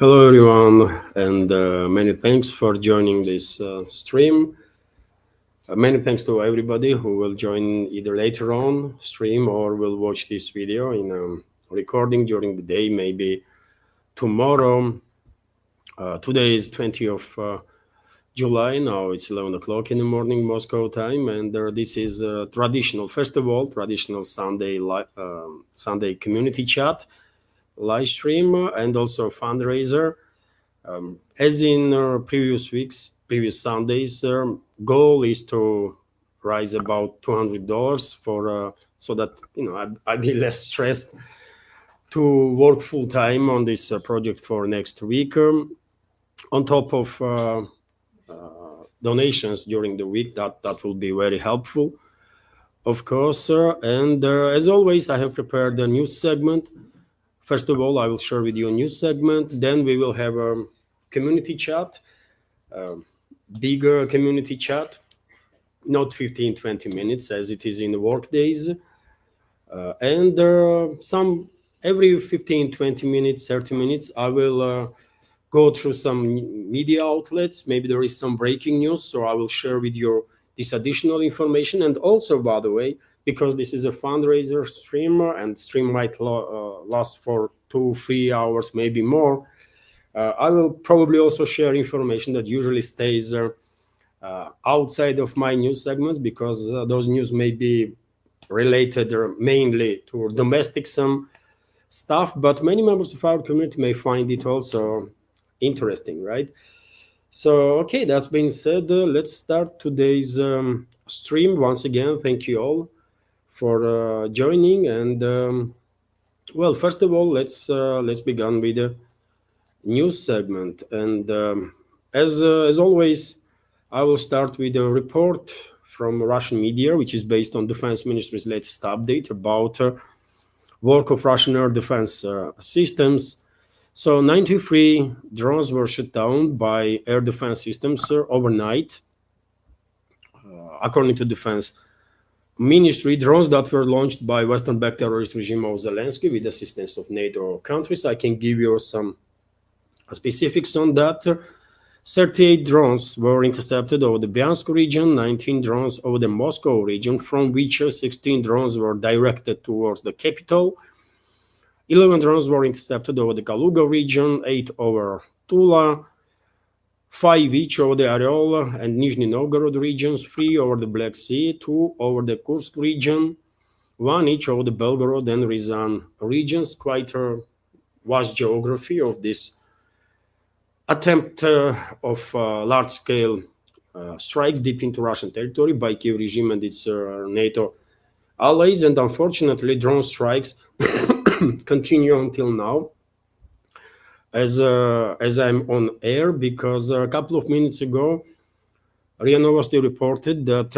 Hello everyone, and many thanks for joining this stream. Many thanks to everybody who will join either later on stream or will watch this video in recording during the day, maybe tomorrow. Today is 20th of July, now it's 11 o'clock in the morning Moscow time, and this is traditional, first of all, traditional Sunday community chat live stream and also fundraiser. As in previous weeks, previous Sundays, goal is to raise about $200 for so that I'd be less stressed to work full time on this project for next week. On top of donations during the week, that will be very helpful, of course. And as always, I have prepared a news segment. First of all, I will share with you a news segment. Then we will have a community chat, bigger community chat, not 15-20 minutes as it is in the work days. And every 15-20 minutes, 30 minutes, I will go through some media outlets. Maybe there is some breaking news, so I will share with you this additional information. And also, by the way, because this is a fundraiser stream and stream might last for 2-3 hours, maybe more, I will probably also share information that usually stays outside of my news segments, because those news may be related mainly to domestic some stuff, but many members of our community may find it also interesting, right? So, okay, that's being said, let's start today's stream. Once again, thank you all for joining. And well, first of all, let's begin with the news segment. And as always, I will start with a report from Russian media, which is based on Defense Ministry's latest update about work of Russian air defense systems. So 93 drones were shot down by air defense systems overnight, according to Defense Ministry. Drones that were launched by Western-backed terrorist regime of Zelensky with assistance of NATO countries. I can give you some specifics on that. 38 drones were intercepted over the Bryansk region, 19 drones over the Moscow region, from which 16 drones were directed towards the capital. 11 drones were intercepted over the Kaluga region, 8 over Tula, 5 each over the Oryol and Nizhny Novgorod regions, 3 over the Black Sea, 2 over the Kursk region, 1 each over the Belgorod and Ryazan regions. Quite a vast geography of this attempt of large-scale strikes deep into Russian territory by Kiev regime and its NATO allies. And unfortunately, drone strikes continue until now, as I'm on air, because a couple of minutes ago, RIA Novosti reported that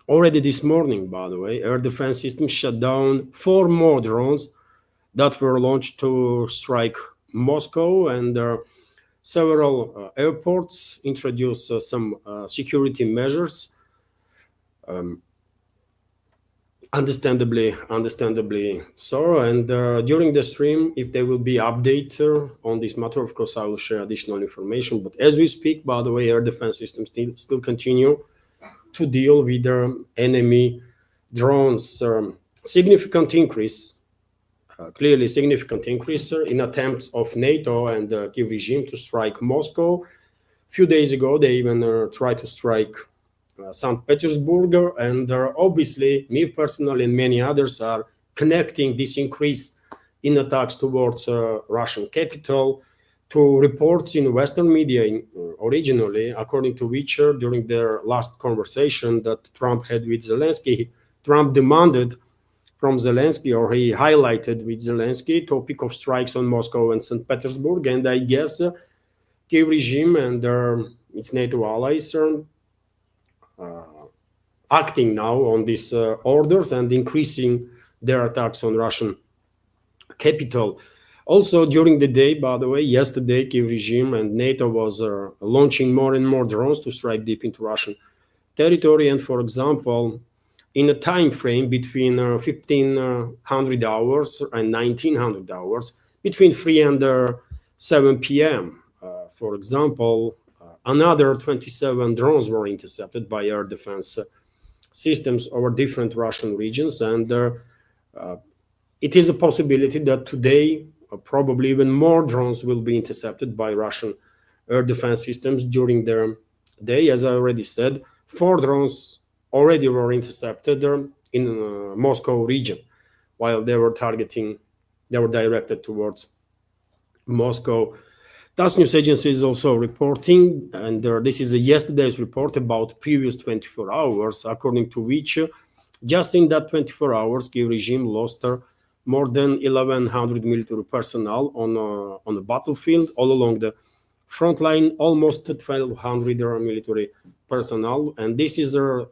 already this morning, by the way, air defense systems shut down 4 more drones that were launched to strike Moscow, and several airports introduced some security measures. Understandably so. And during the stream, if there will be update on this matter, of course, I will share additional information. But as we speak, by the way, air defense systems still continue to deal with enemy drones. Significant increase, clearly significant increase in attempts of NATO and Kiev regime to strike Moscow. A few days ago, they even tried to strike St. Petersburg, and obviously me personally and many others are connecting this increase in attacks towards Russian capital to reports in Western media originally, according to which during their last conversation that Trump had with Zelensky, Trump demanded from Zelensky, or he highlighted with Zelensky, topic of strikes on Moscow and St. Petersburg. And I guess Kiev regime and its NATO allies are acting now on these orders and increasing their attacks on Russian capital. Also, during the day, by the way, yesterday, Kiev regime and NATO was launching more and more drones to strike deep into Russian territory. And for example, in a time frame between 1500 hours and 1900 hours, between 3 and 7 p.m. For example, another 27 drones were intercepted by air defense systems over different Russian regions, and it is a possibility that today probably even more drones will be intercepted by Russian air defense systems during their day. As I already said, 4 drones already were intercepted in Moscow region while they were directed towards Moscow. TASS news agency is also reporting, and this is yesterday's report about previous 24 hours, according to which just in that 24 hours, Kiev regime lost more than 1,100 military personnel on the battlefield all along the front line, almost 1,200 military personnel, and this is a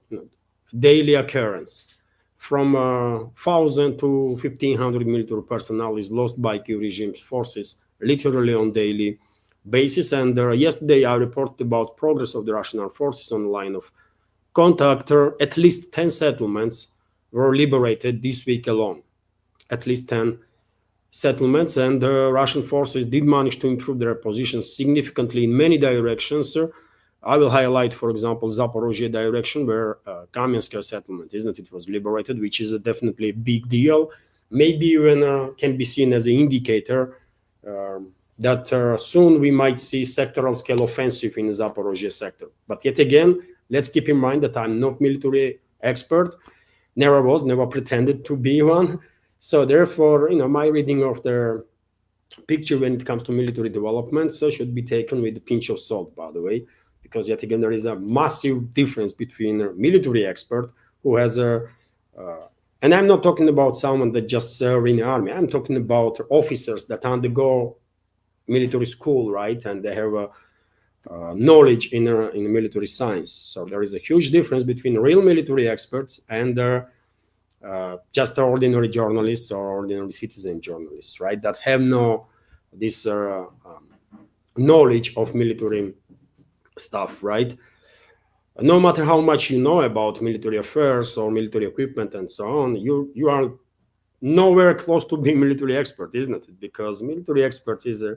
daily occurrence. From 1,000 to 1,500 military personnel is lost by Kiev regime's forces, literally on daily basis. And yesterday I reported about progress of the Russian armed forces on the line of contact. At least 10 settlements were liberated this week alone. At least 10 settlements, and the Russian forces did manage to improve their positions significantly in many directions. I will highlight, for example, Zaporizhzhia direction, where Kamenskaya settlement, isn't it, was liberated, which is definitely a big deal. Maybe even can be seen as an indicator that soon we might see sectoral scale offensive in the Zaporizhzhia sector. But yet again, let's keep in mind that I'm not military expert, never pretended to be one. So therefore, my reading of the picture when it comes to military developments should be taken with a pinch of salt, by the way, because yet again, there is a massive difference between a military expert who has and I'm not talking about someone that just serve in the army. I'm talking about officers that undergo military school, right? And they have knowledge in military science. So there is a huge difference between real military experts and just ordinary journalists or ordinary citizen journalists, right? That have this knowledge of military stuff, right? No matter how much you know about military affairs or military equipment and so on, you are nowhere close to being military expert, isn't it? Because military experts is a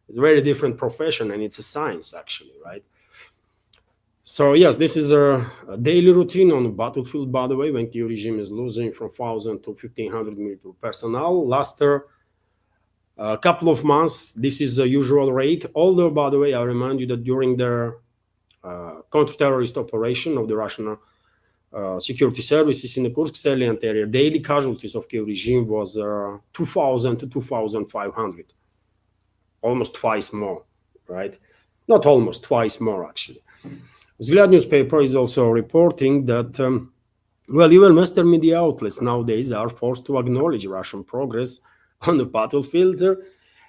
very different profession, and it's a science actually, right? So yes, this is a daily routine on the battlefield, by the way, when Kiev regime is losing from 1,000 to 1,500 military personnel. Last a couple of months, this is the usual rate. Although, by the way, I remind you that during the counter-terrorist operation of the Russian security services in the Kursk salient area, daily casualties of Kiev regime was 2,000 to 2,500, almost twice more, right? Not almost, twice more actually. Vzglyad newspaper is also reporting that, even Western media outlets nowadays are forced to acknowledge Russian progress on the battlefield,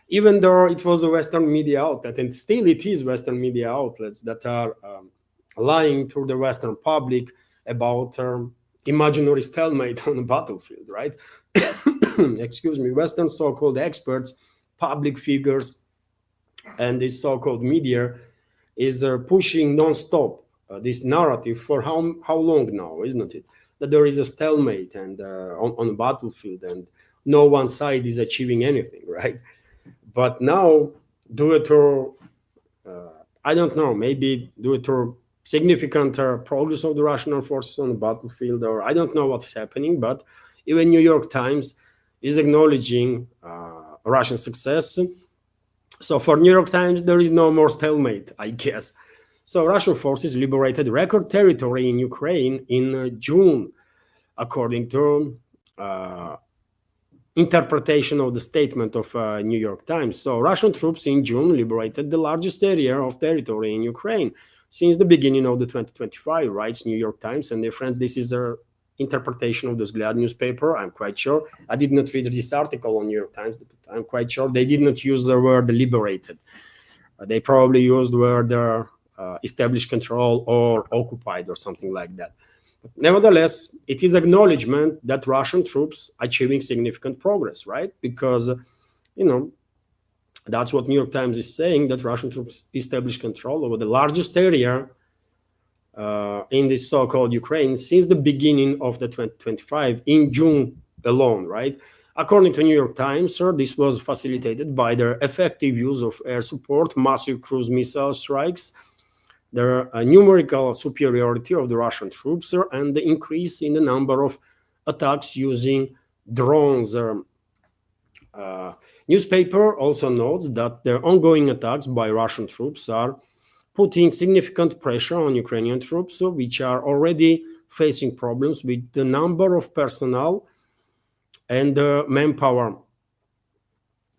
even though it was a Western media outlet, and still it is Western media outlets that are lying to the Western public about imaginary stalemate on the battlefield, right? Excuse me, Western so-called experts, public figures, and this so-called media is pushing non-stop this narrative for how long now, isn't it? That there is a stalemate and on the battlefield, and no one side is achieving anything, right? But now, due to I don't know, maybe due to significant progress of the Russian armed forces on the battlefield, or I don't know what is happening, but even New York Times is acknowledging Russian success. So for New York Times, there is no more stalemate, I guess. So Russian forces liberated record territory in Ukraine in June, according to interpretation of the statement of New York Times. So Russian troops in June liberated the largest area of territory in Ukraine since the beginning of the 2025, writes New York Times. And their friends, this is their interpretation of the Vzglyad newspaper. I'm quite sure. I did not read this article on New York Times, but I'm quite sure they did not use the word liberated. They probably used the word established control or occupied or something like that. But nevertheless, it is acknowledgement that Russian troops are achieving significant progress, right? Because, that's what New York Times is saying, that Russian troops established control over the largest area in this so-called Ukraine since the beginning of the 2025 in June alone, right? According to New York Times, this was facilitated by their effective use of air support, massive cruise missile strikes, the numerical superiority of the Russian troops, and the increase in the number of attacks using drones. Newspaper also notes that the ongoing attacks by Russian troops are putting significant pressure on Ukrainian troops, which are already facing problems with the number of personnel and manpower.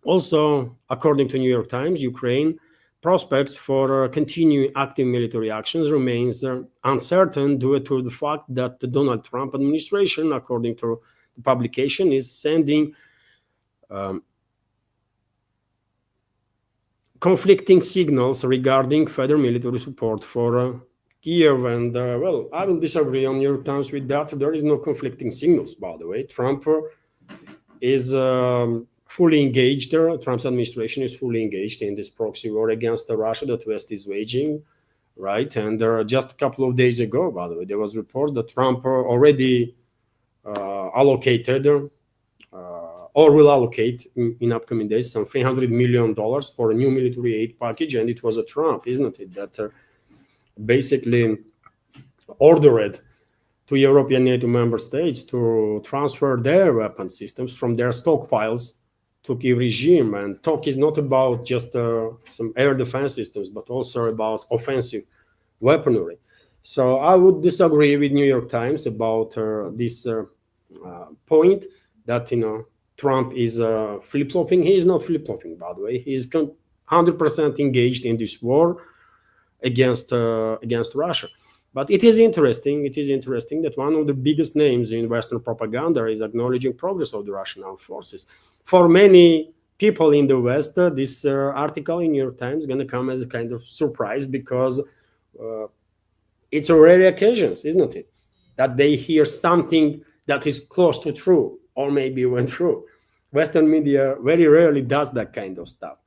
Also, according to New York Times, Ukraine prospects for continuing active military actions remains uncertain due to the fact that the Donald Trump administration, according to the publication, is sending conflicting signals regarding further military support for Kiev. And well, I will disagree on New York Times with that. There is no conflicting signals, by the way. Trump is fully engaged. Trump's administration is fully engaged in this proxy war against Russia that West is waging, right? And just a couple of days ago, by the way, there was reports that Trump already allocated or will allocate in upcoming days some $300 million for a new military aid package. And it was a Trump, isn't it, that basically ordered to European NATO member states to transfer their weapon systems from their stockpiles to Kiev regime. And talk is not about just some air defense systems, but also about offensive weaponry. So I would disagree with New York Times about this point that, Trump is flip-flopping. He is not flip-flopping, by the way. He is 100% engaged in this war against Russia. But it is interesting that one of the biggest names in Western propaganda is acknowledging progress of the Russian armed forces. For many people in the West, this article in New York Times is going to come as a kind of surprise, because it's a rare occasions, isn't it, that they hear something that is close to true, or maybe even true. Western media very rarely does that kind of stuff.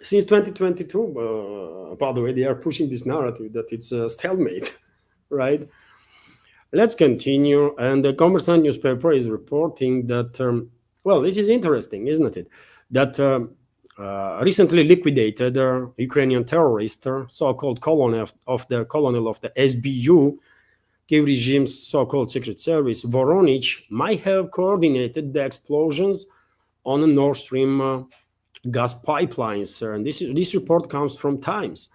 Since 2022, by the way, they are pushing this narrative that it's a stalemate, right? Let's continue. And the Kommersant newspaper is reporting that, well, this is interesting, isn't it? That recently liquidated Ukrainian terrorist, so-called colonel of the SBU, Kiev regime's so-called secret service, Voronich, might have coordinated the explosions on the Nord Stream gas pipelines. And this report comes from Times.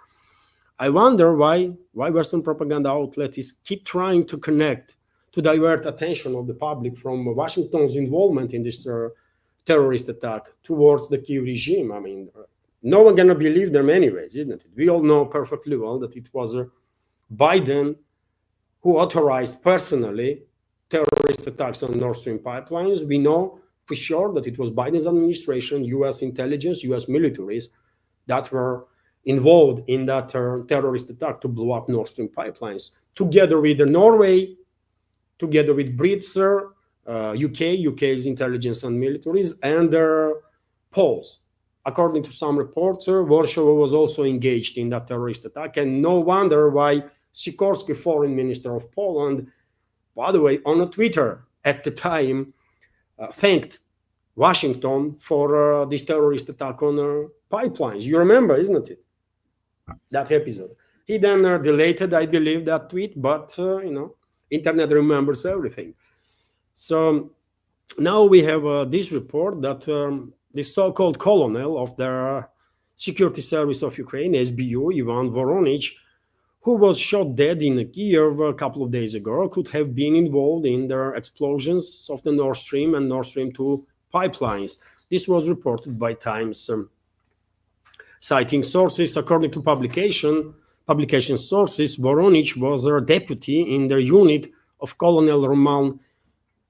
I wonder why Western propaganda outlets keep trying to divert attention of the public from Washington's involvement in this terrorist attack towards the Kiev regime. I mean, no one gonna believe them anyways, isn't it? We all know perfectly well that it was Biden who authorized personally terrorist attacks on Nord Stream pipelines. We know for sure that it was Biden's administration, U.S. intelligence, U.S. militaries that were involved in that terrorist attack to blow up Nord Stream pipelines, together with Norway, together with Brits, UK's intelligence and militaries, and Poles. According to some reports, Warsaw was also engaged in that terrorist attack, and no wonder why Sikorski, foreign minister of Poland, by the way, on a Twitter at the time, thanked Washington for this terrorist attack on pipelines. You remember, isn't it? That episode. He then deleted, I believe, that tweet, but, internet remembers everything. So now we have this report that this so-called colonel of the Security Service of Ukraine, SBU, Ivan Voronich, who was shot dead in Kiev a couple of days ago, could have been involved in the explosions of the Nord Stream and Nord Stream 2 pipelines. This was reported by Times, citing sources. According to publication sources, Voronich was a deputy in the unit of Colonel Roman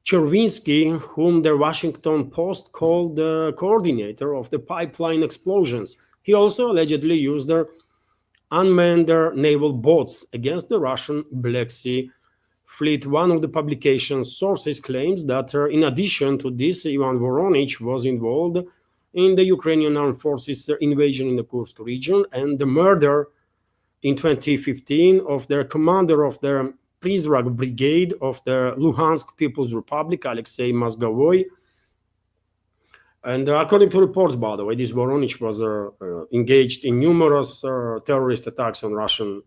Chervinsky, whom the Washington Post called the coordinator of the pipeline explosions. He also allegedly used the unmanned naval boats against the Russian Black Sea fleet. One of the publication's sources claims that in addition to this, Ivan Voronich was involved in the Ukrainian armed forces invasion in the Kursk region and the murder in 2015 of their commander of the Prizrak Brigade of the Luhansk People's Republic, Alexei Mozgovoi. And according to reports, by the way, this Voronezh was engaged in numerous terrorist attacks on Russian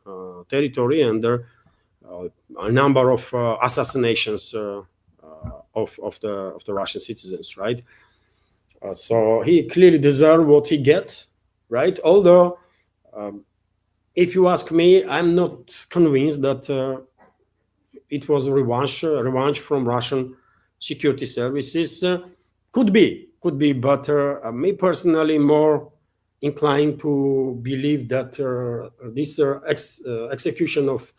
territory, and a number of assassinations of the Russian citizens, right? So he clearly deserved what he get, right? Although, if you ask me, I'm not convinced that it was a revanche from Russian security services. Could be, but me personally more inclined to believe that this execution of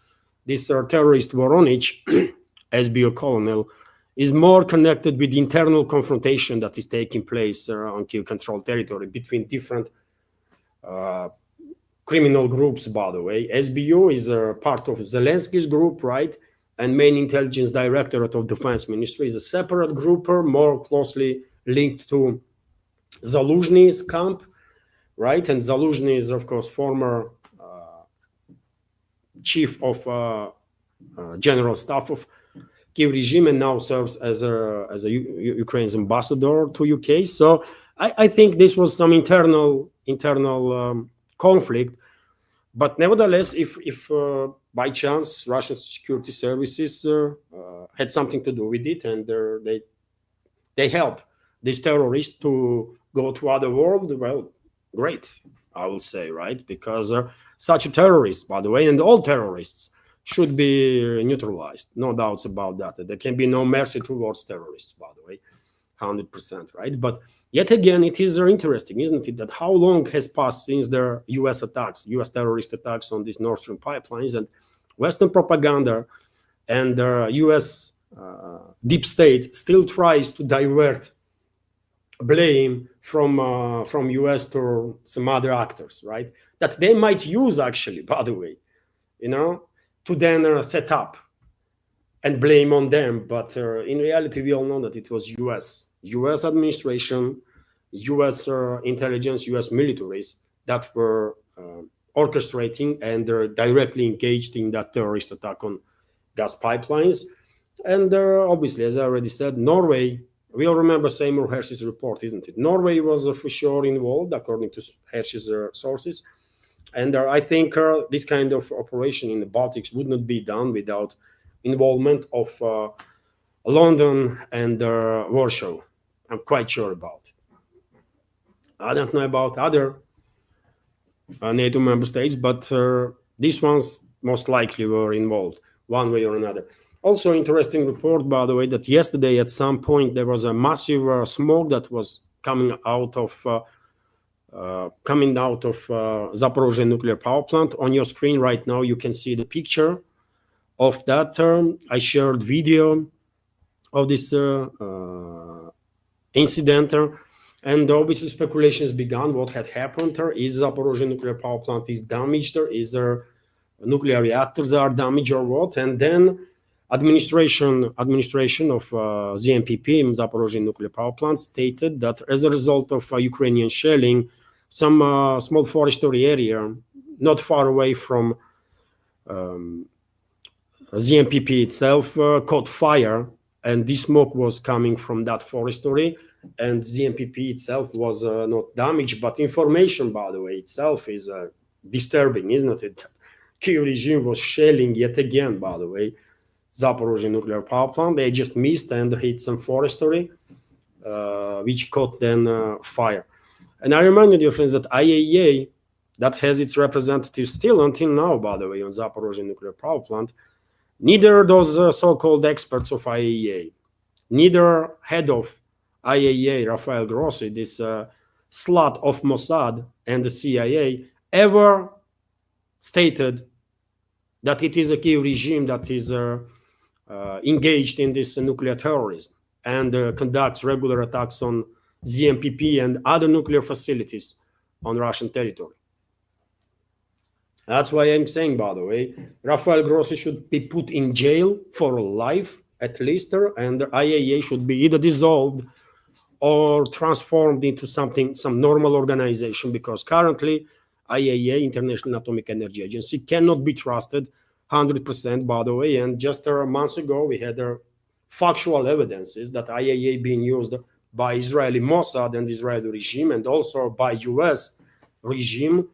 this terrorist Voronezh, SBO colonel, is more connected with the internal confrontation that is taking place on Kiev-controlled territory between different criminal groups, by the way. SBU is a part of Zelensky's group, right? And main intelligence directorate of defense ministry is a separate group, more closely linked to Zaluzhny's camp, right? And Zaluzhny is, of course, former chief of general staff of Kiev regime and now serves as a Ukraine's ambassador to UK. So I think this was some internal conflict, but nevertheless, if by chance Russian security services had something to do with it, and they help these terrorists to go to other world, well, great, I will say, right? Because such a terrorist, by the way, and all terrorists should be neutralized, no doubts about that. There can be no mercy towards terrorists, by the way, 100%, right? But yet again, it is interesting, isn't it, that how long has passed since the US terrorist attacks on these Nord Stream pipelines, and Western propaganda and the US deep state still tries to divert blame from US to some other actors, right? That they might use, actually, by the way, to then set up and blame on them. But in reality, we all know that it was US administration, US intelligence, US militaries that were orchestrating and directly engaged in that terrorist attack on gas pipelines. And obviously, as I already said, Norway, we all remember Seymour Hersh's report, isn't it? Norway was for sure involved, according to Hersh's sources. And I think this kind of operation in the Baltics would not be done without involvement of London and Warsaw. I'm quite sure about it. I don't know about other NATO member states, but these ones most likely were involved one way or another. Also, interesting report, by the way, that yesterday at some point there was a massive smoke that was coming out of Zaporizhzhia nuclear power plant. On your screen right now, you can see the picture of that. I shared video of this incident, and obviously speculations began. What had happened? Is Zaporizhzhia nuclear power plant is damaged? Is there nuclear reactors are damaged or what? And then administration of ZMPP, Zaporizhzhia nuclear power plant, stated that as a result of Ukrainian shelling, some small forestry area not far away from ZMPP itself caught fire, and this smoke was coming from that forestry, and ZMPP itself was not damaged. But information, by the way, itself is disturbing, isn't it? Kyiv regime was shelling yet again, by the way, Zaporizhzhia nuclear power plant. They just missed and hit some forestry, which caught then fire. And I remind you, dear friends, that IAEA, that has its representatives still until now, by the way, on Zaporizhzhia nuclear power plant, neither those so-called experts of IAEA, neither head of IAEA, Rafael Grossi, this slut of Mossad and the CIA, ever stated that it is a Kyiv regime that is engaged in this nuclear terrorism and conducts regular attacks on ZMPP and other nuclear facilities on Russian territory. That's why I'm saying, by the way, Rafael Grossi should be put in jail for life, at least, and the IAEA should be either dissolved or transformed into some normal organization, because currently IAEA, International Atomic Energy Agency, cannot be trusted 100%, by the way. And just a month ago, we had factual evidences that IAEA being used by Israeli Mossad and Israeli regime, and also by US regime,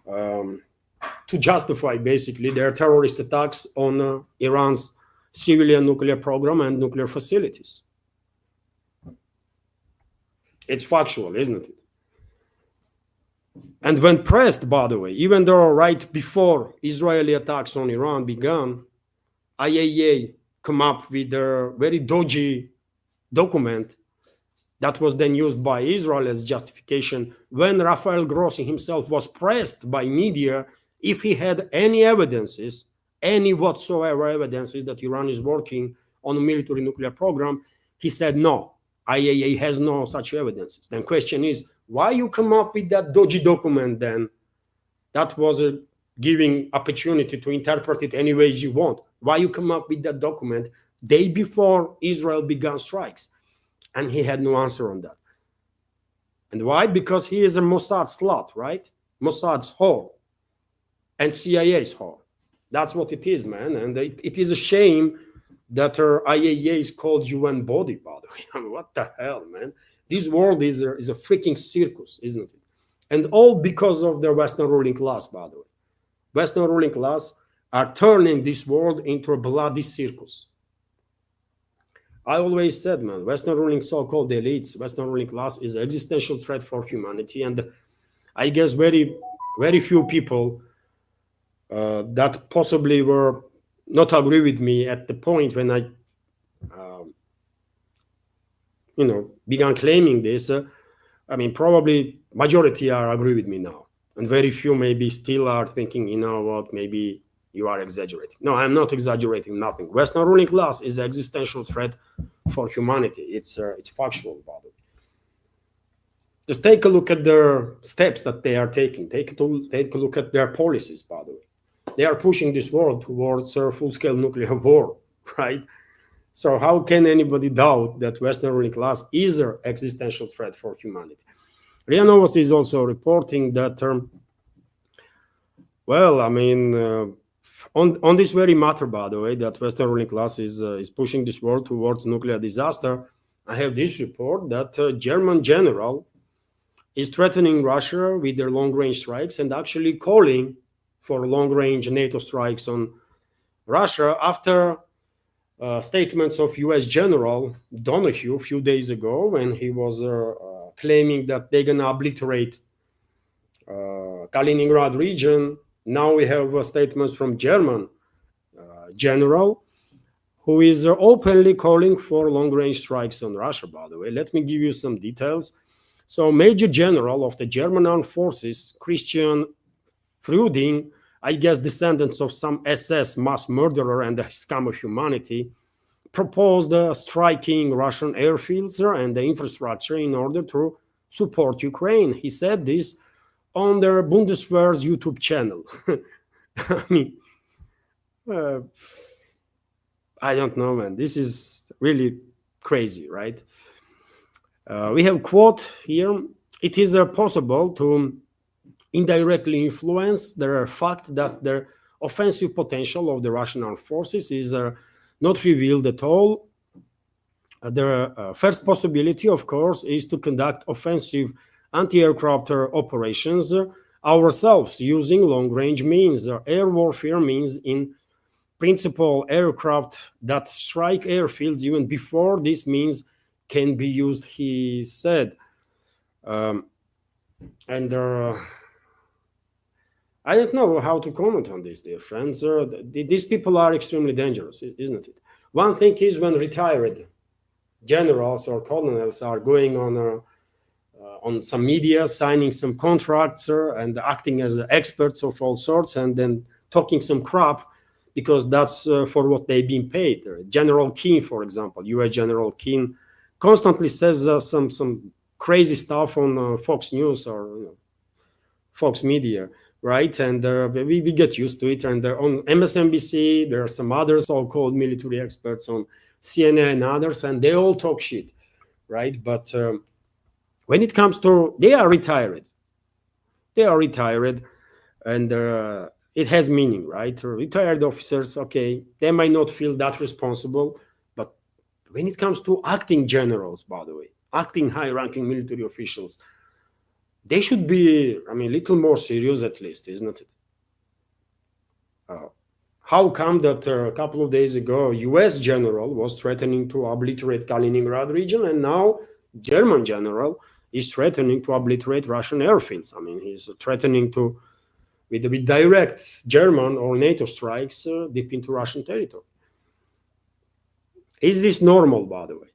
to justify basically their terrorist attacks on Iran's civilian nuclear program and nuclear facilities. It's factual, isn't it? And when pressed, by the way, even though right before Israeli attacks on Iran began, IAEA come up with a very dodgy document that was then used by Israel as justification when Rafael Grossi himself was pressed by media if he had any evidences, any whatsoever evidences that Iran is working on a military nuclear program. He said, no, IAEA has no such evidences. Then question is, why you come up with that dodgy document then? That was a giving opportunity to interpret it any ways you want. Why you come up with that document day before Israel began strikes? And he had no answer on that. And why? Because he is a Mossad slut, right? Mossad's whore and CIA's whore. That's what it is, man. And it is a shame that IAEA is called UN body, by the way. I mean, what the hell, man? This world is a freaking circus, isn't it? And all because of the Western ruling class, by the way. Western ruling class are turning this world into a bloody circus. I always said, man, Western ruling so-called elites, Western ruling class is an existential threat for humanity. And I guess very, very few people that possibly were not agree with me at the point when I, began claiming this. I mean, probably majority are agree with me now. And very few maybe still are thinking, you know what, maybe you are exaggerating. No, I'm not exaggerating nothing. Western ruling class is an existential threat for humanity. It's factual about it. Just take a look at the steps that they are taking. Take a look at their policies, by the way. They are pushing this world towards a full-scale nuclear war, right? So how can anybody doubt that Western ruling class is an existential threat for humanity? RIA Novosti is also reporting that, on this very matter, by the way, that Western ruling class is pushing this world towards nuclear disaster. I have this report that a German general is threatening Russia with their long-range strikes and actually calling for long-range NATO strikes on Russia after statements of U.S. General Donahue a few days ago when he was claiming that they're going to obliterate Kaliningrad region. Now we have statements from German general who is openly calling for long-range strikes on Russia, by the way. Let me give you some details. So Major General of the German Armed Forces, Christian Freuding, I guess descendants of some SS mass murderer and the scum of humanity, proposed striking Russian airfields and the infrastructure in order to support Ukraine. He said this on their Bundeswehr's YouTube channel. I mean, I don't know, man. This is really crazy, right? We have a quote here. It is possible to indirectly influence the fact that the offensive potential of the Russian armed forces is not revealed at all. The first possibility, of course, is to conduct offensive anti-aircraft operations ourselves using long-range means. Air warfare means, in principle, aircraft that strike airfields even before this means can be used, he said. I don't know how to comment on this, dear friends. These people are extremely dangerous, isn't it? One thing is when retired generals or colonels are going on some media, signing some contracts and acting as experts of all sorts, and then talking some crap because that's for what they've been paid. General Keane, for example, U.S. General Keane, constantly says some crazy stuff on Fox News or Fox Media. Right, and we get used to it. And on MSNBC, there are some other so-called military experts on CNN and others, and they all talk shit, right? But when it comes to, they are retired, and it has meaning, right? Retired officers, okay, they might not feel that responsible, but when it comes to acting generals, by the way, acting high-ranking military officials, they should be, I mean, a little more serious at least, isn't it? How come that a couple of days ago, U.S. general was threatening to obliterate Kaliningrad region, and now German general is threatening to obliterate Russian airfields? I mean, he's threatening to, with direct German or NATO strikes deep into Russian territory. Is this normal, by the way?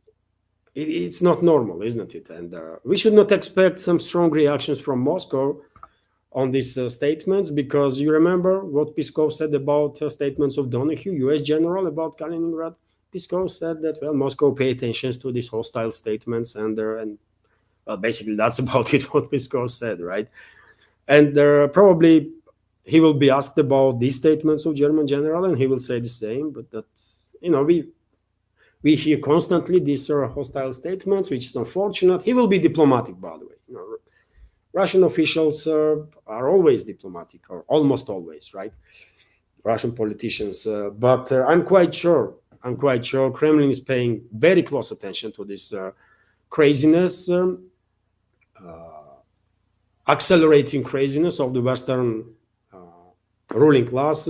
It's not normal, isn't it? And we should not expect some strong reactions from Moscow on these statements, because you remember what Peskov said about statements of Donahue, U.S. general, about Kaliningrad. Peskov said that, well, Moscow pay attention to these hostile statements, and well, basically that's about it, what Peskov said, right? And probably he will be asked about these statements of German general, and he will say the same. But that's, we hear constantly these hostile statements, which is unfortunate. He will be diplomatic, by the way. Russian officials are always diplomatic, or almost always, right? Russian politicians. But I'm quite sure Kremlin is paying very close attention to this craziness, accelerating craziness of the Western ruling class,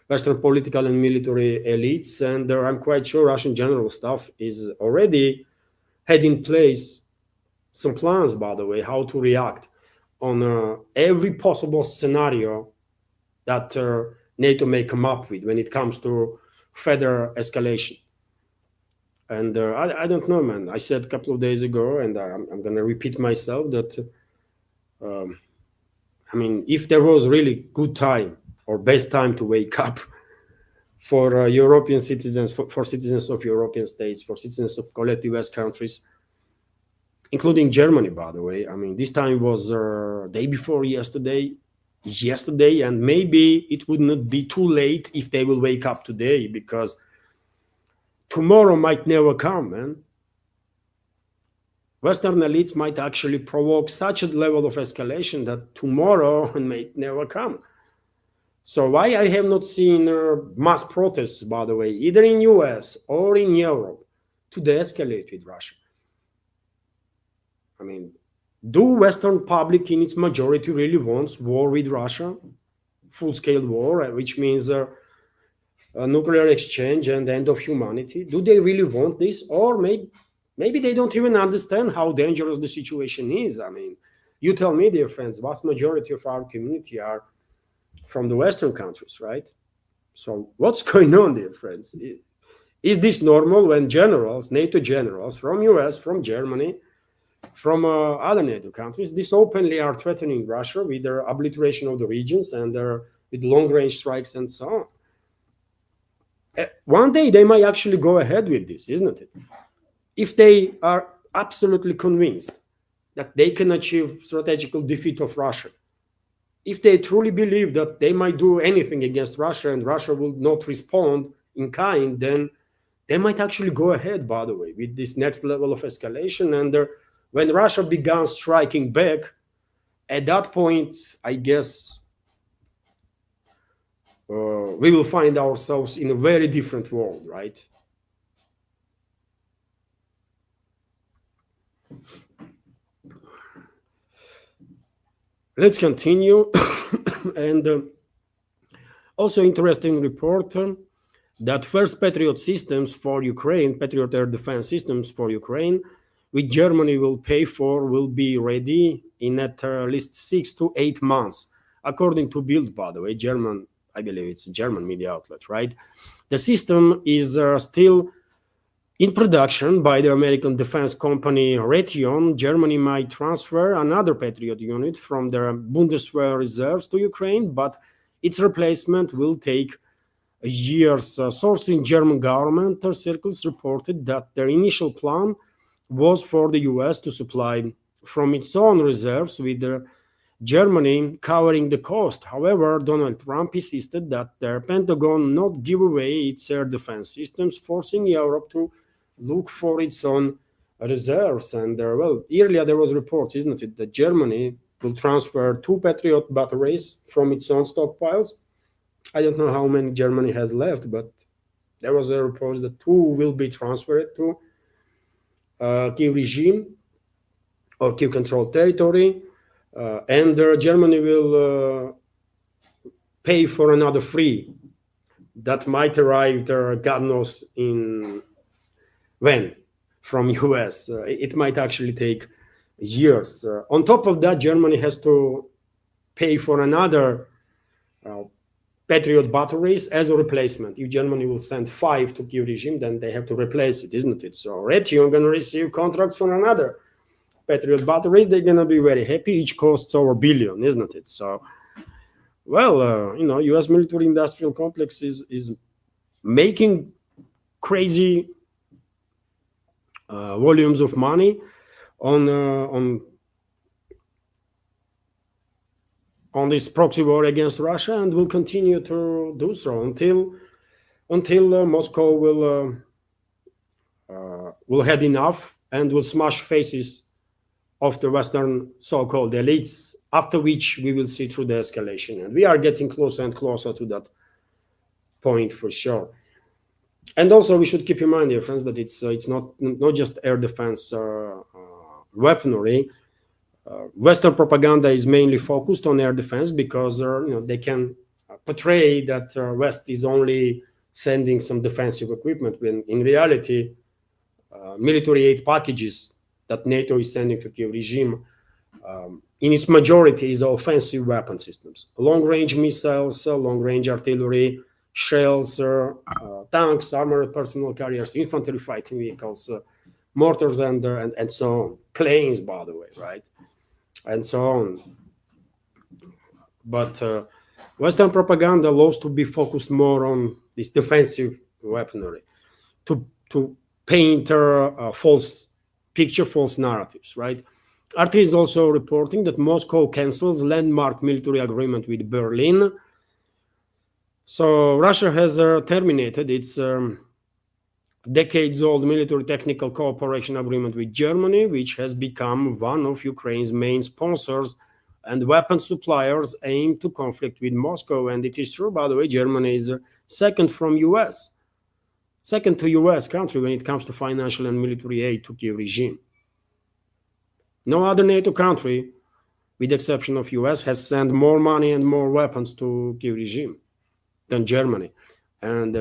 Western political and military elites. And I'm quite sure Russian general staff is already had in place some plans, by the way, how to react on every possible scenario that NATO may come up with when it comes to further escalation. And I don't know, man. I said a couple of days ago, and I'm going to repeat myself, that I mean, if there was really good time or best time to wake up for European citizens, for citizens of European states, for citizens of collective West countries, including Germany, by the way. I mean, this time was day before yesterday, and maybe it would not be too late if they will wake up today, because tomorrow might never come, man. Western elites might actually provoke such a level of escalation that tomorrow may never come. So why I have not seen mass protests, by the way, either in US or in Europe, to de-escalate with Russia? I mean, do Western public in its majority really wants war with Russia? Full-scale war, which means a nuclear exchange and the end of humanity? Do they really want this? Or maybe they don't even understand how dangerous the situation is. I mean, you tell me, dear friends, vast majority of our community are from the Western countries, right? So what's going on, dear friends? Is this normal when generals, NATO generals from US, from Germany, from other NATO countries, this openly are threatening Russia with their obliteration of the regions and with long-range strikes and so on? One day they might actually go ahead with this, isn't it? If they are absolutely convinced that they can achieve strategical defeat of Russia, if they truly believe that they might do anything against Russia and Russia will not respond in kind, then they might actually go ahead, by the way, with this next level of escalation. And when Russia began striking back, at that point, I guess we will find ourselves in a very different world, right? Let's continue. And also interesting report that first Patriot systems for Ukraine, Patriot air defense systems for Ukraine, which Germany will pay for, will be ready in at least 6 to 8 months, according to Bild, by the way, German, I believe it's a German media outlet, right? The system is still in production by the American defense company Raytheon. Germany might transfer another Patriot unit from their Bundeswehr reserves to Ukraine, but its replacement will take years. Sources in German government circles reported that their initial plan was for the US to supply from its own reserves, with Germany covering the cost. However, Donald Trump insisted that the Pentagon not give away its air defense systems, forcing Europe to look for its own reserves. And well, earlier there was reports, isn't it, that Germany will transfer 2 Patriot batteries from its own stockpiles I don't know how many Germany has left, but there was a report that two will be transferred to Kiev regime or Kiev controlled territory, and Germany will pay for another three that might arrive there, God knows in when, from US. It might actually take years. On top of that, Germany has to pay for another Patriot batteries as a replacement. If Germany will send 5 to Kiev regime, then they have to replace it, isn't it? So Raytheon going to receive contracts for another Patriot batteries. They're going to be very happy. Each costs over $1 billion, isn't it? So, well, U.S. military industrial complex is making crazy volumes of money on this proxy war against Russia, and will continue to do so until Moscow will had enough and will smash faces of the Western so-called elites. After which we will see through the escalation, and we are getting closer and closer to that point for sure. And also, we should keep in mind, dear friends, that it's not just air defense weaponry. Western propaganda is mainly focused on air defense because they can portray that West is only sending some defensive equipment, when in reality, military aid packages that NATO is sending to Kiev regime, in its majority, is offensive weapon systems, long-range missiles, long-range artillery, shells, tanks, armored personnel carriers, infantry fighting vehicles, mortars, and so on. Planes, by the way, right? And so on. But Western propaganda loves to be focused more on this defensive weaponry to paint false picture, false narratives, right? RT is also reporting that Moscow cancels landmark military agreement with Berlin. So Russia has terminated its decades-old military technical cooperation agreement with Germany, which has become one of Ukraine's main sponsors and weapon suppliers aimed to conflict with Moscow. And it is true, by the way, Germany is second to US country when it comes to financial and military aid to Kiev regime. No other NATO country, with the exception of US, has sent more money and more weapons to Kiev regime than Germany. And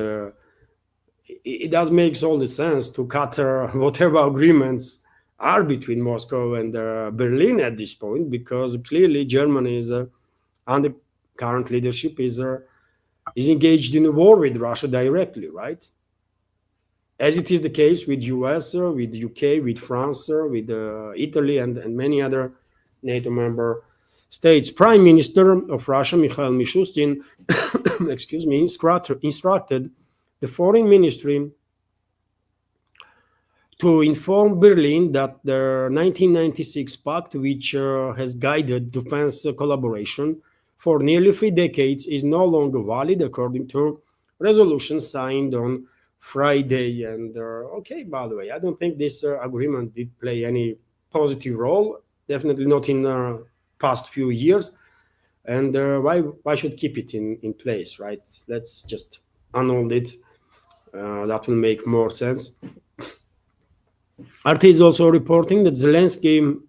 it does make all the sense to cut whatever agreements are between Moscow and Berlin at this point, because clearly Germany is under current leadership is engaged in a war with Russia directly, right? As it is the case with US, with UK, with France, with Italy, and many other NATO member states. Prime Minister of Russia, Mikhail Mishustin, excuse me, instructed the foreign ministry to inform Berlin that the 1996 pact, which has guided defense collaboration for nearly 3 decades, is no longer valid according to resolutions signed on Friday. And okay, by the way, I don't think this agreement did play any positive role, definitely not in the past few years. And why should keep it in place, right? Let's just annul it. That will make more sense. RT is also reporting that Zelensky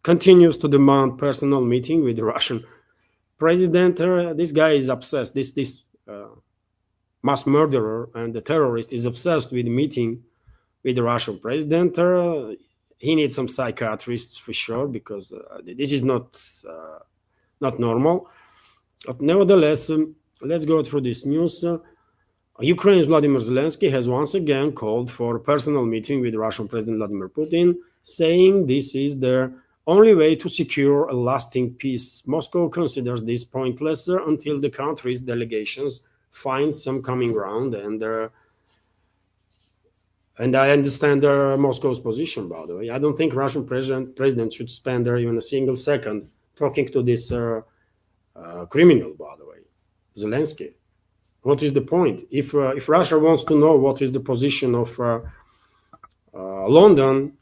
continues to demand personal meeting with the Russian president. This guy is obsessed. This mass murderer and the terrorist is obsessed with meeting with the Russian president. He needs some psychiatrists for sure, because this is not normal. But nevertheless, let's go through this news. Ukraine's Vladimir Zelensky has once again called for a personal meeting with Russian President Vladimir Putin, saying this is the only way to secure a lasting peace. Moscow considers this pointless until the country's delegations find some common ground, and I understand Moscow's position, by the way. I don't think Russian president should spend even a single second talking to this criminal, by the way, Zelensky. What is the point? If Russia wants to know what is the position of London,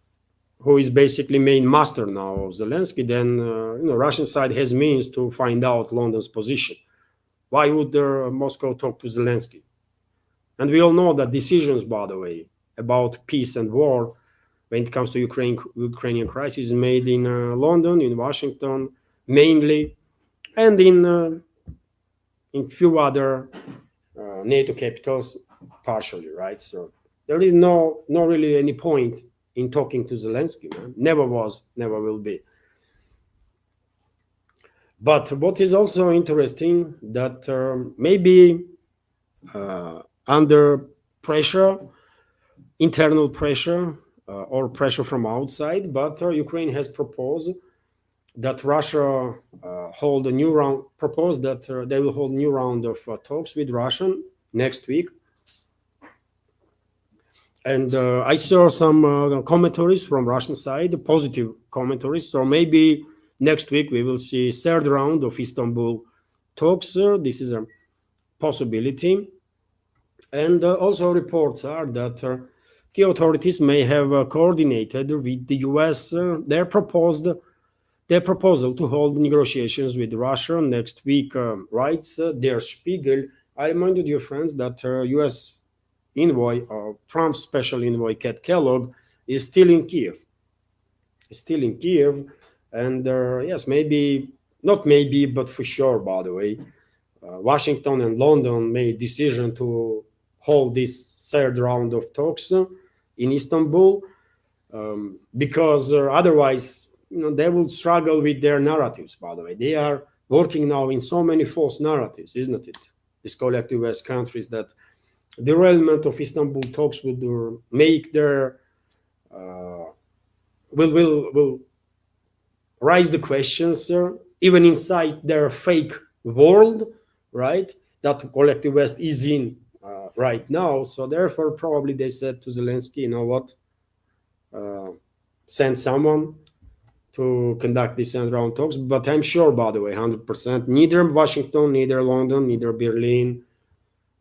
who is basically main master now of Zelensky, then Russian side has means to find out London's position. Why would Moscow talk to Zelensky? And we all know that decisions, by the way, about peace and war when it comes to Ukrainian crisis is made in London, in Washington, mainly, and in few other NATO capitals partially, right? So there is no really any point in talking to Zelensky, man. Never was, never will be. But what is also interesting that maybe under pressure, internal pressure or pressure from outside, but Ukraine has proposed that Russia hold a new round, proposed that they will hold a new round of talks with Russia next week. And I saw some commentaries from Russian side, positive commentaries. So maybe next week we will see third round of Istanbul talks. This is a possibility. And also reports are that key authorities may have coordinated with the US their proposal to hold negotiations with Russia next week, writes Der Spiegel. I reminded you, friends, that US envoy, Trump's special envoy, Kat Kellogg, is still in Kiev. And yes, maybe, not maybe, but for sure, by the way, Washington and London made decision to hold this third round of talks in Istanbul because otherwise, they will struggle with their narratives. By the way, they are working now in so many false narratives, isn't it? These collective West countries, that the derailment of Istanbul talks would make their will raise the questions even inside their fake world, right? That collective West is in right now. So therefore, probably they said to Zelensky, you know what, send someone to conduct these end round talks. But I'm sure, by the way, 100%, neither Washington, neither London, neither Berlin,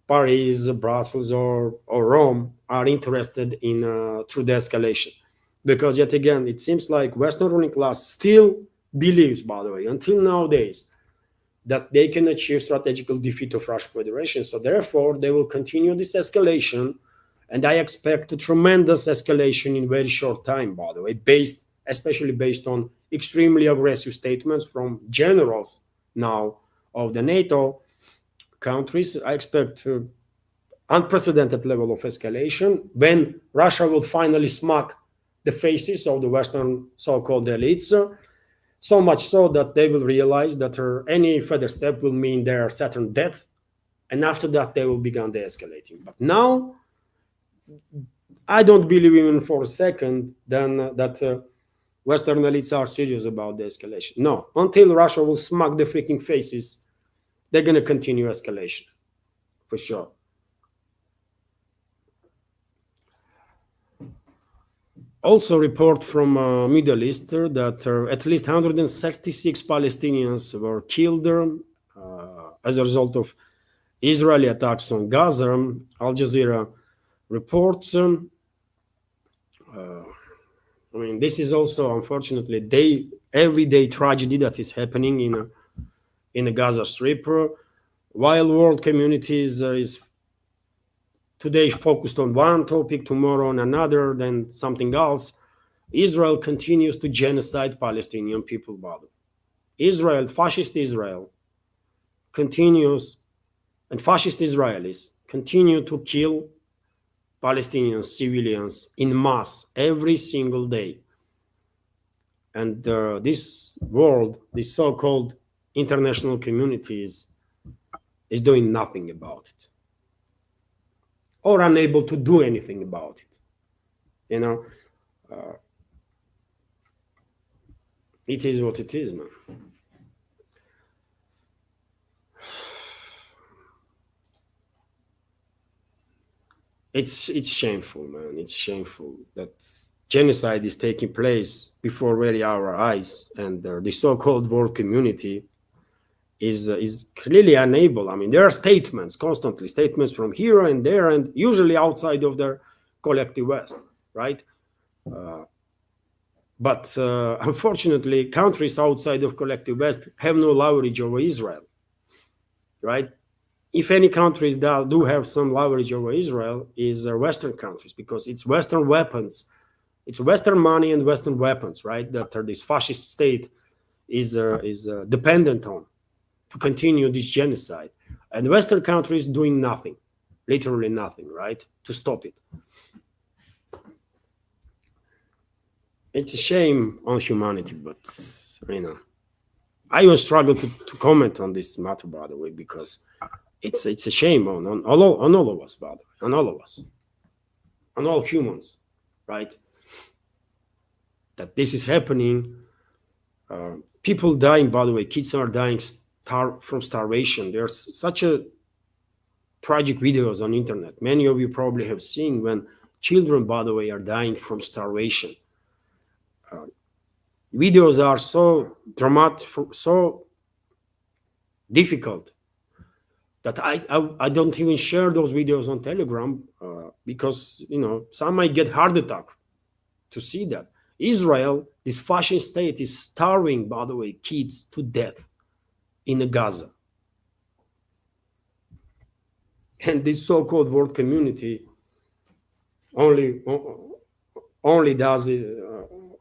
Paris, Brussels, or Rome are interested in true de-escalation. Because yet again, it seems like Western ruling class still believes, by the way, until nowadays, that they can achieve strategical defeat of Russian Federation. So therefore, they will continue this escalation. And I expect a tremendous escalation in very short time, by the way, especially based on extremely aggressive statements from generals now of the NATO countries. I expect unprecedented level of escalation when Russia will finally smack the faces of the Western so-called elites, so much so that they will realize that any further step will mean their certain death, and after that they will begin de-escalating. But now, I don't believe even for a second then that Western elites are serious about the escalation. No, until Russia will smack the freaking faces, they're going to continue escalation, for sure. Also, report from Middle East that at least 136 Palestinians were killed as a result of Israeli attacks on Gaza. Al Jazeera reports. I mean, this is also, unfortunately, everyday tragedy that is happening in the Gaza Strip. While world communities is today focused on one topic, tomorrow on another, then something else, Israel continues to genocide Palestinian people. Israel, fascist Israel, continues, and fascist Israelis continue to kill Palestinian civilians in mass every single day. And this world, this so-called international community is doing nothing about it, or unable to do anything about it. It is what it is, man. It's shameful, man. It's shameful that genocide is taking place before very our eyes, and the so-called world community is clearly unable. I mean, there are statements, constantly statements from here and there, and usually outside of their collective West, right? But unfortunately, countries outside of collective West have no leverage over Israel, right? if any countries that do have some leverage over Israel is Western countries, because it's Western weapons, it's Western money and Western weapons, right? That this fascist state is dependent on to continue this genocide, and Western countries doing nothing, literally nothing, right, to stop it. It's a shame on humanity, but I will struggle to comment on this matter, by the way, because it's a shame on all of us, by the way, on all of us, on all humans, right? That this is happening. People dying, by the way, kids are dying from starvation. There's such a tragic videos on internet. Many of you probably have seen when children, by the way, are dying from starvation. Videos are so dramatic, so difficult that I don't even share those videos on Telegram because some might get heart attack to see that. Israel, this fascist state, is starving, by the way, kids to death in Gaza. And this so-called world community only does it.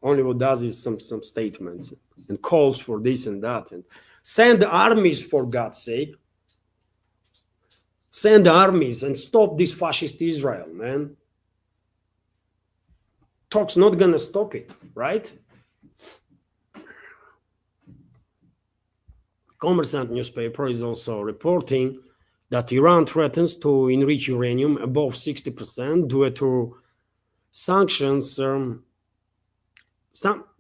Only what does is some statements and calls for this and that, and send armies, for God's sake. Send armies and stop this fascist Israel, man. Talk's not gonna stop it, right? Commerçant newspaper is also reporting that Iran threatens to enrich uranium above 60% due to sanctions.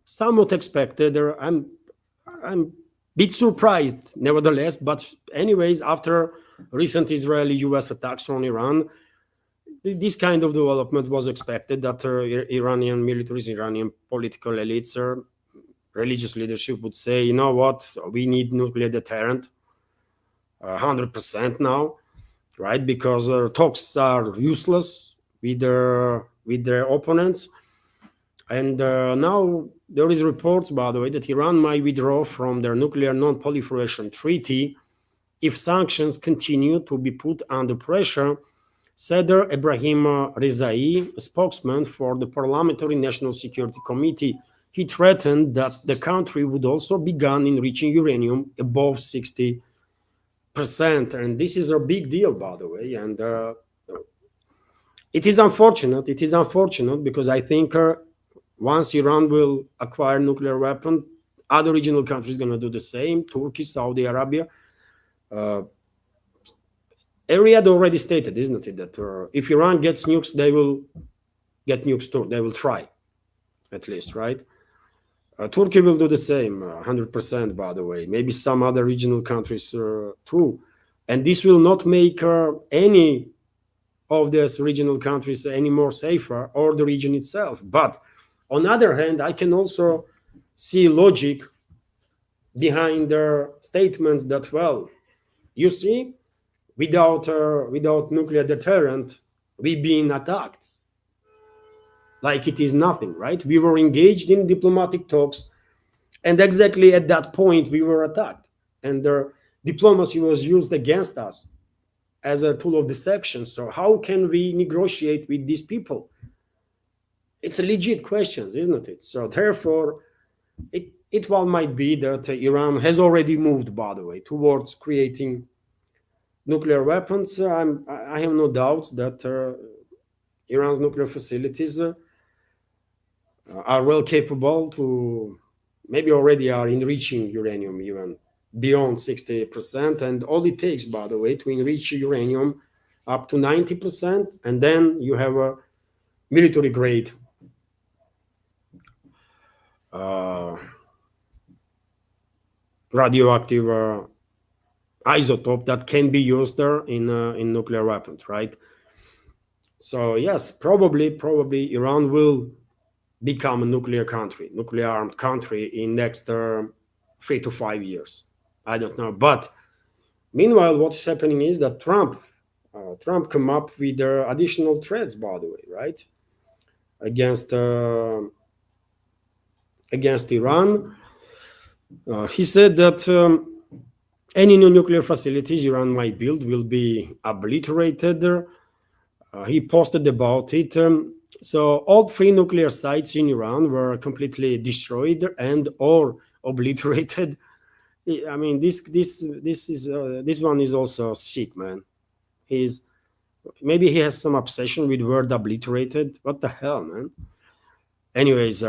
Somewhat expected. I'm a bit surprised, nevertheless. But anyways, after recent Israeli-U.S. attacks on Iran, this kind of development was expected. That Iranian militaries, Iranian political elites, religious leadership would say, you know what, we need nuclear deterrent, 100% now, right? Because talks are useless with their opponents. And now there is reports, by the way, that Iran might withdraw from their nuclear non-proliferation treaty if sanctions continue to be put under pressure, said Ebrahim Rezai, a spokesman for the Parliamentary National Security Committee. He threatened that the country would also begin enriching uranium above 60%. And this is a big deal, by the way. And it is unfortunate. It is unfortunate because I think once Iran will acquire nuclear weapon, other regional countries are going to do the same. Turkey, Saudi Arabia. Riyadh already stated, isn't it, that if Iran gets nukes, they will get nukes too. They will try, at least, right? Turkey will do the same, 100%, by the way. Maybe some other regional countries too. And this will not make any of these regional countries any more safer, or the region itself. But on the other hand, I can also see logic behind their statements that, well, you see, without nuclear deterrent, we've been attacked. Like it is nothing, right? We were engaged in diplomatic talks, and exactly at that point, we were attacked. And their diplomacy was used against us as a tool of deception. So how can we negotiate with these people? It's a legit question, isn't it? So therefore, it well might be that Iran has already moved, by the way, towards creating nuclear weapons. I have no doubts that Iran's nuclear facilities are well capable to, maybe already are enriching uranium even beyond 60%. And all it takes, by the way, to enrich uranium up to 90%, and then you have a military grade radioactive isotope that can be used there in nuclear weapons, right? So yes, probably Iran will become a nuclear country, nuclear armed country in next 3 to 5 years. I don't know, but meanwhile, what's happening is that Trump come up with additional threats, by the way, right, against Iran. He said that Any new nuclear facilities Iran might build will be obliterated. He posted about it. So all 3 nuclear sites in Iran were completely destroyed and or obliterated. I mean, this one is also sick, man. He's maybe he has some obsession with word obliterated. What the hell, man? Anyways,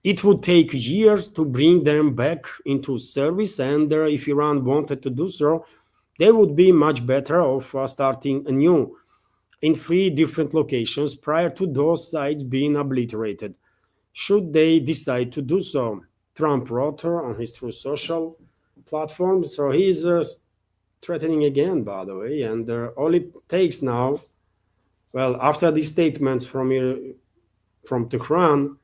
it would take years to bring them back into service, and if Iran wanted to do so, they would be much better off starting anew in 3 different locations prior to those sites being obliterated, should they decide to do so. Trump wrote on his True Social platform. So he's threatening again, by the way, and all it takes now, well, after these statements from Tehran,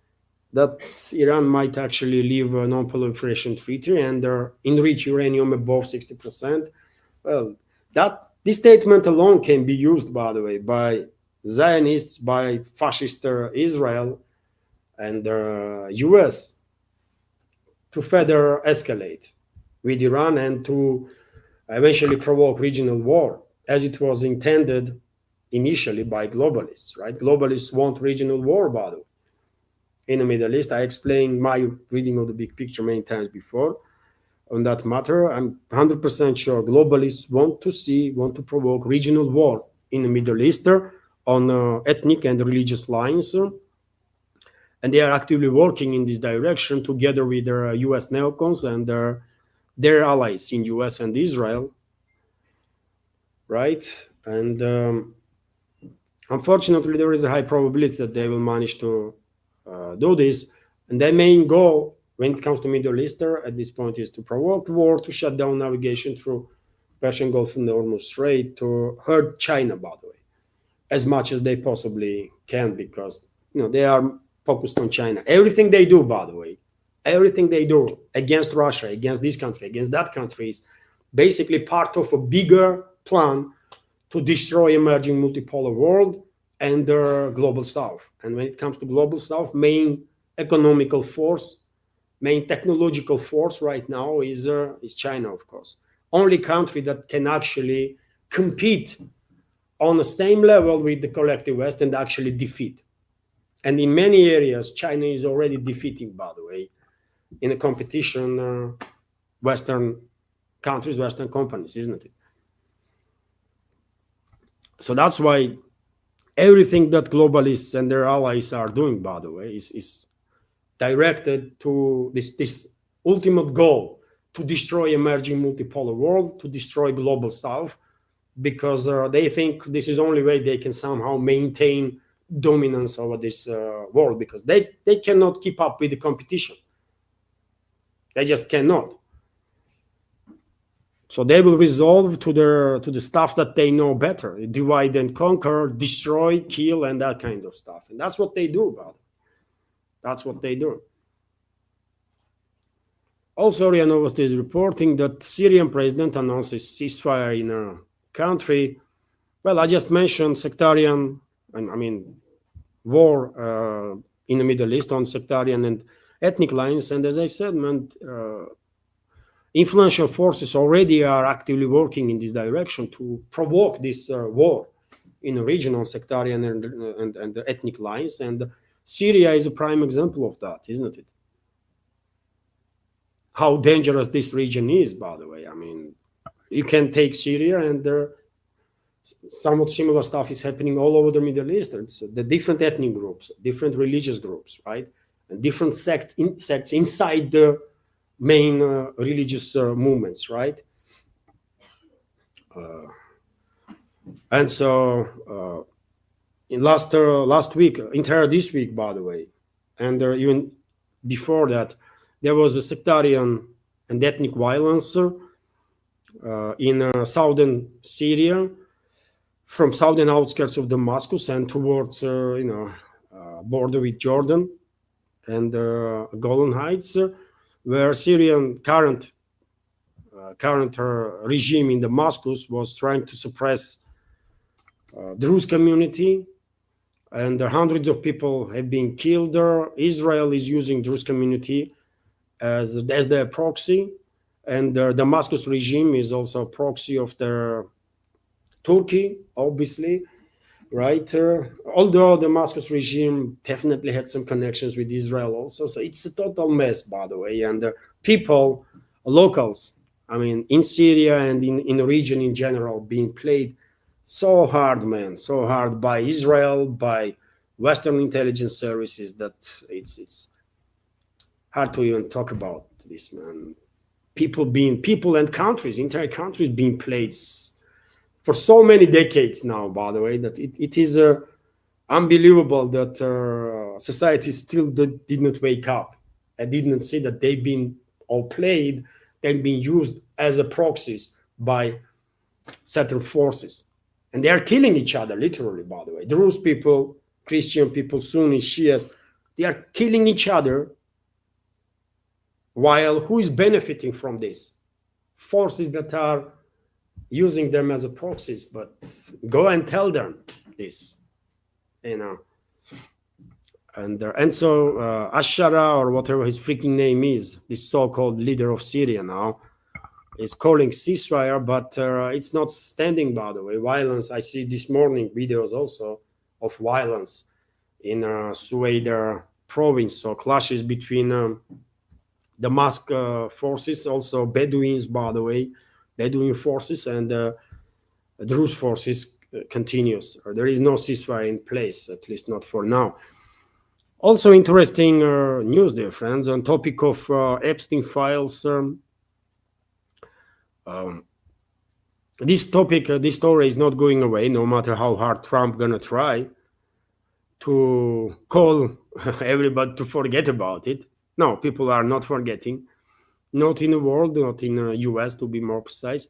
that Iran might actually leave a non-proliferation treaty and enrich uranium above 60%. Well, this statement alone can be used, by the way, by Zionists, by fascist Israel and the US to further escalate with Iran and to eventually provoke regional war, as it was intended initially by globalists, right? Globalists want regional war, by the way, in the Middle East. I explained my reading of the big picture many times before on that matter. I'm 100% sure globalists want to provoke regional war in the Middle East on ethnic and religious lines. And they are actively working in this direction together with their US neocons and their allies in US and Israel, right? And unfortunately, there is a high probability that they will manage to do this. And their main goal when it comes to Middle East at this point is to provoke war, to shut down navigation through Persian Gulf and the Hormuz Strait, to hurt China, by the way, as much as they possibly can, because they are focused on China. Everything they do, by the way, everything they do against Russia, against this country, against that country is basically part of a bigger plan to destroy emerging multipolar world and the global south. And when it comes to global south, main economical force, main technological force right now is China, of course. Only country that can actually compete on the same level with the collective West and actually defeat. And in many areas, China is already defeating, by the way, in a competition, Western countries, Western companies, isn't it? So that's why everything that globalists and their allies are doing, by the way, is directed to this ultimate goal to destroy emerging multipolar world, to destroy global south, because they think this is the only way they can somehow maintain dominance over this world, because they cannot keep up with the competition. They just cannot. So they will resolve to the stuff that they know better: divide and conquer, destroy, kill, and that kind of stuff. And that's what they do, brother. That's what they do. Also, RIA Novosti is reporting that Syrian president announces ceasefire in a country. Well, I just mentioned sectarian, war in the Middle East on sectarian and ethnic lines. And as I said, man, influential forces already are actively working in this direction to provoke this war in a regional sectarian and ethnic lines. And Syria is a prime example of that, isn't it? How dangerous this region is, by the way. I mean, you can take Syria, and somewhat similar stuff is happening all over the Middle East. It's the different ethnic groups, different religious groups, right? And different sects inside the main religious movements, right? And so in last week, entire this week, by the way, and even before that, there was a sectarian and ethnic violence in southern Syria, from southern outskirts of Damascus and towards border with Jordan and Golan Heights, where Syrian current regime in Damascus was trying to suppress Druze community, and hundreds of people have been killed there. Israel is using Druze community as their proxy, And the Damascus regime is also a proxy of the Turkey, obviously, right? Although the Damascus regime definitely had some connections with Israel also, so it's a total mess, by the way. And people, locals, I mean, in Syria and in the region in general, being played so hard, man, so hard by Israel, by Western intelligence services, that it's hard to even talk about this, man. People and countries, entire countries being played for so many decades now, by the way, that it is unbelievable that society still did not wake up and didn't see that they've been all played, they've been used as a proxies by certain forces. And they are killing each other, literally, by the way. Druze people, Christian people, Sunni, Shias, they are killing each other. While who is benefiting from this? Forces that are using them as a proxies, but go and tell them this, you know. And so Ashara, or whatever his freaking name is, this so-called leader of Syria now, is calling ceasefire, but it's not standing, by the way. Violence, I see this morning videos also of violence in Suwaida province, so clashes between Damascus forces, also Bedouins, by the way, Bedouin forces, and Druze forces continues. There is no ceasefire in place, at least not for now. Also interesting news, dear friends, on topic of Epstein files. This story is not going away, no matter how hard Trump gonna try to call everybody to forget about it. No, people are not forgetting. Not in the world, not in the US, to be more precise.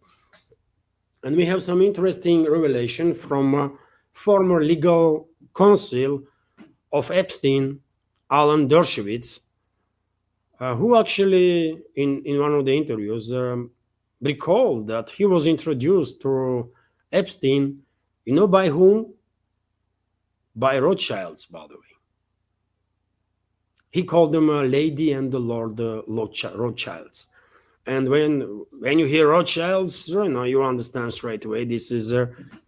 And we have some interesting revelation from former legal counsel of Epstein, Alan Dershowitz, who actually, in one of the interviews, recalled that he was introduced to Epstein, you know by whom? By Rothschilds, by the way. He called them Lady and the Lord Rothschilds. And when you hear Rothschilds, you understand straight away this is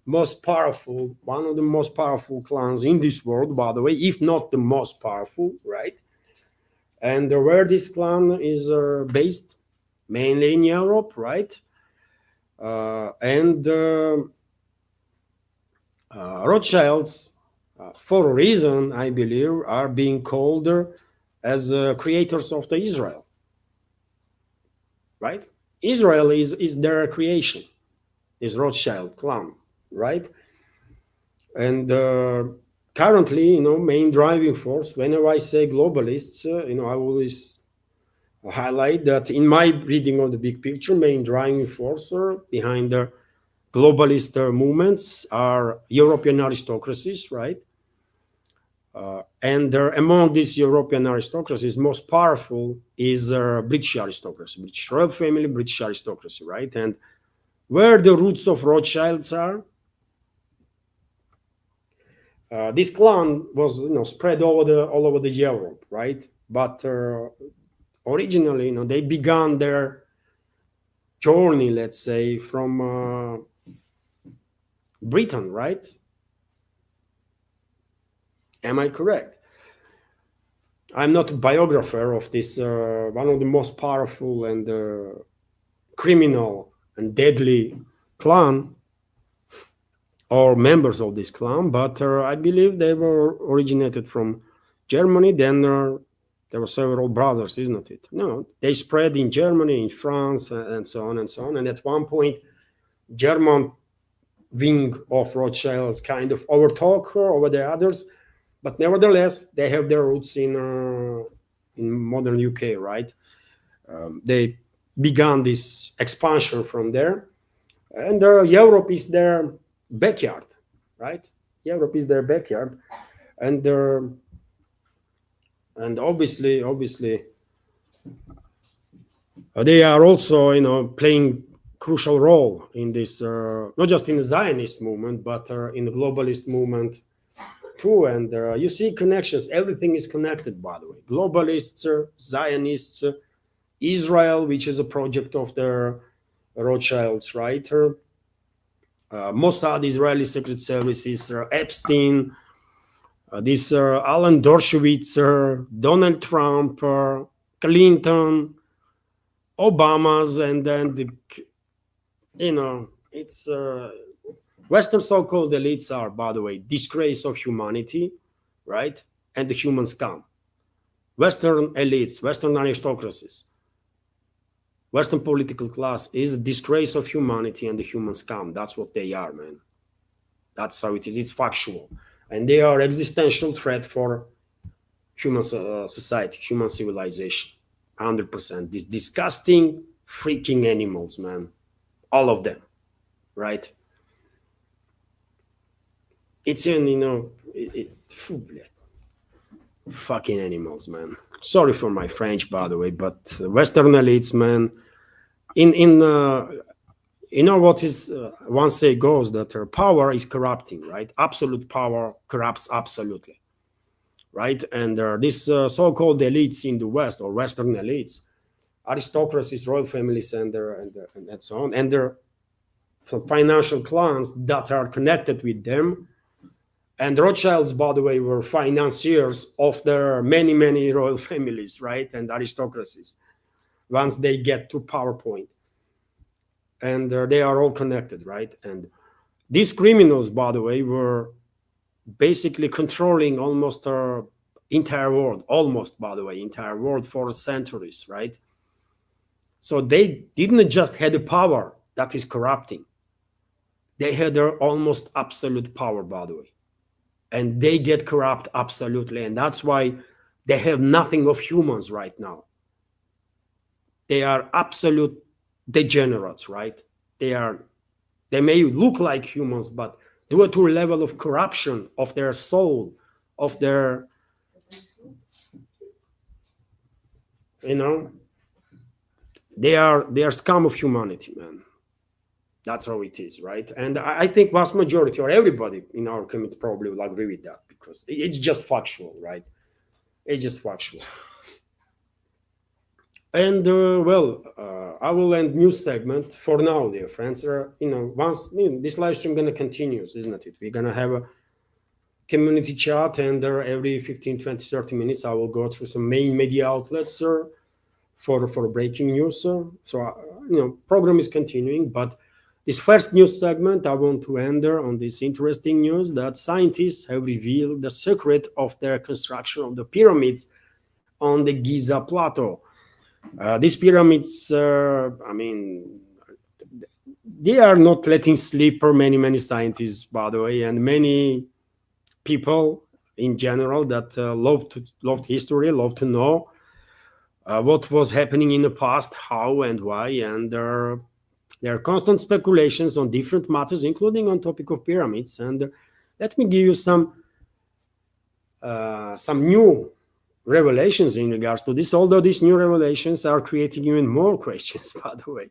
most powerful, one of the most powerful clans in this world, by the way, if not the most powerful, right? And where this clan is based, mainly in Europe, right? And Rothschilds, for a reason, I believe, are being called as creators of the Israel, right? Israel is their creation, is Rothschild clan, right? And currently, main driving force, whenever I say globalists, I always highlight that in my reading of the big picture, main driving force behind the globalist movements are European aristocracies, right? And among these European aristocracies, most powerful is British aristocracy, British royal family, British aristocracy, right? And where the roots of Rothschilds are, this clan was spread all over the Europe, right? But originally, they began their journey, let's say, from Britain, right? Am I correct? I'm not a biographer of this one of the most powerful and criminal and deadly clan, or members of this clan, but I believe they were originated from Germany. Then there were several brothers, isn't it? No, they spread in Germany, in France, and so on and so on. And at one point, German wing of Rothschilds kind of overtook over the others, but nevertheless, they have their roots in modern UK, right? They began this expansion from there, and Europe is their backyard, right? Europe is their backyard, and obviously, they are also, playing crucial role in this, not just in the Zionist movement, but in the globalist movement too. And you see connections. Everything is connected, by the way. Globalists, Zionists, Israel, which is a project of the Rothschilds, right? Mossad, Israeli Secret Services, Epstein, this Alan Dershowitz, Donald Trump, Clinton, Obama's, and then it's Western so-called elites are, by the way, disgrace of humanity, right? And the human scum. Western elites, Western aristocracies, Western political class is a disgrace of humanity and the human scum. That's what they are, man. That's how it is. It's factual. And they are existential threat for human society, human civilization. 100%. These disgusting, freaking animals, man. All of them, right? It's in, fucking animals, man. Sorry for my French, by the way, but Western elites, man, what is one say goes that power is corrupting, right? Absolute power corrupts absolutely, right? And this so-called elites in the West, or Western elites, aristocracies, royal families, and so on, and their financial clans that are connected with them. And Rothschilds, by the way, were financiers of their many, many royal families, right? And aristocracies, once they get to PowerPoint. And they are all connected, right? And these criminals, by the way, were basically controlling almost our entire world, entire world for centuries, right? So they didn't just have the power that is corrupting. They had their almost absolute power, by the way. And they get corrupt absolutely. And that's why they have nothing of humans right now. They are absolute degenerates, right? They may look like humans, but due to a level of corruption of their soul, of their, they are scum of humanity, man. That's how it is, right? And I think vast majority or everybody in our community probably will agree with that, because it's just factual, right? It's just factual. And I will end news segment for now, dear friends. Once this live stream gonna continue, isn't it? We're gonna have a community chat, and every 15, 20, 30 minutes, I will go through some main media outlets, for breaking news. So program is continuing, but this first news segment, I want to end on this interesting news that scientists have revealed the secret of their construction of the pyramids on the Giza plateau. These pyramids, they are not letting sleep for many, many scientists, by the way, and many people in general that love history, love to know what was happening in the past, how and why, and there are constant speculations on different matters, including on topic of pyramids. And let me give you some new revelations in regards to this, although these new revelations are creating even more questions, by the way,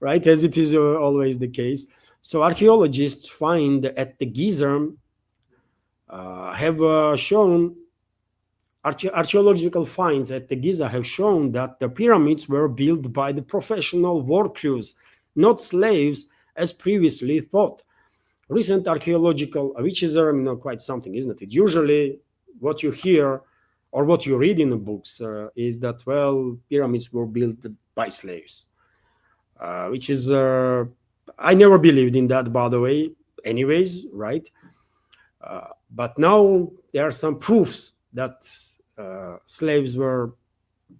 right? As it is always the case. So archaeologists find at the Giza archaeological finds at the Giza have shown that the pyramids were built by the professional war crews, not slaves, as previously thought. Recent archaeological, which is quite something, isn't it? Usually what you hear or what you read in the books is that, pyramids were built by slaves, which is, I never believed in that, by the way, anyways, right? But now there are some proofs that slaves were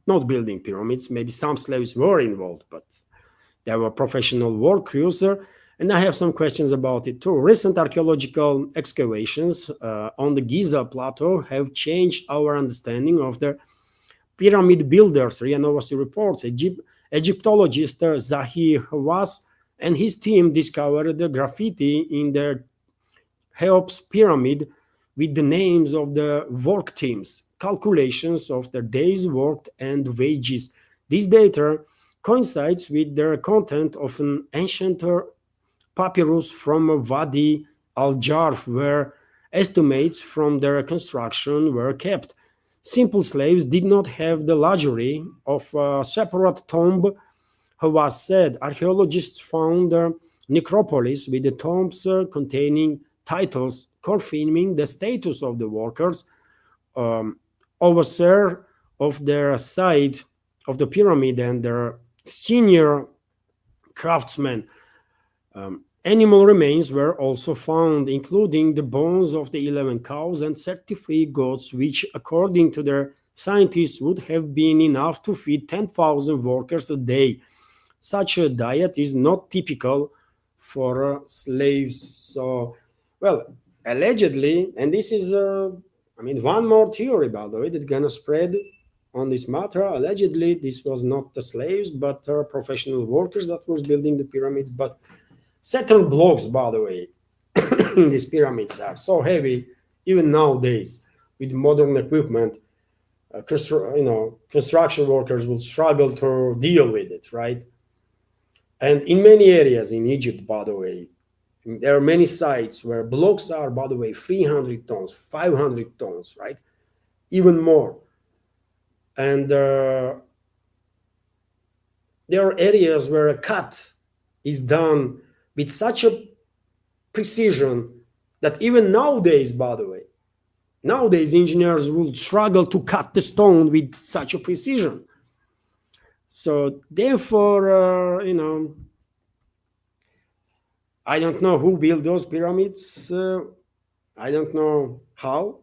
not building pyramids. Maybe some slaves were involved, but there were professional war crews. And I have some questions about it too. Recent archaeological excavations on the Giza plateau have changed our understanding of the pyramid builders. RIA Novosti reports Egyptologist Zahir Hawass and his team discovered the graffiti in the Cheops pyramid with the names of the work teams, calculations of their days worked and wages. This data coincides with the content of an ancient papyrus from Wadi al-Jarf, where estimates from their construction were kept. simple slaves did not have the luxury of a separate tomb. Was said, archaeologists found necropolis with the tombs containing titles confirming the status of the workers, overseer of their side of the pyramid and their senior craftsmen. Animal remains were also found, including the bones of the 11 cows and 33 goats, which, according to their scientists, would have been enough to feed 10,000 workers a day. Such a diet is not typical for slaves. So, well, allegedly, and this is, one more theory, by the way, that's gonna spread on this matter. Allegedly, this was not the slaves, but professional workers that was building the pyramids. But Saturn blocks, by the way, these pyramids are so heavy, even nowadays, with modern equipment. Construction workers will struggle to deal with it, right? And in many areas in Egypt, by the way, there are many sites where blocks are, by the way, 300 tons, 500 tons, right? Even more. And there are areas where a cut is done with such a precision that even nowadays, by the way, nowadays engineers will struggle to cut the stone with such a precision. So therefore, I don't know who built those pyramids. I don't know how,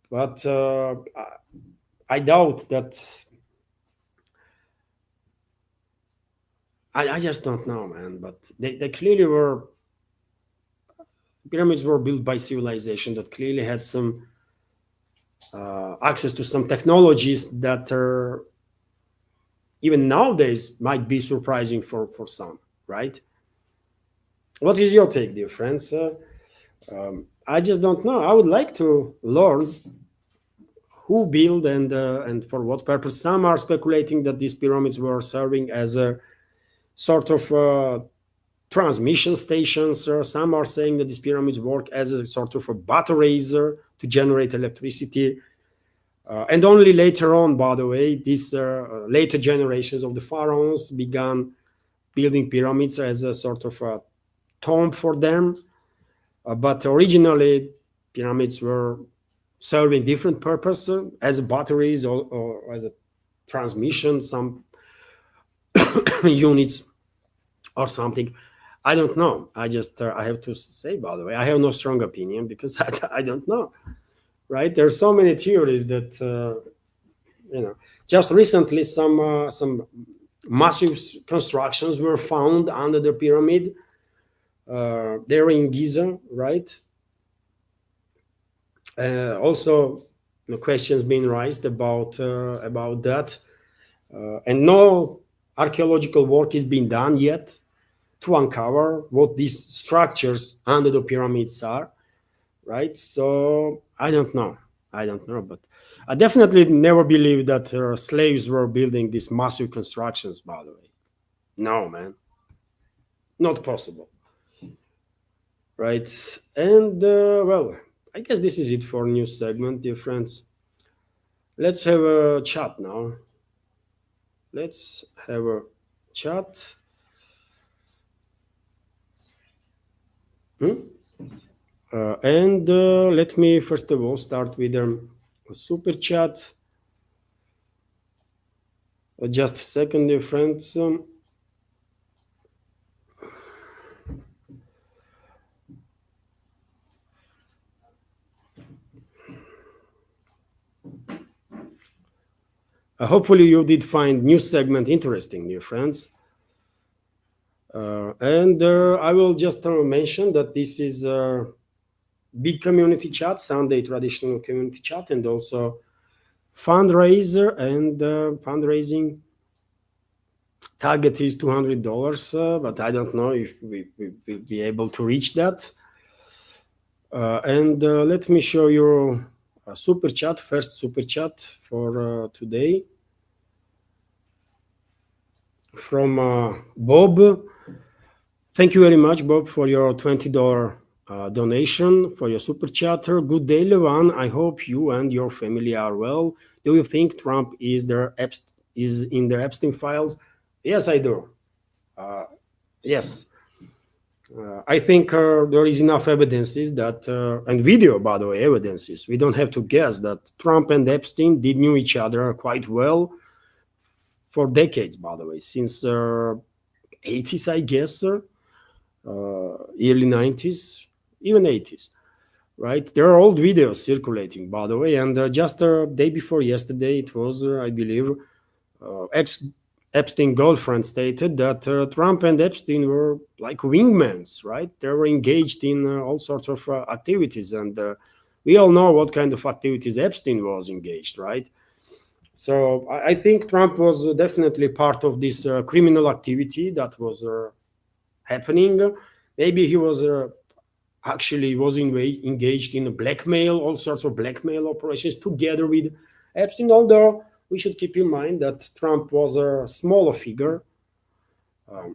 but I doubt that. I just don't know, man. But they clearly were. Pyramids were built by civilization that clearly had some access to some technologies that are even nowadays might be surprising for some, right? What is your take, dear friends? I just don't know. I would like to learn who built and for what purpose. Some are speculating that these pyramids were serving as a sort of transmission stations. Some are saying that these pyramids work as a sort of a batteries to generate electricity. And only later on, by the way, these later generations of the pharaohs began building pyramids as a sort of a tomb for them. But originally, pyramids were serving different purpose as batteries or as a transmission, some units or something. I don't know. I just I have to say, by the way, I have no strong opinion because I don't know. Right? There are so many theories that Just recently, some massive constructions were found under the pyramid. They're in Giza, right? Also, questions being raised about that, and no archaeological work is being done yet to uncover what these structures under the pyramids are, right? So I don't know, but I definitely never believed that slaves were building these massive constructions. By the way, no, man, not possible, right? And well, I guess this is it for news segment, dear friends. Let's have a chat now. Let's have a chat. And let me first of all start with a super chat. Just a second, dear friends. Hopefully you did find news segment interesting, dear friends. And I will just mention that this is a big community chat, Sunday traditional community chat, and also fundraiser and fundraising. Target is $200, but I don't know if we will be able to reach that. And let me show you a super chat, first super chat for today from Bob. Thank you very much, Bob, for your $20 donation for your super chatter. Good day, Levan. I hope you and your family are well. Do you think Trump is in their Epstein files? Yes, I do. Yes. I think there is enough evidences that, and video, by the way, evidences. We don't have to guess that Trump and Epstein did knew each other quite well for decades, by the way, since 80s, I guess, early 90s, even 80s, right? There are old videos circulating, by the way, and just a day before yesterday, it was, I believe, Epstein girlfriend stated that Trump and Epstein were like wingmans, right? They were engaged in all sorts of activities, and we all know what kind of activities Epstein was engaged, right? So I think Trump was definitely part of this criminal activity that was happening. Maybe he was actually was engaged in blackmail, all sorts of blackmail operations together with Epstein, although we should keep in mind that Trump was a smaller figure.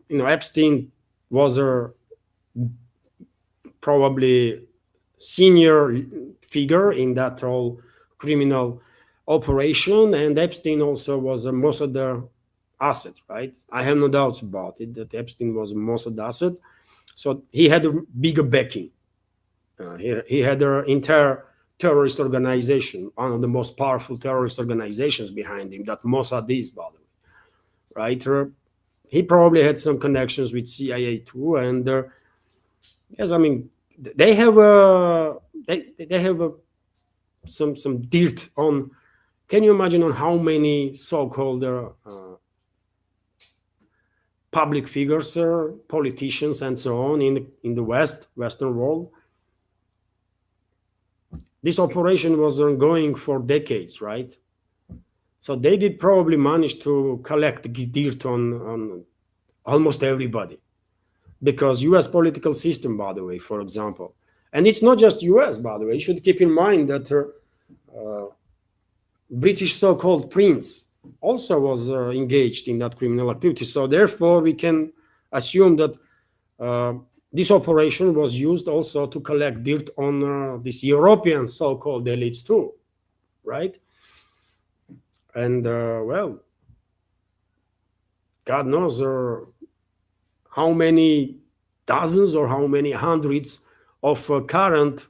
Epstein was a probably senior figure in that whole criminal operation, and Epstein also was a Mossad asset, right? I have no doubts about it that Epstein was a Mossad asset, so he had a bigger backing. He had an entire terrorist organization, one of the most powerful terrorist organizations behind him, that Mossad is, by the way, right? He probably had some connections with CIA too, and yes, I mean they have some dirt on. Can you imagine on how many so-called public figures, politicians, and so on in the Western world? This operation was ongoing for decades, right? So they did probably manage to collect dirt on almost everybody, because U.S. political system, by the way, for example, and it's not just U.S. by the way. You should keep in mind that British so-called prince also was engaged in that criminal activity. So therefore, we can assume that this operation was used also to collect dirt on these European so-called elites too, right? And well, God knows how many dozens or how many hundreds of current,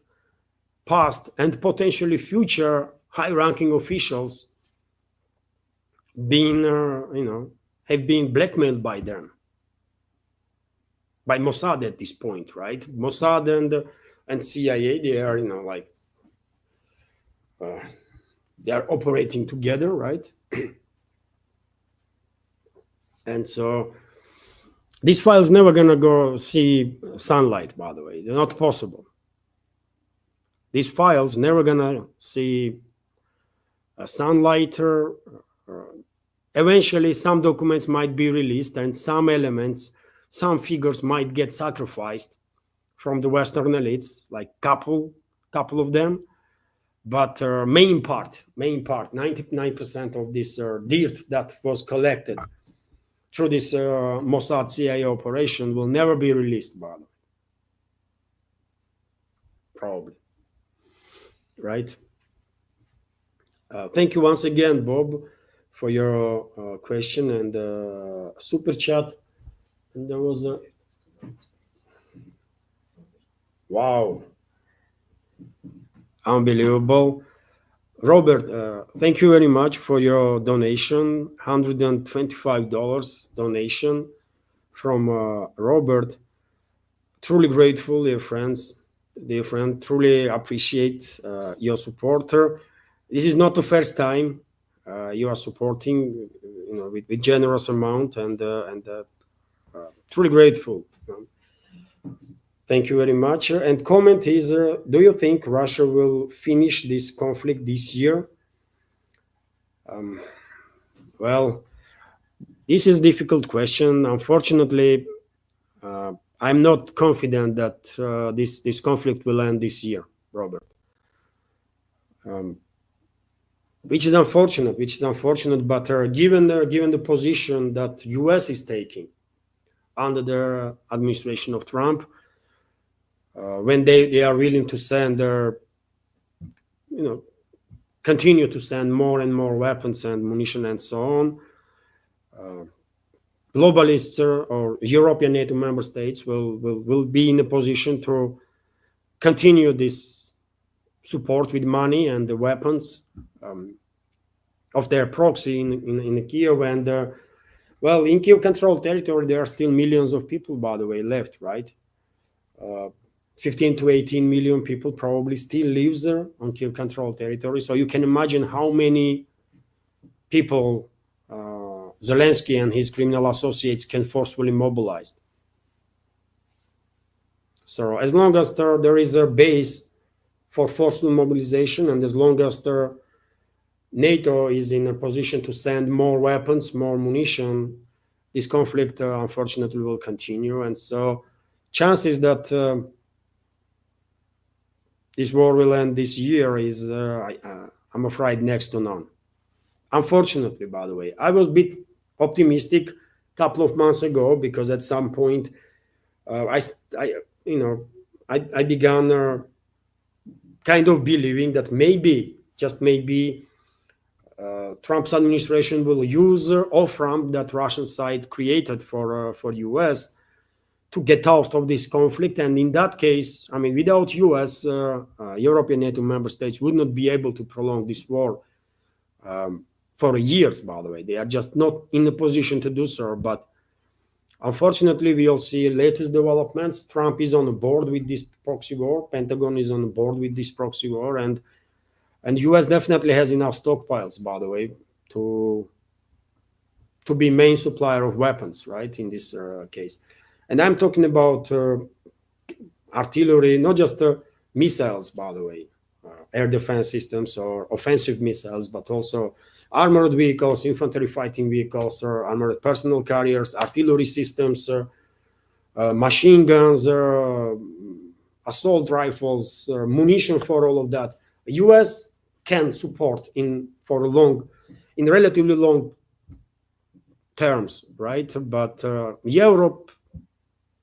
past, and potentially future high-ranking officials have been blackmailed by them, by Mossad at this point, right? Mossad and CIA, they are they are operating together, right? And so these files never gonna go see sunlight, by the way. They're not possible. These files never gonna see sunlight. Eventually some documents might be released, and some elements, some figures might get sacrificed from the Western elites, like couple of them. But main part, 99% of this dirt that was collected through this Mossad CIA operation will never be released, by the way. Probably. Right? Thank you once again, Bob, for your question and super chat. And there was a wow, unbelievable. Robert, thank you very much for your donation, $125 donation from Robert. Truly grateful, dear friend. Truly appreciate your support. This is not the first time you are supporting, with generous amount, and truly grateful. Thank you very much. And comment is, do you think Russia will finish this conflict this year? Well, this is a difficult question. Unfortunately, I'm not confident that this conflict will end this year, Robert. Which is unfortunate. But given the position that U.S. is taking under the administration of Trump, when they are willing to send their, continue to send more and more weapons and munition and so on, globalists or European NATO member states will be in a position to continue this support with money and the weapons of their proxy in Kiev. And well, in Kiev controlled territory, there are still millions of people, by the way, left, right? 15 to 18 million people probably still lives there on Kiev controlled territory. So you can imagine how many people Zelensky and his criminal associates can forcefully mobilize. So as long as there is a base for forceful mobilization, and as long as NATO is in a position to send more weapons, more munition, this conflict unfortunately will continue. And so chances that this war will end this year is, I'm afraid, next to none. Unfortunately, by the way, I was a bit optimistic a couple of months ago, because at some point I began kind of believing that maybe, just maybe, Trump's administration will use off-ramp that Russian side created for US to get out of this conflict. And in that case, I mean, without US, European NATO member states would not be able to prolong this war for years, by the way. They are just not in a position to do so. But unfortunately, we all see latest developments. Trump is on board with this proxy war. Pentagon is on board with this proxy war. And US definitely has enough stockpiles, by the way, to be main supplier of weapons, right, in this case. And I'm talking about artillery, not just missiles, by the way, air defense systems or offensive missiles, but also armored vehicles, infantry fighting vehicles, armored personnel carriers, artillery systems, machine guns, assault rifles, munition for all of that. US can support in relatively long terms, right? But Europe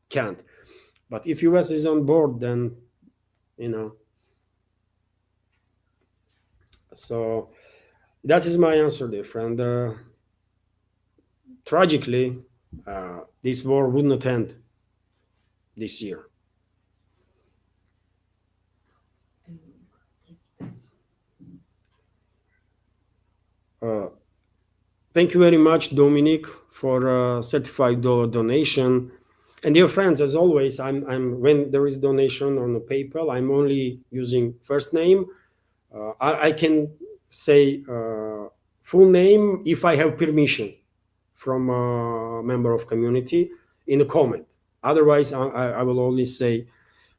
can't. But if US is on board, then so that is my answer, dear friend. Tragically, this war would not end this year. Thank you very much, Dominic, for a $35 donation. And dear friends, as always, I'm when there is donation on the PayPal, I'm only using first name. I can say full name if I have permission from a member of community in a comment. Otherwise, I will only say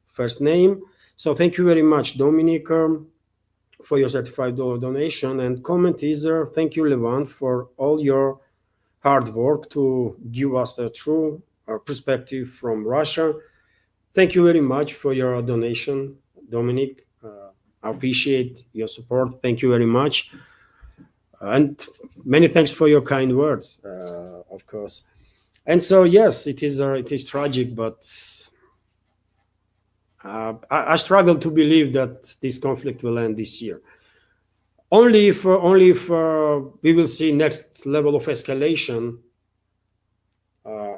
first name. So thank you very much, Dominic, for your $35 donation. And comment is, thank you, Levan, for all your hard work to give us a true perspective from Russia. Thank you very much for your donation, Dominic. I appreciate your support. Thank you very much. And many thanks for your kind words, of course. And so, yes, it is tragic, but I struggle to believe that this conflict will end this year. Only if we will see next level of escalation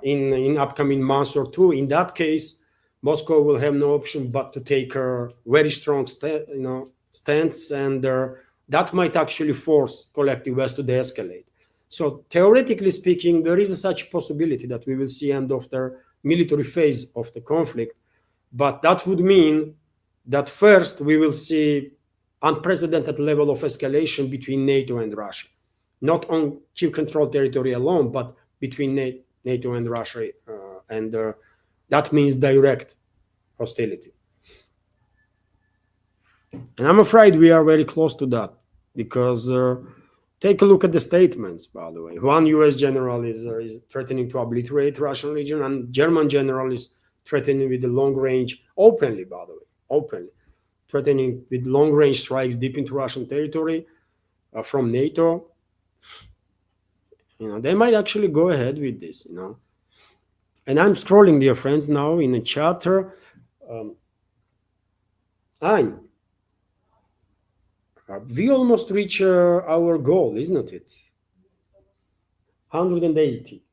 in upcoming months or two. In that case, Moscow will have no option but to take a very strong stance, and that might actually force collective West to de-escalate. So theoretically speaking, there is such a possibility that we will see end of the military phase of the conflict. But that would mean that first we will see unprecedented level of escalation between NATO and Russia, not on Kiev-controlled territory alone, but between NATO and Russia, and that means direct hostility. And I'm afraid we are very close to that, because take a look at the statements, by the way. One US general is threatening to obliterate Russian region, and German general is threatening with the long range, openly, by the way, openly, threatening with long range strikes deep into Russian territory from NATO. They might actually go ahead with this, And I'm scrolling, dear friends, now in a chat. Ein, we almost reach our goal, isn't it? 180.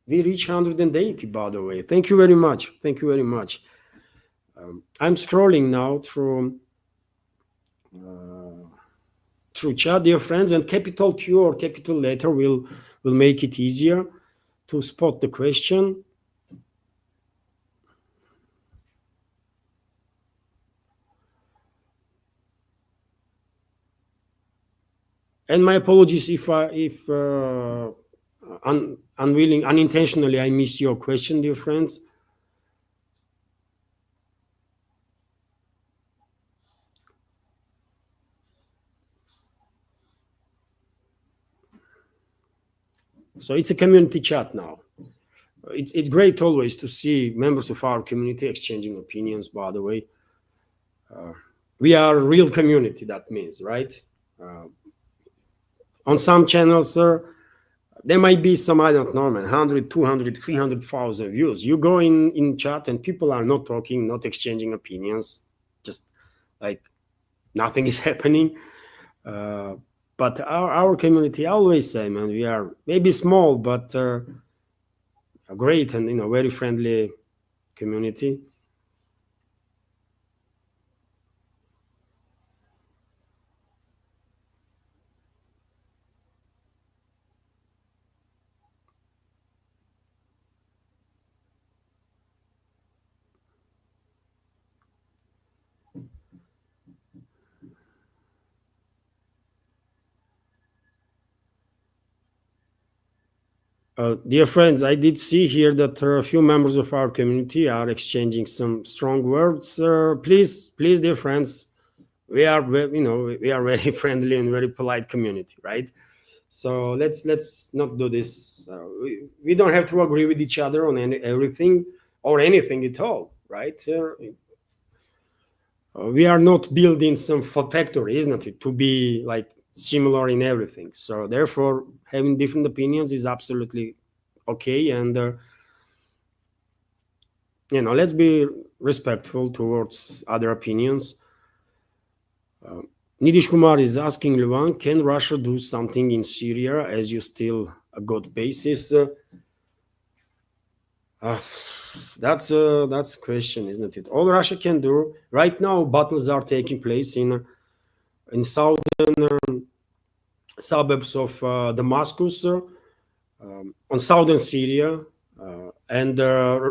We reach 180, by the way. Thank you very much. Thank you very much. I'm scrolling now through chat, dear friends, and capital Q or capital letter will make it easier to spot the question. And my apologies if unintentionally I missed your question, dear friends. So it's a community chat now. It's great always to see members of our community exchanging opinions, by the way. We are a real community, that means, right? On some channels, there might be some, I don't know, man, 100, 200, 300,000 views. You go in chat and people are not talking, not exchanging opinions, just like nothing is happening. But our community, I always say, man, we are maybe small, but a great and very friendly community. Dear friends, I did see here that a few members of our community are exchanging some strong words. Please, dear friends, we are very friendly and very polite community, right? So let's not do this. We don't have to agree with each other on everything or anything at all, right? We are not building some factory, isn't it, to be like similar in everything. So therefore, having different opinions is absolutely okay, and let's be respectful towards other opinions. Nidish Kumar is asking Levan, can Russia do something in Syria as you still got bases? That's a question, isn't it? All Russia can do right now, battles are taking place in southern suburbs of Damascus, on southern Syria, and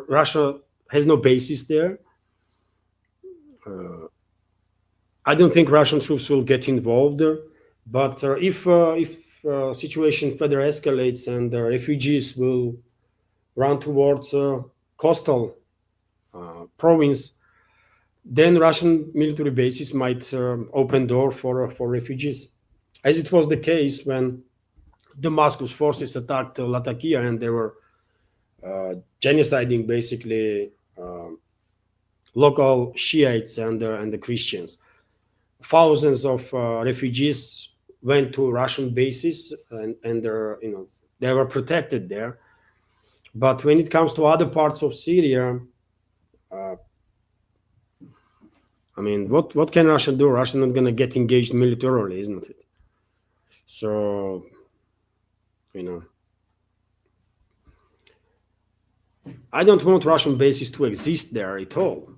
Russia has no bases there. I don't think Russian troops will get involved, but if situation further escalates and refugees will run towards coastal province, then Russian military bases might open door for refugees, as it was the case when Damascus forces attacked Latakia and they were genociding basically local Shiites and the Christians. Thousands of refugees went to Russian bases and they were protected there. But when it comes to other parts of Syria, I mean, what can Russia do? Russia not going to get engaged militarily, isn't it? So, I don't want Russian bases to exist there at all.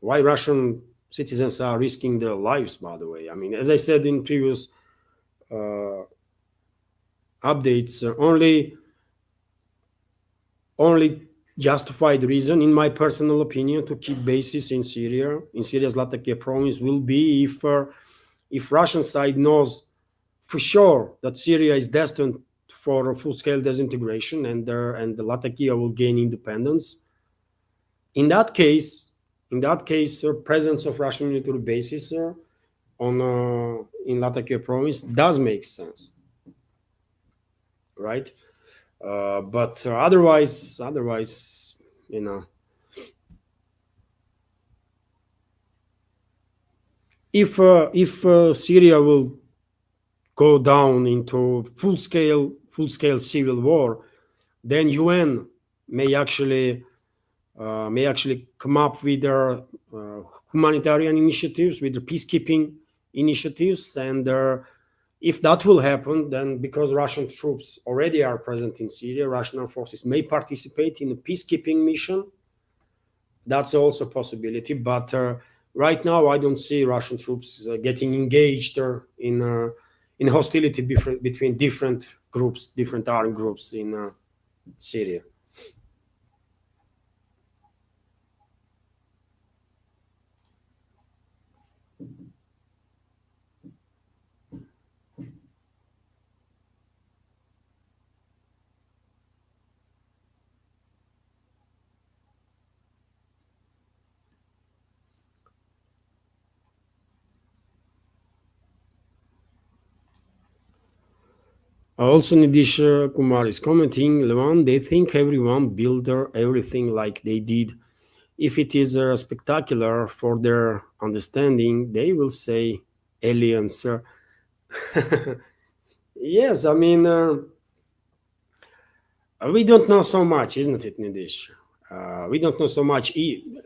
Why Russian citizens are risking their lives, by the way? I mean, as I said in previous updates, only justified reason, in my personal opinion, to keep bases in Syria's Latakia province will be if Russian side knows for sure that Syria is destined for a full-scale disintegration and the Latakia will gain independence. In that case, presence of Russian military bases in Latakia province does make sense, right? But otherwise, if Syria will go down into full scale civil war, then UN may actually may actually come up with their humanitarian initiatives, with their peacekeeping initiatives. And if that will happen, then because Russian troops already are present in Syria, Russian armed forces may participate in a peacekeeping mission. That's also a possibility. But right now, I don't see Russian troops getting engaged in hostility between different groups, different armed groups in Syria. Also, Nidish Kumar is commenting, Levan, they think everyone built everything like they did. If it is spectacular for their understanding, they will say aliens. Yes, I mean, we don't know so much, isn't it, Nidish? We don't know so much. In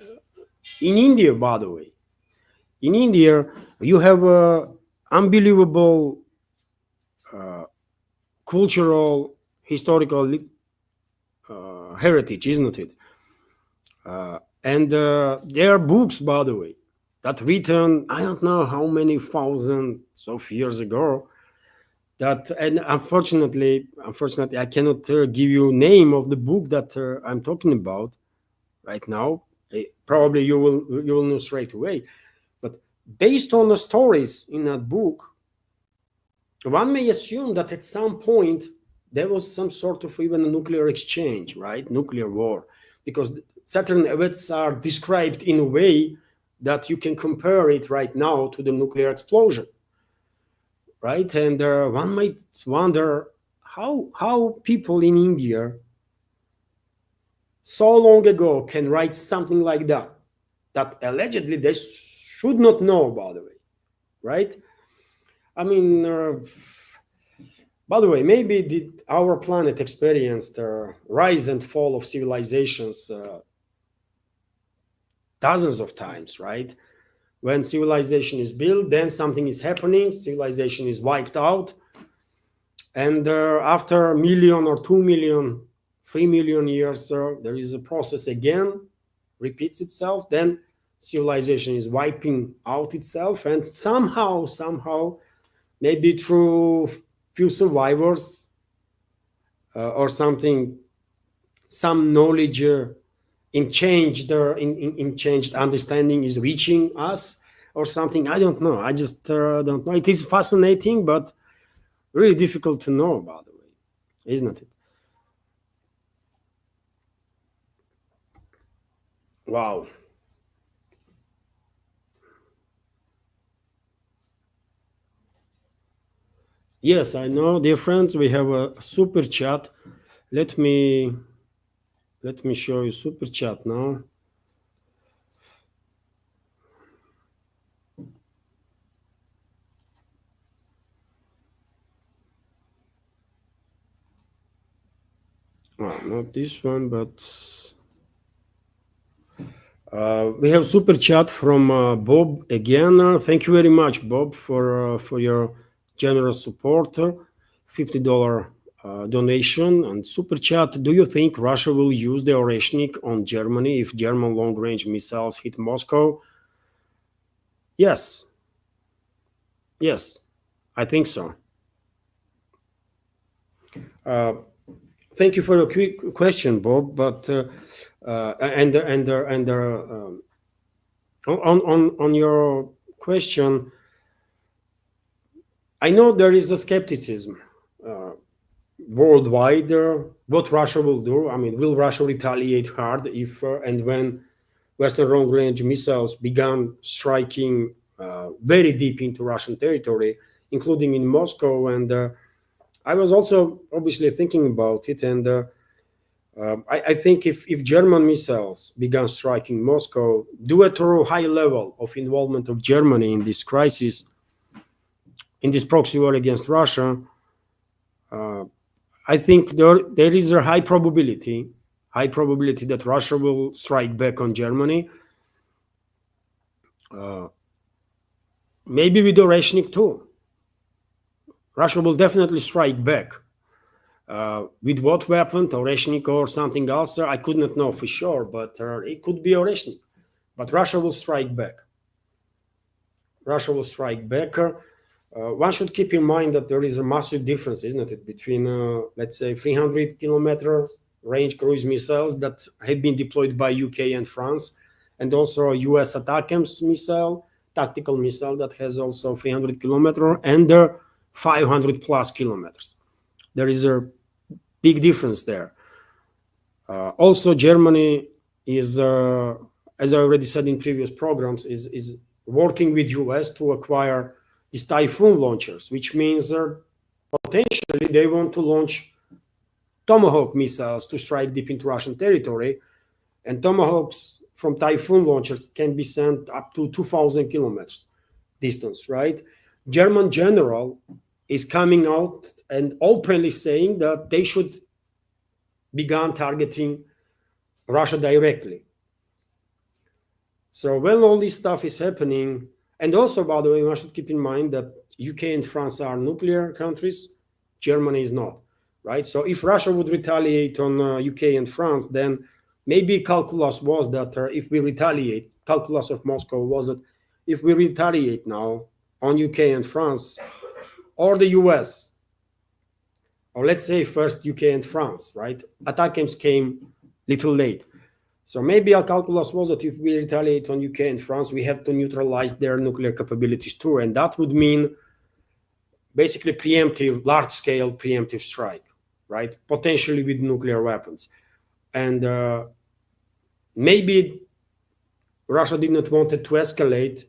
India, by the way, in India, you have a unbelievable cultural, historical heritage, isn't it? And there are books, by the way, that written, I don't know how many thousands of years ago. That, and unfortunately, I cannot give you name of the book that I'm talking about right now. Probably you will know straight away. But based on the stories in that book, one may assume that at some point there was some sort of even a nuclear exchange, right? Nuclear war, because certain events are described in a way that you can compare it right now to the nuclear explosion, right? And one might wonder how people in India so long ago can write something like that allegedly they should not know, by the way, right? I mean, by the way, maybe our planet experienced rise and fall of civilizations dozens of times, right? When civilization is built, then something is happening, civilization is wiped out, and after a million or 2 million, 3 million years, there is a process again, repeats itself, then civilization is wiping out itself, and somehow, maybe through few survivors or something, some knowledge in changed understanding is reaching us or something. I don't know. I just don't know. It is fascinating, but really difficult to know, by the way, isn't it? Wow. Yes, I know, dear friends. We have a super chat. Let me show you super chat now. Not this one, but we have super chat from Bob again. Thank you very much, Bob, for your generous support. $50 donation and super chat. Do you think Russia will use the Oreshnik on Germany if German long-range missiles hit Moscow? Yes. Yes, I think so. Thank you for your quick question, Bob. But on your question, I know there is a skepticism worldwide what Russia will do. I mean, will Russia retaliate hard if and when Western long-range missiles began striking very deep into Russian territory, including in Moscow? And I was also obviously thinking about it, and I think if German missiles began striking Moscow, due to a high level of involvement of Germany in this crisis, in this proxy war against Russia, I think there is a high high probability that Russia will strike back on Germany. Maybe with Oreshnik too. Russia will definitely strike back. With what weapon, Oreshnik or something else, I could not know for sure, but it could be Oreshnik. But Russia will strike back. Russia will strike back. One should keep in mind that there is a massive difference, isn't it, between, let's say, 300-kilometer range cruise missiles that have been deployed by UK and France, and also a US ATACMS missile, tactical missile that has also 300 kilometers and 500 plus kilometers. There is a big difference there. Also, Germany is, as I already said in previous programs, is working with US to acquire these Typhoon launchers, which means potentially they want to launch Tomahawk missiles to strike deep into Russian territory, and Tomahawks from Typhoon launchers can be sent up to 2,000 kilometers distance, right? German general is coming out and openly saying that they should begin targeting Russia directly. So when all this stuff is happening, and also, by the way, one should keep in mind that UK and France are nuclear countries, Germany is not, right? So if Russia would retaliate on UK and France, then maybe calculus was that if we retaliate, calculus of Moscow was that if we retaliate now on UK and France, or the US, or let's say first UK and France, right? ATACMS came little late. So maybe our calculus was that if we retaliate on UK and France, we have to neutralize their nuclear capabilities too. And that would mean basically preemptive, large-scale preemptive strike, right? Potentially with nuclear weapons. And maybe Russia did not want it to escalate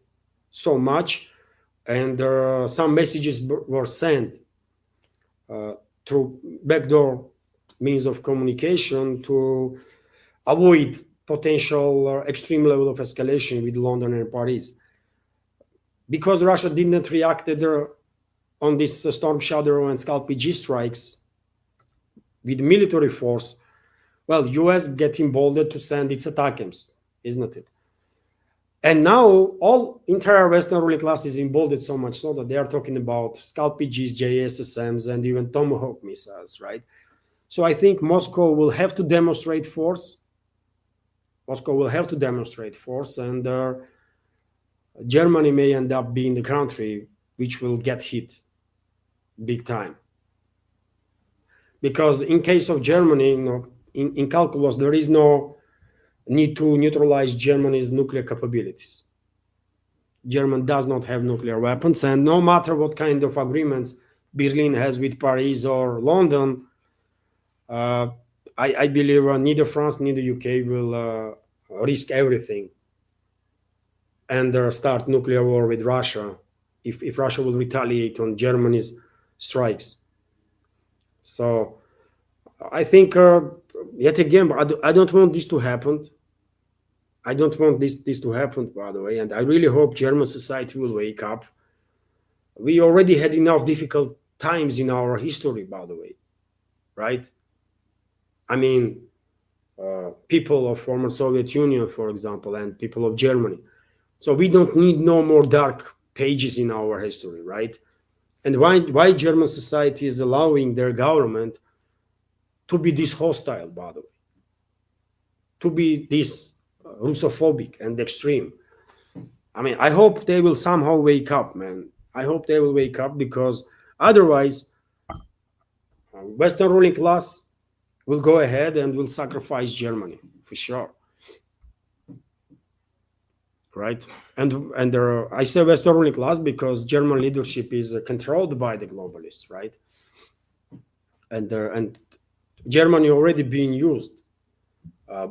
so much, and some messages were sent through backdoor means of communication to avoid potential extreme level of escalation with London and Paris. Because Russia did not react on this Storm Shadow and Scalp PG strikes with military force, well, US get emboldened to send its ATACMS, isn't it? And now all entire Western ruling class is emboldened so much so that they are talking about Scalp PGs, JSSMs, and even Tomahawk missiles, right? So I think Moscow will have to demonstrate force. Moscow will have to demonstrate force, and Germany may end up being the country which will get hit big time. Because in case of Germany, in calculus, there is no need to neutralize Germany's nuclear capabilities. Germany does not have nuclear weapons, and no matter what kind of agreements Berlin has with Paris or London, I believe neither France neither UK will risk everything and start nuclear war with Russia if Russia will retaliate on Germany's strikes. So I think, yet again, I don't want this to happen. I don't want this to happen, by the way, and I really hope German society will wake up. We already had enough difficult times in our history, by the way, right? I mean, people of former Soviet Union, for example, and people of Germany. So we don't need no more dark pages in our history, right? And why German society is allowing their government to be this hostile, by the way, to be this Russophobic and extreme. I mean, I hope they will somehow wake up, man. I hope they will wake up, because otherwise Western ruling class will go ahead and will sacrifice Germany for sure, right? And I say Western ruling class because German leadership is controlled by the globalists, right? And Germany already being used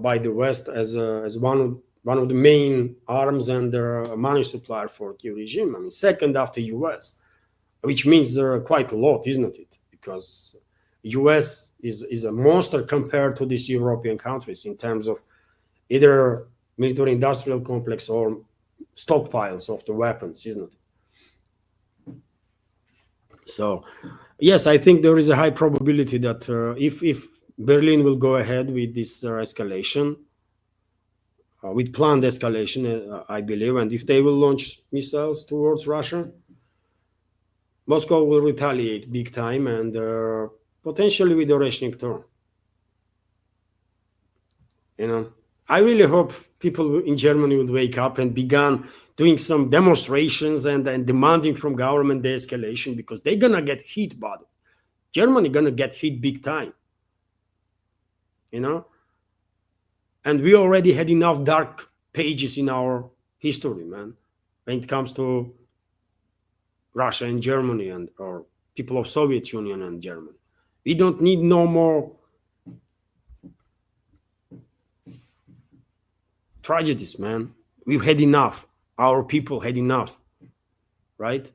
by the West as one of the main arms and money supplier for the regime. I mean, second after US, which means quite a lot, isn't it? Because US is a monster compared to these European countries in terms of either military industrial complex or stockpiles of the weapons, isn't it? So yes, I think there is a high probability that if Berlin will go ahead with this escalation, with planned escalation, I believe. And if they will launch missiles towards Russia, Moscow will retaliate big time, and potentially with a rationing turn. I really hope people in Germany will wake up and begin doing some demonstrations and demanding from government de-escalation, because they're gonna get hit, but Germany gonna get hit big time. And we already had enough dark pages in our history, man, when it comes to Russia and Germany, or people of Soviet Union and Germany. We don't need no more tragedies, man. We've had enough. Our people had enough, right?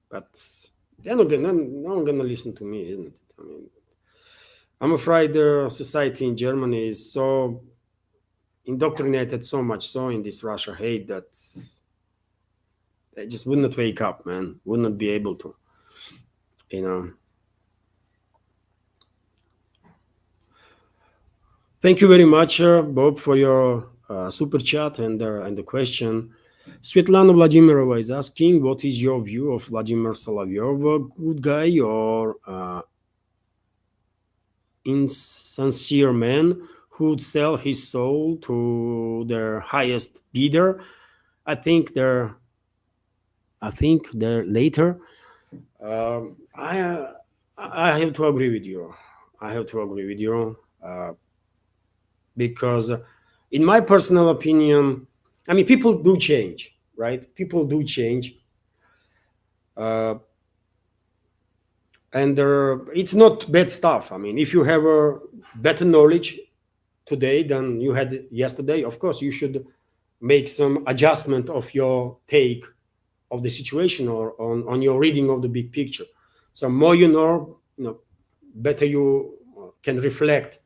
But they're not gonna, no one gonna listen to me, isn't it? I mean, I'm afraid the society in Germany is so indoctrinated, so much so in this Russia hate, that they just would not wake up, man. Would not be able to, Thank you very much, Bob, for your super chat and the question. Svetlana Vladimirova is asking, what is your view of Vladimir Solovyov, a good guy or insincere man who would sell his soul to their highest bidder? I think they're later. I have to agree with you. Because in my personal opinion, I mean, people do change, right? People do change. And it's not bad stuff. I mean, if you have a better knowledge today than you had yesterday, of course, you should make some adjustment of your take of the situation, or on your reading of the big picture. So more you know, better you can reflect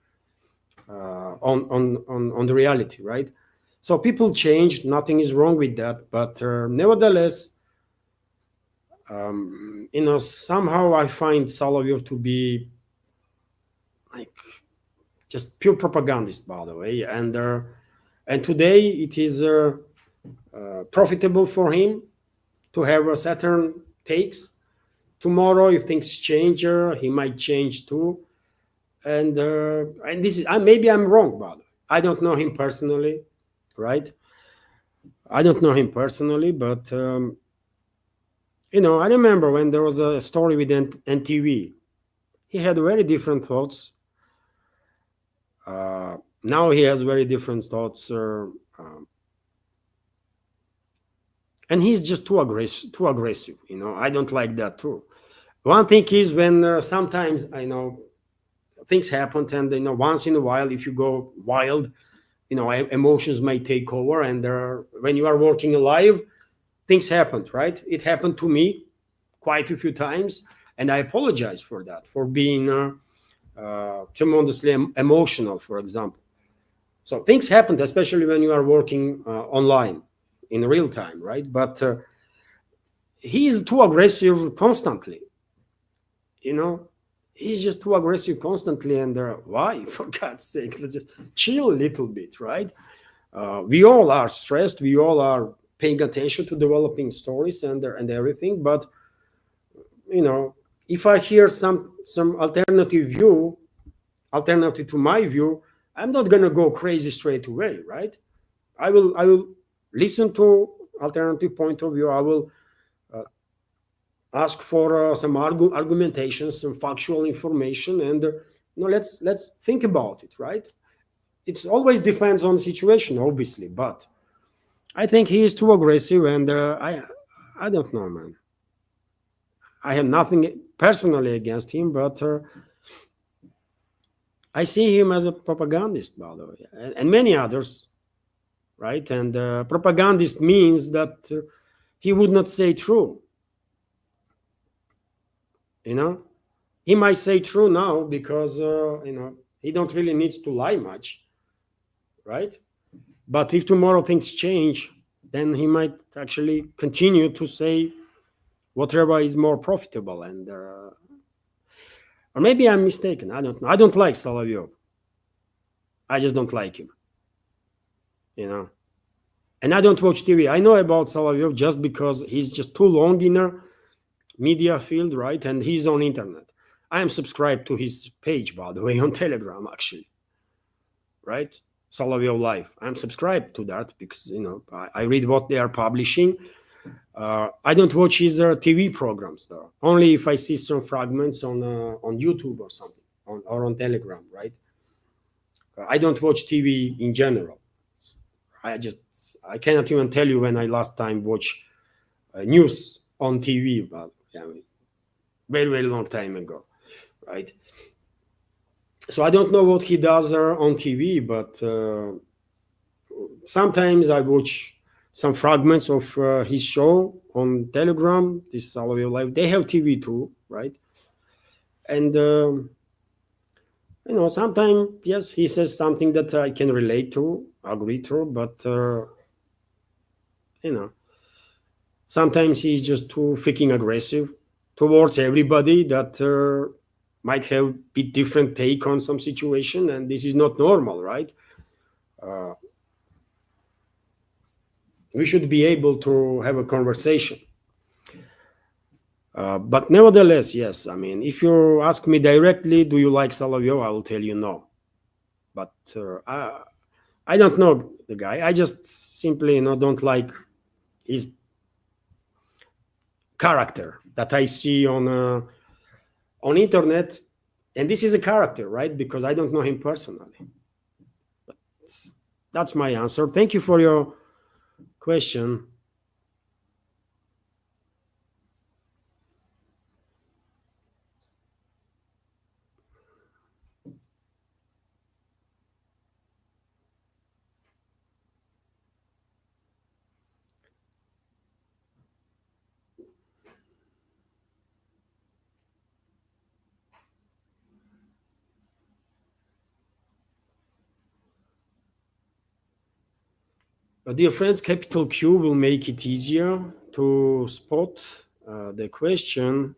on the reality, right? So people change, nothing is wrong with that, but nevertheless, somehow I find Solovyov to be like just pure propagandist, by the way, and today it is profitable for him to have a Saturn takes. Tomorrow, if things change, he might change too. And this is, maybe I'm wrong, but I don't know him personally, right? I don't know him personally, but I remember when there was a story with NTV. He had very different thoughts. Now he has very different thoughts, and he's just too aggressive. I don't like that too. One thing is when sometimes I know things happen, and once in a while, if you go wild, emotions may take over, and when you are working alive, things happen, right? It happened to me quite a few times, and I apologize for that, for being tremendously emotional, for example. So things happen, especially when you are working online in real time, right? But he is too aggressive constantly. He's just too aggressive constantly, and why? For God's sake, let's just chill a little bit, right? We all are stressed. We all are paying attention to developing stories and everything. But if I hear some alternative to my view, I'm not gonna go crazy straight away, right? I will listen to alternative point of view. I will ask for some argumentation, some factual information, and let's think about it, right? It always depends on the situation, obviously, but I think he is too aggressive, and I don't know, man. I have nothing personally against him, but I see him as a propagandist, by the way, and many others, right? And propagandist means that he would not say true. He might say true now because he don't really need to lie much, right? But if tomorrow things change, then he might actually continue to say whatever is more profitable. And Or maybe I'm mistaken. I don't know. I don't like Solovyov. I just don't like him, you know. And I don't watch TV. I know about Solovyov just because he's just too long in a media field, right? And he's on internet. I am subscribed to his page, by the way, on Telegram, actually, right? Solovyov Live. I'm subscribed to that because, you know, I read what they are publishing. I don't watch his TV programs, though. Only if I see some fragments on YouTube or something, or on Telegram, right? I don't watch TV in general. I cannot even tell you when I last time watched news on TV, but yeah, very, very long time ago, right? So I don't know what he does on TV, but sometimes I watch some fragments of his show on Telegram, this Solovyov Live. They have TV too, right? And you know, sometimes yes, he says something that I can relate to, agree to, but you know, sometimes he's just too freaking aggressive towards everybody that might have a bit different take on some situation, and this is not normal, right? Uh, we should be able to have a conversation. But nevertheless, yes, I mean, if you ask me directly, do you like Solovyov, I will tell you no. But I don't know the guy. I just simply, you know, don't like his character that I see on internet. And this is a character, right? Because I don't know him personally. But that's my answer. Thank you for your question. Dear friends, capital Q will make it easier to spot the question.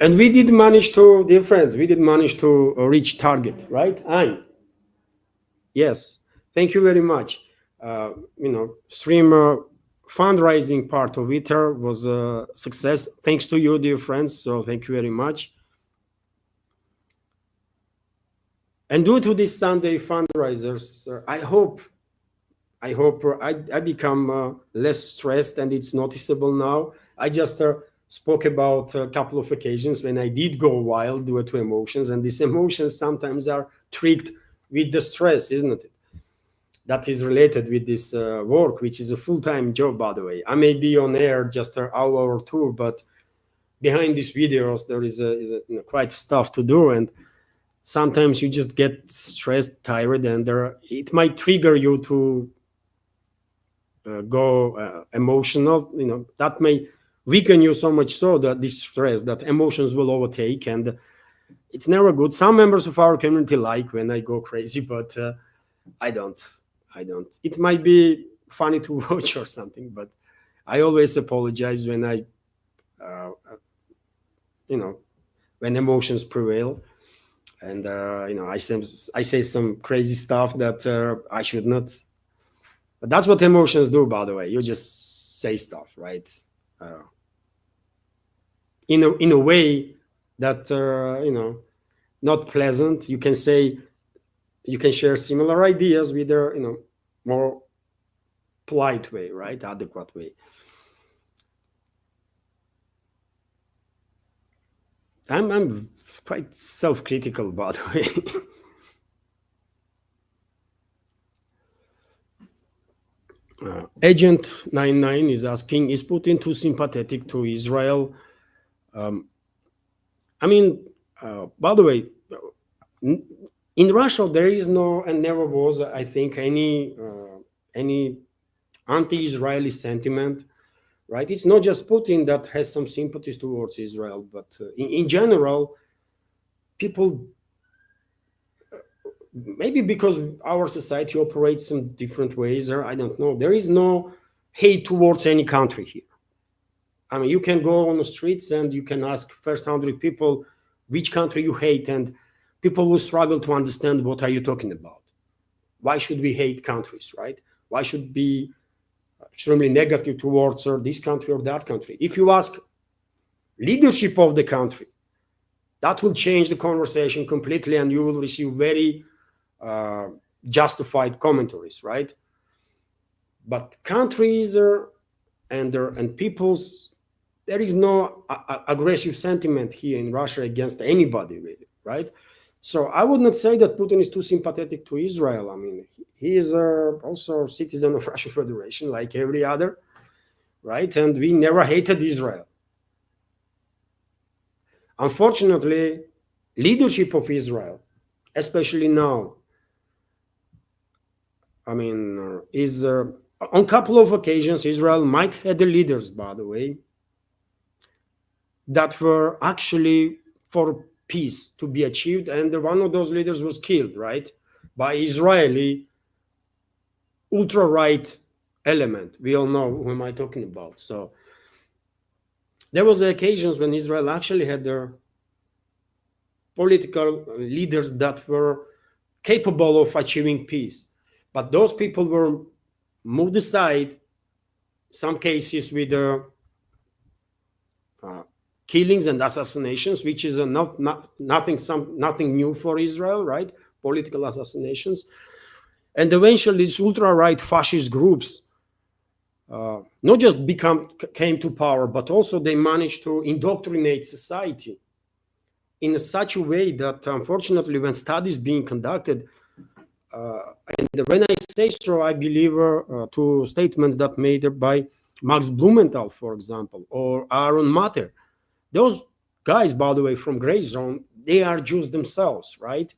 And we did manage to, dear friends, we did manage to reach target, right? Yes, thank you very much. You know, streamer fundraising part of Ether was a success. Thanks to you, dear friends. So thank you very much. And due to this Sunday fundraisers, I become less stressed, and it's noticeable now. I just spoke about a couple of occasions when I did go wild due to emotions, and these emotions sometimes are tricked with the stress, isn't it? That is related with this work, which is a full-time job, by the way. I may be on air just an hour or two, but behind these videos there is you know, quite stuff to do, and sometimes you just get stressed, tired, and it might trigger you to go emotional. You know, that may weaken you so much so that this stress, that emotions will overtake, and it's never good. Some members of our community like when I go crazy, but I don't. It might be funny to watch or something, but I always apologize when you know, when emotions prevail, and you know, I say some crazy stuff that I should not. But that's what emotions do, by the way. You just say stuff, right? In a way that you know, not pleasant. You can share similar ideas with a, you know, more polite way, right? Adequate way. I'm quite self-critical, by the way. Agent 99 is asking, is Putin too sympathetic to Israel? I mean, by the way, in Russia there is no, and never was, I think, any anti-Israeli sentiment, right? It's not just Putin that has some sympathies towards Israel, but in general, people maybe because our society operates in different ways, or I don't know. There is no hate towards any country here. I mean, you can go on the streets and you can ask first 100 people which country you hate, and people will struggle to understand what are you talking about. Why should we hate countries, right? Why should be extremely negative towards this country or that country? If you ask leadership of the country, that will change the conversation completely, and you will receive very justified commentaries, right? But countries and peoples, there is no aggressive sentiment here in Russia against anybody, really, right? So I would not say that Putin is too sympathetic to Israel. I mean, he is also a citizen of Russian Federation, like every other, right? And we never hated Israel. Unfortunately, leadership of Israel, especially now, I mean, is on a couple of occasions, Israel might have the leaders, by the way, that were actually for peace to be achieved, and one of those leaders was killed, right, by Israeli ultra-right element. We all know who am I talking about. So there was occasions when Israel actually had their political leaders that were capable of achieving peace, but those people were moved aside, some cases with killings and assassinations, which is nothing new for Israel, right? Political assassinations. And eventually these ultra-right fascist groups not just came to power, but also they managed to indoctrinate society in such a way that, unfortunately, when studies being conducted, and when I say so, I believe to statements that made by Max Blumenthal, for example, or Aaron Mater. Those guys, by the way, from Gray Zone, they are Jews themselves, right?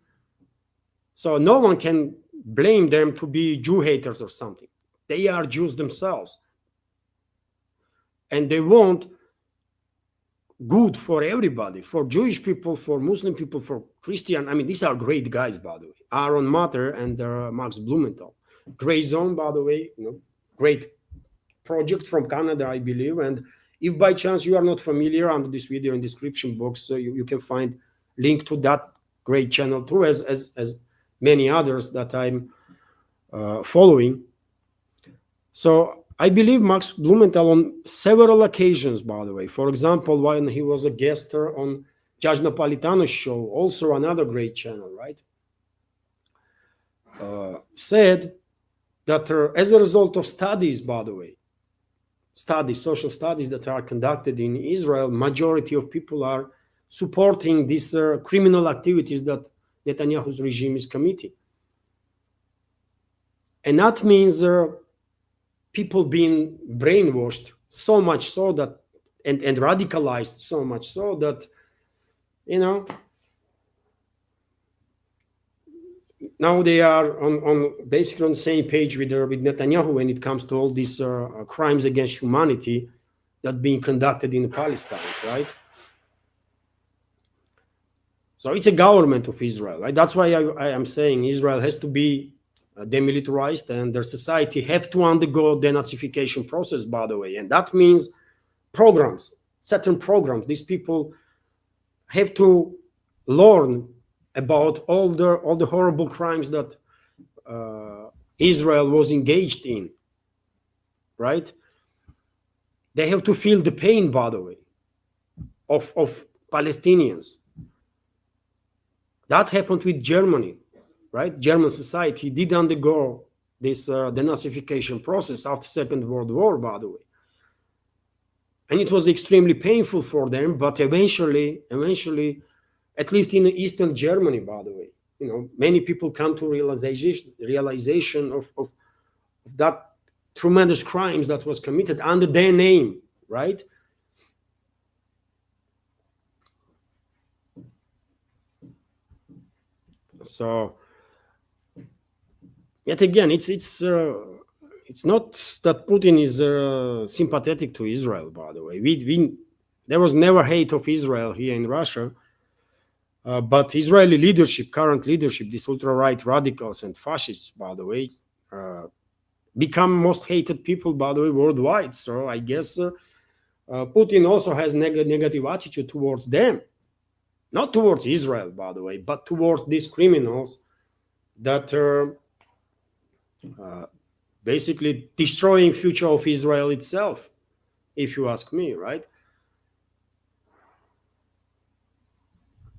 So no one can blame them to be Jew haters or something. They are Jews themselves. And they want good for everybody, for Jewish people, for Muslim people, for Christian. I mean, these are great guys, by the way. Aaron Mater and Max Blumenthal. Gray Zone, by the way, great project from Canada, I believe. And if by chance you are not familiar, under this video in description box, so you can find link to that great channel too, as many others that I'm following. So I believe Max Blumenthal on several occasions, by the way, for example, when he was a guest on Judge Napolitano's show, also another great channel, right, said that as a result of studies, by the way, social studies that are conducted in Israel, majority of people are supporting these criminal activities that Netanyahu's regime is committing. And that means people being brainwashed so much so that, and radicalized so much so that, now they are on basically on the same page with Netanyahu when it comes to all these crimes against humanity that being conducted in Palestine, right? So it's a government of Israel, right? That's why I am saying Israel has to be demilitarized, and their society have to undergo denazification process, by the way. And that means programs, certain programs. These people have to learn about all the horrible crimes that Israel was engaged in, right? They have to feel the pain, by the way, of Palestinians. That happened with Germany, right? German society did undergo this denazification process after Second World War, by the way. And it was extremely painful for them, but eventually, at least in Eastern Germany, by the way, many people come to realization of that tremendous crimes that was committed under their name, right? So, yet again, it's not that Putin is sympathetic to Israel, by the way. There was never hate of Israel here in Russia. But Israeli leadership, current leadership, these ultra-right radicals and fascists, by the way, become most hated people, by the way, worldwide. So I guess Putin also has negative attitude towards them, not towards Israel, by the way, but towards these criminals that are basically destroying future of Israel itself, if you ask me, right?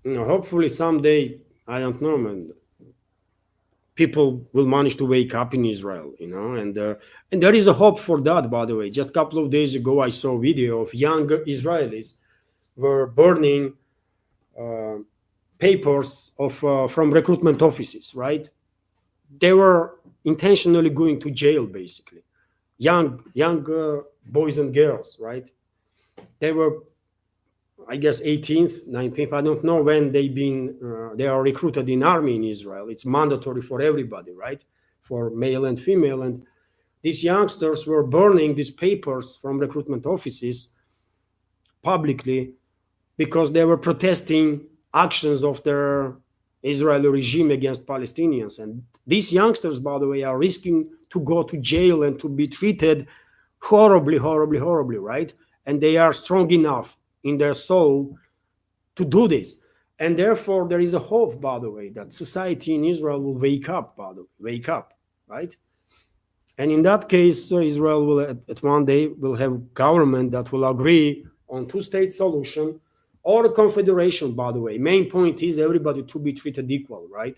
Hopefully someday, I don't know, man, people will manage to wake up in Israel, and there is a hope for that, by the way. Just a couple of days ago, I saw a video of young Israelis were burning papers of from recruitment offices, right? They were intentionally going to jail, basically. Young boys and girls, right? They were, I guess, 18th, 19th. I don't know when they are recruited in army in Israel. It's mandatory for everybody, right? For male and female. And these youngsters were burning these papers from recruitment offices publicly because they were protesting actions of their Israeli regime against Palestinians. And these youngsters, by the way, are risking to go to jail and to be treated horribly, horribly, horribly, right? And they are strong enough in their soul to do this. And therefore, there is a hope, by the way, that society in Israel will wake up, right? And in that case, Israel will, at one day, will have government that will agree on two-state solution or a confederation, by the way. Main point is everybody to be treated equal, right?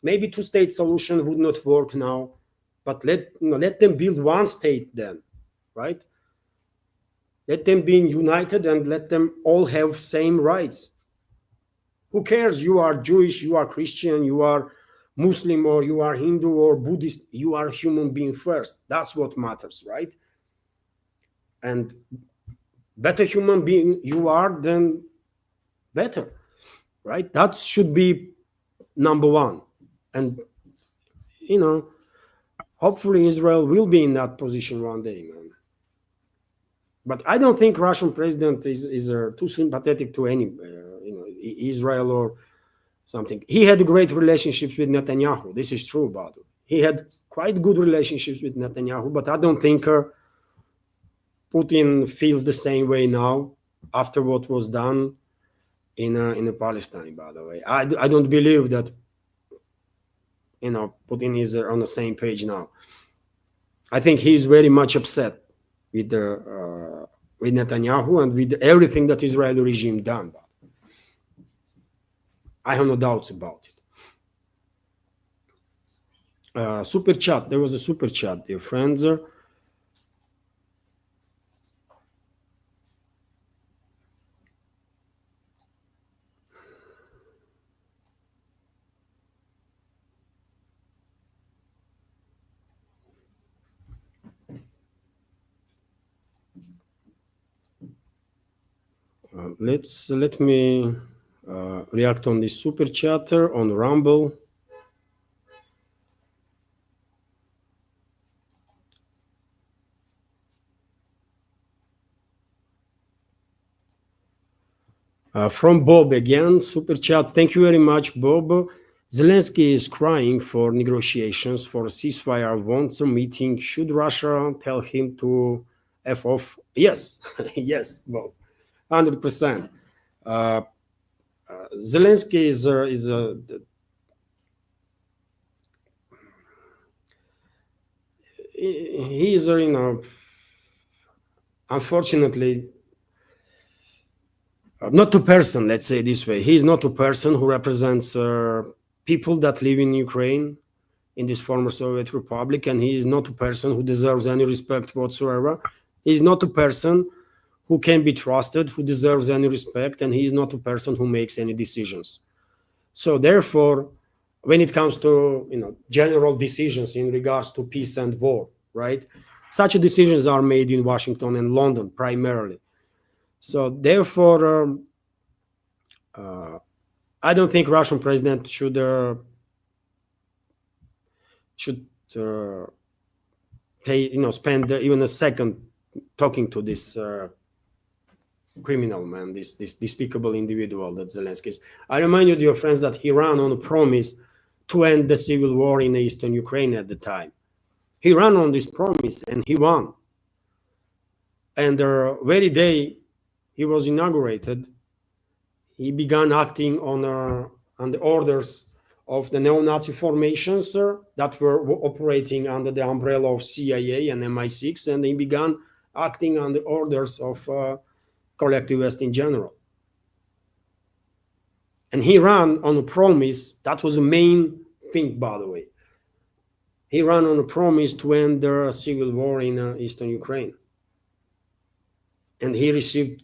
Maybe two-state solution would not work now, but let them build one state then, right? Let them be united and let them all have same rights. Who cares? You are Jewish, you are Christian, you are Muslim, or you are Hindu or Buddhist. You are a human being first. That's what matters, right? And better human being you are, then better, right? That should be number one. And hopefully Israel will be in that position one day, man. But I don't think Russian president is too sympathetic to any Israel or something. He had great relationships with Netanyahu. This is true about it. He had quite good relationships with Netanyahu, but I don't think Putin feels the same way now after what was done in Palestine, by the way. I don't believe that Putin is on the same page now. I think he's very much upset with Netanyahu and with everything that Israeli regime done. I have no doubts about it. Super chat. There was a super chat, dear friends. Let me react on this super chatter on Rumble. From Bob again, super chat. Thank you very much, Bob. Zelensky is crying for negotiations for a ceasefire, wants a meeting. Should Russia tell him to F off? Yes, yes, Bob, 100%. Zelensky is he is unfortunately not a person, let's say this way. He is not a person who represents people that live in Ukraine, in this former Soviet Republic, and he is not a person who deserves any respect whatsoever. He is not a person who can be trusted, who deserves any respect, and he is not a person who makes any decisions. So therefore, when it comes to general decisions in regards to peace and war, right, such decisions are made in Washington and London primarily. So therefore, I don't think Russian president should spend even a second talking to this criminal, man, this despicable individual that Zelensky is. I remind you, dear friends, that he ran on a promise to end the civil war in eastern Ukraine at the time. He ran on this promise and he won. And the very day he was inaugurated, he began acting on the orders of the neo-Nazi formations that were operating under the umbrella of CIA and MI6, and he began acting on the orders of collective West in general. And he ran on a promise, that was the main thing, by the way. He ran on a promise to end the civil war in eastern Ukraine. And he received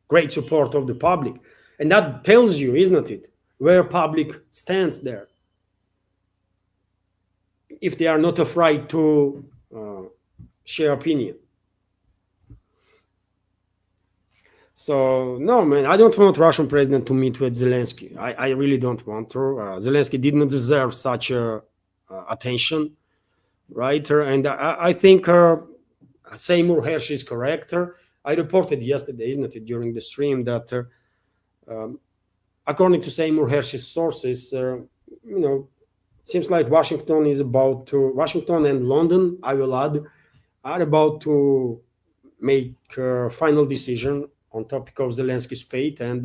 great support of the public. And that tells you, isn't it, where public stands there. If they are not afraid to share opinion. So, no, man, I don't want Russian president to meet with Zelensky. I really don't want to. Zelensky did not deserve such attention, right? And I think Seymour Hersh is correct. I reported yesterday, isn't it, during the stream that according to Seymour Hersh's sources, seems like Washington and London, I will add, are about to make a final decision on topic of Zelensky's fate. And,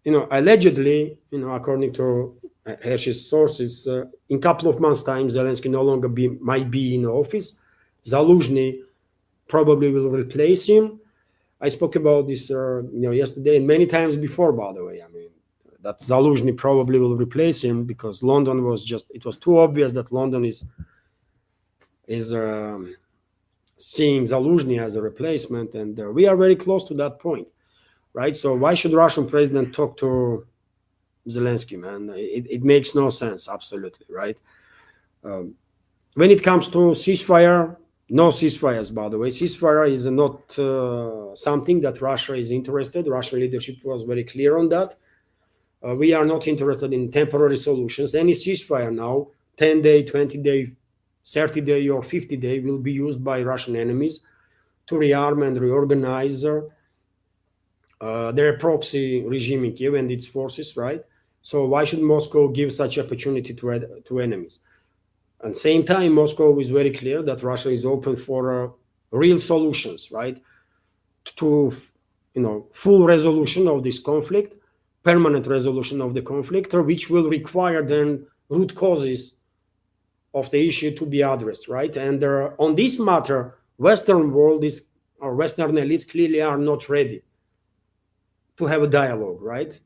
allegedly, according to Hersh's sources, in a couple of months' time, Zelensky no longer might be in office. Zaluzhny probably will replace him. I spoke about this, yesterday and many times before, by the way. I mean, that Zaluzhny probably will replace him because London it was too obvious that London is seeing Zaluzhny as a replacement, and we are very close to that point, right? So why should Russian president talk to Zelensky, man? It makes no sense, absolutely, right? When it comes to ceasefire, no ceasefires, by the way. Ceasefire is not something that Russia is interested. Russian leadership was very clear on that. We are not interested in temporary solutions. Any ceasefire now, 10-day, 20-day, 30-day, or 50-day, will be used by Russian enemies to rearm and reorganize their proxy regime in Kiev and its forces, right? So why should Moscow give such opportunity to enemies? At the same time, Moscow is very clear that Russia is open for real solutions, right? To, full resolution of this conflict, permanent resolution of the conflict, which will require then root causes of the issue to be addressed, right? And on this matter, Western elites clearly are not ready to have a dialogue, right?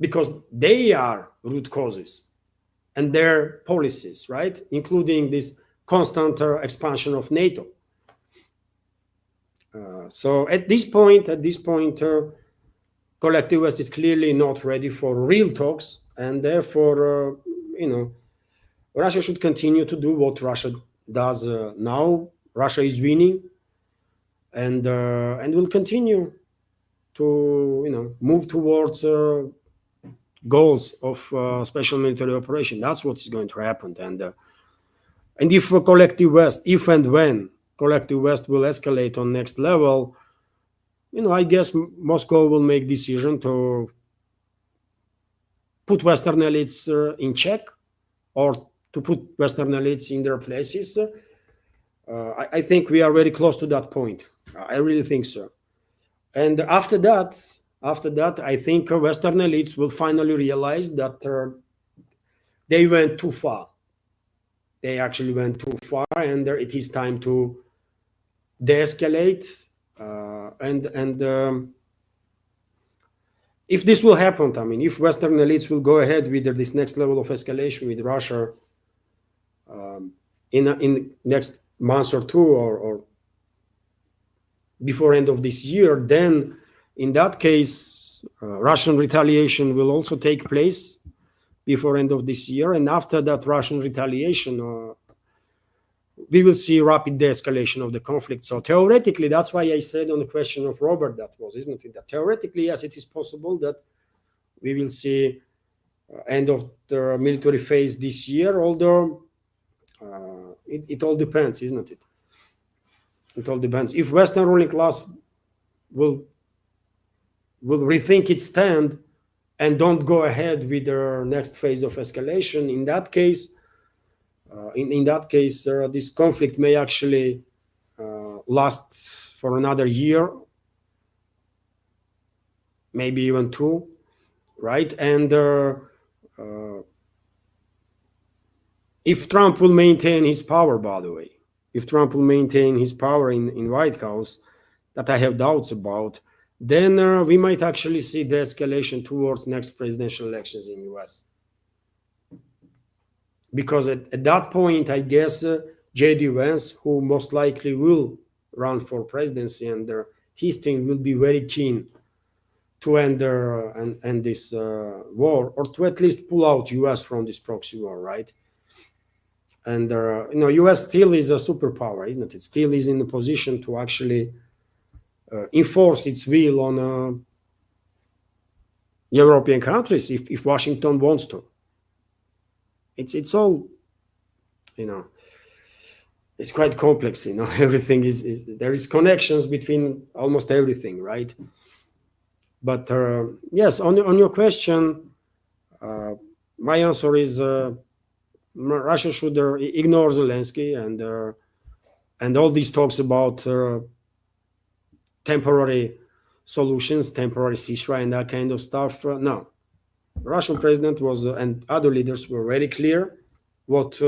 Because they are root causes and their policies, right? Including this constant expansion of NATO. So at this point, collective West is clearly not ready for real talks, and therefore, Russia should continue to do what Russia does now. Russia is winning, and will continue to move towards goals of special military operation. That's what is going to happen. And if collective West, if and when collective West will escalate on next level, I guess Moscow will make decision to put Western elites in check, or to put Western elites in their places. I think we are very close to that point. I really think so. And after that, I think Western elites will finally realize that they went too far. They actually went too far, and it is time to de-escalate. If this will happen, if Western elites will go ahead with this next level of escalation with Russia in next month or two, or before end of this year, then in that case, Russian retaliation will also take place before end of this year. And after that Russian retaliation, we will see rapid de-escalation of the conflict. So theoretically, that's why I said on the question of Robert, isn't it? That theoretically, yes, it is possible that we will see end of the military phase this year, although it all depends, isn't it? It all depends. If Western ruling class will rethink its stand and don't go ahead with their next phase of escalation, in that case, this conflict may actually last for another year, maybe even two, right? And if Trump will maintain his power, by the way, if Trump will maintain his power in White House, that I have doubts about, then we might actually see the escalation towards next presidential elections in US. Because at that point, I guess J.D. Vance, who most likely will run for presidency, and his team will be very keen to end this war, or to at least pull out US from this proxy war, right? And US still is a superpower, isn't it? Still is in a position to actually enforce its will on European countries if Washington wants to. It's all, it's quite complex, everything is there is connections between almost everything, right? But yes, on your question, my answer is Russia should ignore Zelensky and all these talks about temporary solutions, temporary ceasefire, and that kind of stuff. No, Russian president was and other leaders were very clear what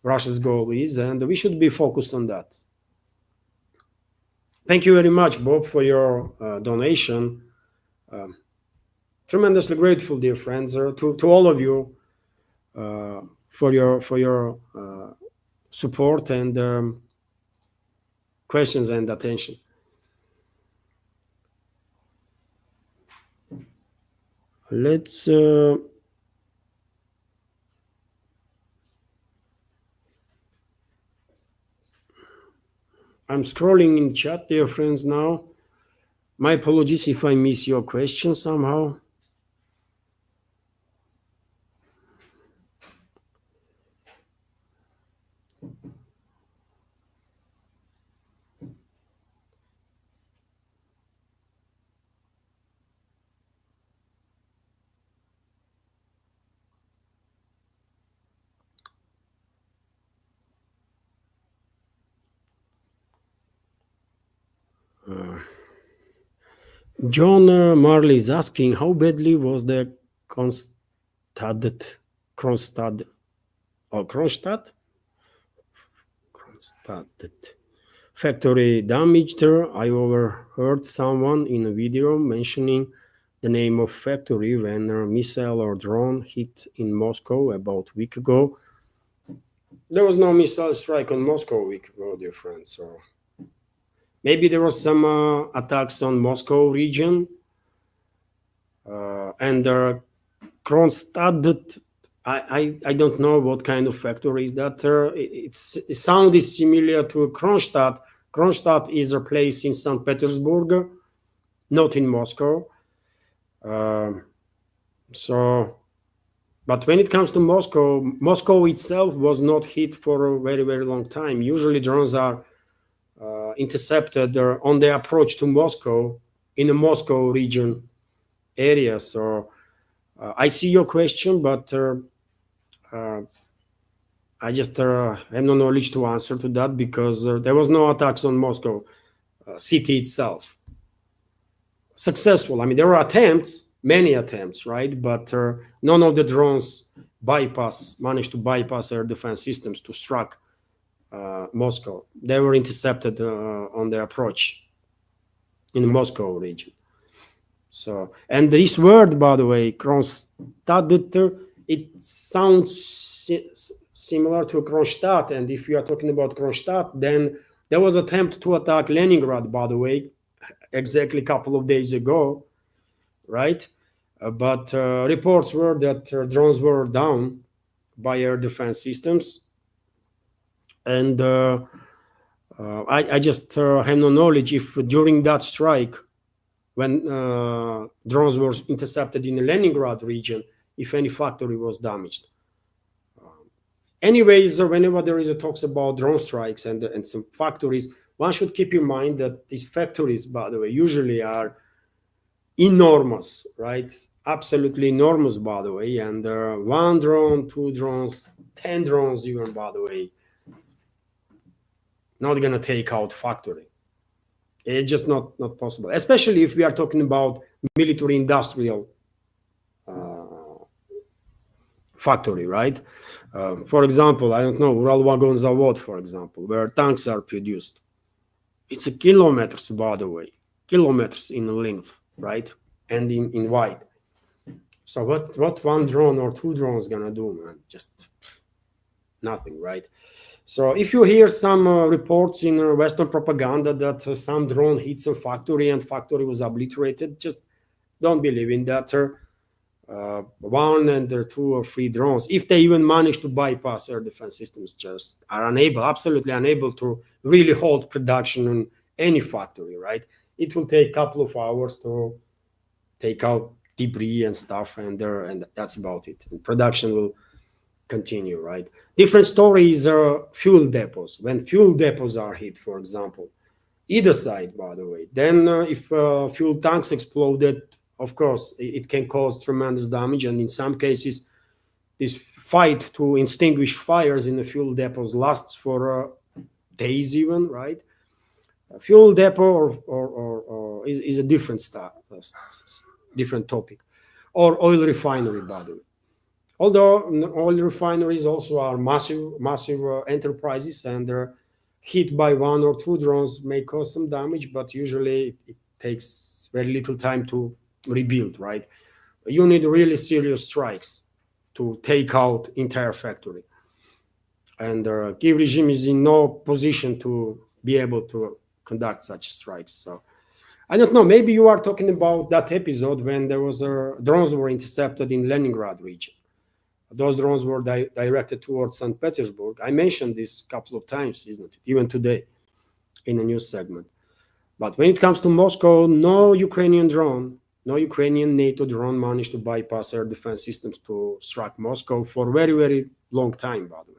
Russia's goal is, and we should be focused on that. Thank you very much, Bob, for your donation. Tremendously grateful, dear friends, to all of you for your support and questions and attention. Let's I'm scrolling in chat, dear friends, now. My apologies if I miss your question somehow. John Marley is asking, how badly was the Kronstadt factory damaged? I overheard someone in a video mentioning the name of factory when a missile or drone hit in Moscow about a week ago. There was no missile strike on Moscow a week ago, dear friends. So maybe there was some attacks on Moscow region and Kronstadt. I don't know what kind of factory is that. It sounds similar to Kronstadt. Kronstadt is a place in St. Petersburg, not in Moscow. But when it comes to Moscow, Moscow itself was not hit for a very, very long time. Usually drones are intercepted on their approach to Moscow in the Moscow region area. So I see your question, but I just have no knowledge to answer to that because there was no attacks on Moscow city itself. Successful. I mean, there were attempts, many attempts, right? But none of the drones managed to bypass air defense systems to strike Moscow. They were intercepted on their approach in the Moscow region. So, and this word, by the way, Kronstadt, it sounds similar to Kronstadt. And if you are talking about Kronstadt, then there was an attempt to attack Leningrad, by the way, exactly a couple of days ago, right? But reports were that drones were down by air defense systems. And I just have no knowledge if during that strike, when drones were intercepted in the Leningrad region, if any factory was damaged. Anyways, whenever there is a talks about drone strikes and some factories, one should keep in mind that these factories, by the way, usually are enormous, right? Absolutely enormous, by the way. And one drone, two drones, 10 drones, even, by the way, not gonna take out factory. It's just not possible, especially if we are talking about military industrial factory, right? For example, I don't know, Uralvagon Zavod, for example, where tanks are produced. It's a kilometers, by the way, kilometers in length, right? And in wide. So what one drone or two drones gonna do, man? Just nothing, right? So if you hear some reports in Western propaganda that some drone hits a factory and factory was obliterated, just don't believe in that. One and two or three drones, if they even manage to bypass air defense systems, just are unable, absolutely unable to really hold production in any factory, right? It will take a couple of hours to take out debris and stuff, and that's about it. And production will continue, right? Different stories are fuel depots. When fuel depots are hit, for example, either side, by the way, then if fuel tanks exploded, of course, it can cause tremendous damage. And in some cases, this fight to extinguish fires in the fuel depots lasts for days even, right? A fuel depot or is a different different topic. Or oil refinery, by the way. Although oil refineries also are massive enterprises, and they're hit by one or two drones may cause some damage, but usually it takes very little time to rebuild, right? You need really serious strikes to take out entire factory. And the Kiev regime is in no position to be able to conduct such strikes. So I don't know, maybe you are talking about that episode when there was drones were intercepted in Leningrad region. Those drones were directed towards St. Petersburg. I mentioned this a couple of times, isn't it? Even today in a news segment. But when it comes to Moscow, no Ukrainian drone, no Ukrainian NATO drone managed to bypass air defense systems to strike Moscow for a very, very long time, by the way.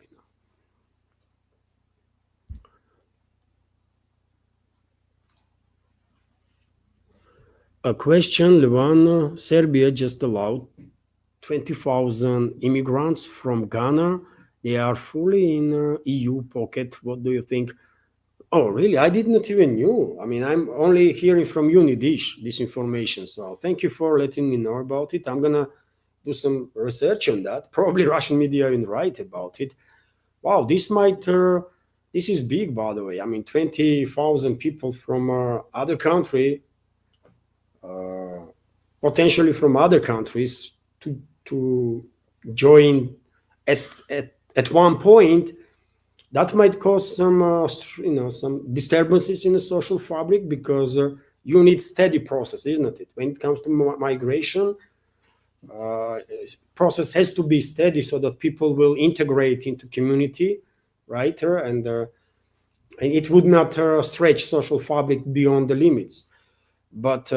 A question, Levan. Serbia just allowed 20,000 immigrants from Ghana. They are fully in EU pocket. What do you think? Oh, really? I did not even knew. I mean, I'm only hearing from you, Nidish, this information. So thank you for letting me know about it. I'm going to do some research on that. Probably Russian media will write about it. Wow, this is big, by the way. I mean, 20,000 people from other country, potentially from other countries, to join at one point. That might cause some some disturbances in the social fabric, because you need steady process, isn't it? When it comes to migration, process has to be steady so that people will integrate into community, right? And it would not stretch social fabric beyond the limits. But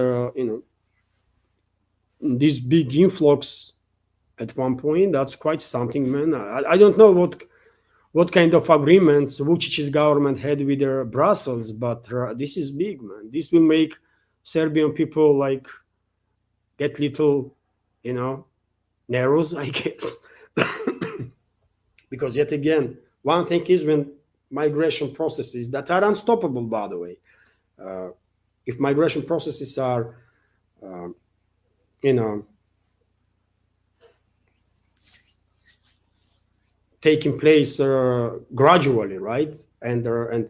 this big influx at one point, that's quite something, man. I don't know what kind of agreements Vucic's government had with Brussels, but this is big, man. This will make Serbian people like get little, narrows, I guess. Because yet again, one thing is when migration processes that are unstoppable, by the way. If migration processes are, taking place gradually, right? And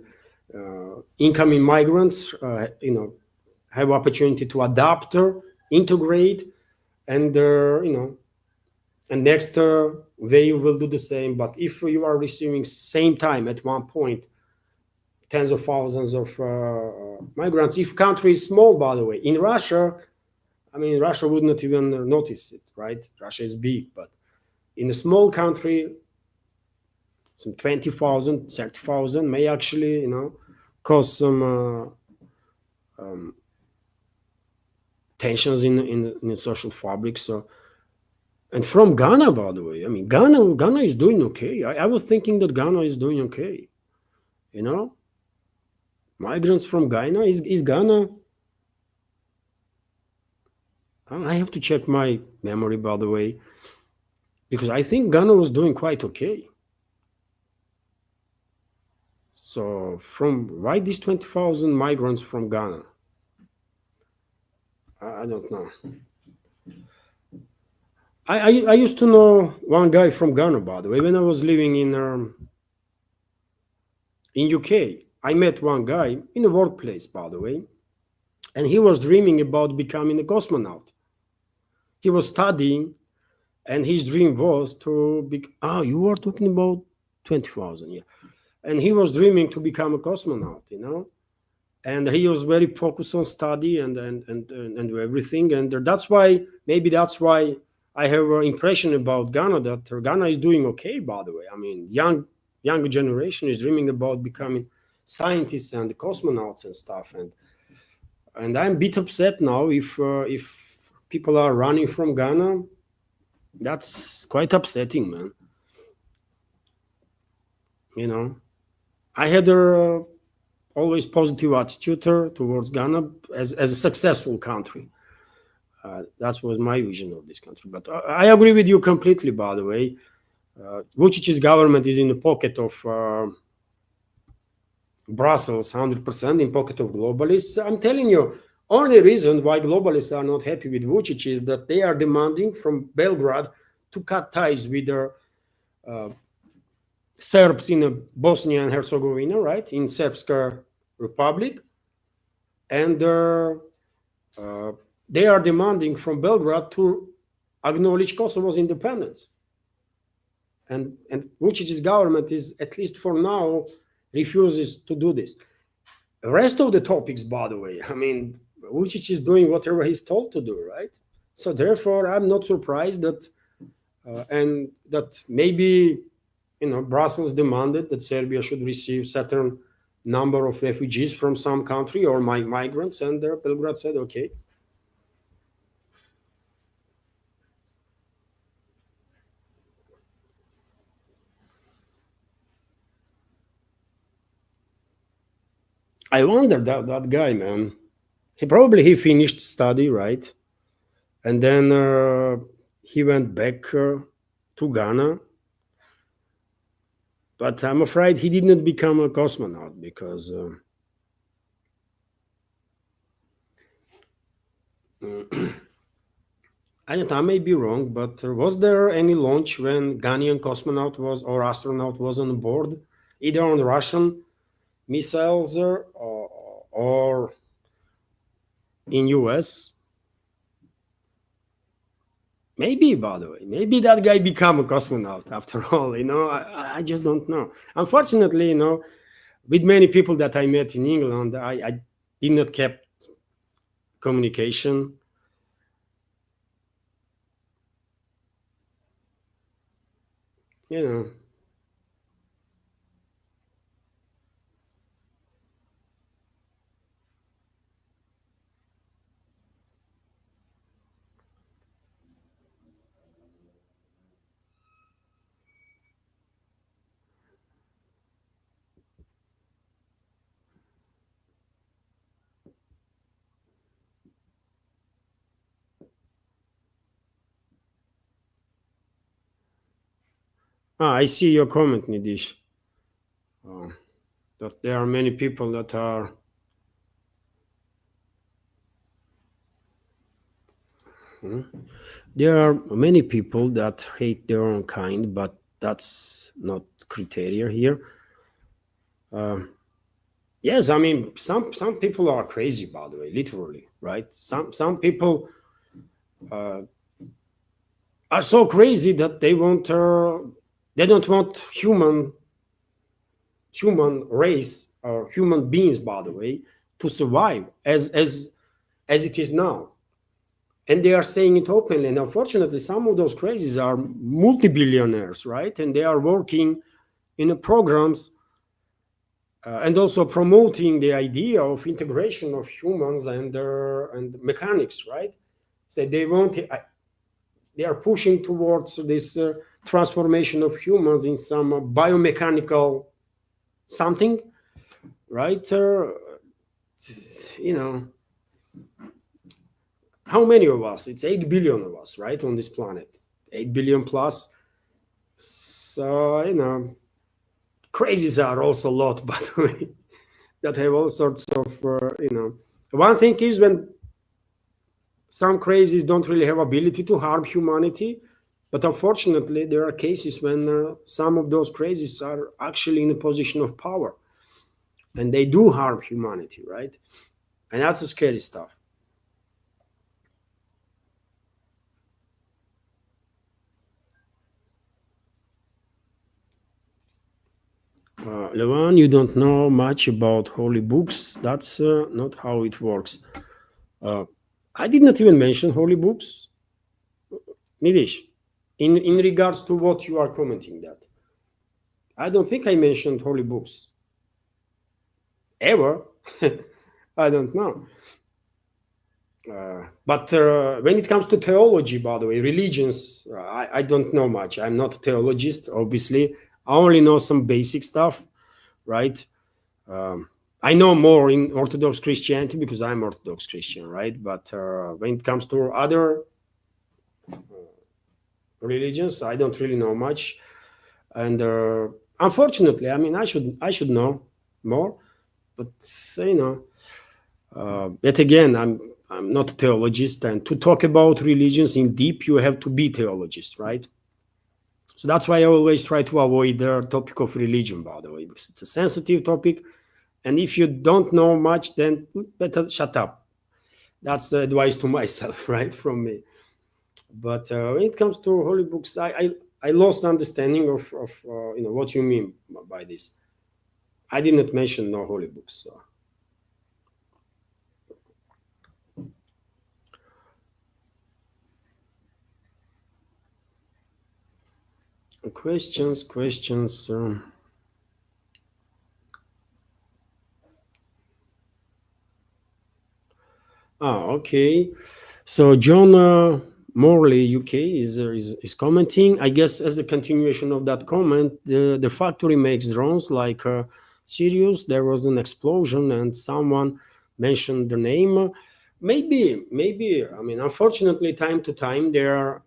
incoming migrants, have opportunity to adapt, integrate, and and next they will do the same. But if you are receiving same time at one point tens of thousands of migrants, if country is small, by the way, in Russia, I mean, Russia would not even notice it, right? Russia is big, but in a small country, some 20,000, 30,000 may actually, cause some tensions in the social fabric. So, and from Ghana, by the way, I mean, Ghana is doing okay. I was thinking that Ghana is doing okay. Migrants from Ghana? Is Ghana? I have to check my memory, by the way, because I think Ghana was doing quite okay. So why these 20,000 migrants from Ghana? I don't know. I used to know one guy from Ghana, by the way, when I was living in UK. I met one guy in a workplace, by the way, and he was dreaming about becoming a cosmonaut. He was studying, and his dream was to be. Ah, you were talking about 20,000, yeah. And he was dreaming to become a cosmonaut, and he was very focused on study and everything. And that's why I have an impression about Ghana that Ghana is doing okay. By the way, I mean, younger generation is dreaming about becoming scientists and cosmonauts and stuff. And I'm a bit upset now if people are running from Ghana. That's quite upsetting, man. I had a always positive attitude towards Ghana as a successful country. That was my vision of this country. But I agree with you completely, by the way. Vucic's government is in the pocket of Brussels, 100% in pocket of globalists. I'm telling you, only reason why globalists are not happy with Vucic is that they are demanding from Belgrade to cut ties with their Serbs in Bosnia and Herzegovina, right, in Srpska Republic, and they are demanding from Belgrade to acknowledge Kosovo's independence. And Vucic's government is, at least for now, refuses to do this. The rest of the topics, by the way, I mean, Vucic is doing whatever he's told to do, right? So therefore, I'm not surprised that and that maybe Brussels demanded that Serbia should receive certain number of refugees from some country or migrants, and Belgrade said, okay. I wonder that guy, man. He finished study, right? And then he went back to Ghana. But I'm afraid he did not become a cosmonaut because I don't know, I may be wrong, but was there any launch when Ghanaian cosmonaut was or astronaut was on board, either on Russian missiles or in US? Maybe, by the way, maybe that guy become a cosmonaut after all. I just don't know. Unfortunately, with many people that I met in England, I did not keep communication. I see your comment, Nidish. That there are many people that are there are many people that hate their own kind, but that's not criteria here. Yes, I mean some people are crazy, by the way, literally, right? Some people are so crazy that they don't want human race or human beings, by the way, to survive as it is now. And they are saying it openly. And unfortunately, some of those crazies are multi-billionaires, right? And they are working in programs and also promoting the idea of integration of humans and mechanics, right? So they are pushing towards this transformation of humans in some biomechanical something, right? you know, how many of us? It's 8 billion of us, right, on this planet. 8 billion plus. So, crazies are also a lot, by the way, that have all sorts of, One thing is when some crazies don't really have ability to harm humanity, but unfortunately, there are cases when some of those crazies are actually in a position of power, and they do harm humanity, right? And that's the scary stuff. Levan, you don't know much about holy books. That's not how it works. I did not even mention holy books. Nidish, in regards to what you are commenting that, I don't think I mentioned holy books. Ever. I don't know. But when it comes to theology, by the way, religions, I don't know much. I'm not a theologist, obviously. I only know some basic stuff, right? I know more in Orthodox Christianity because I'm Orthodox Christian, right? But when it comes to other religions, I don't really know much. And unfortunately, I mean, I should know more. But yet again, I'm not a theologist, and to talk about religions in deep, you have to be theologist, right? So that's why I always try to avoid the topic of religion, by the way, because it's a sensitive topic. And if you don't know much, then better shut up. That's the advice to myself, right, from me. But when it comes to holy books, I lost understanding of what you mean by this. I did not mention no holy books. So. Questions. Okay. So John Morley, UK, is commenting. I guess as a continuation of that comment, the factory makes drones like Sirius. There was an explosion, and someone mentioned the name. Maybe. I mean, unfortunately, time to time there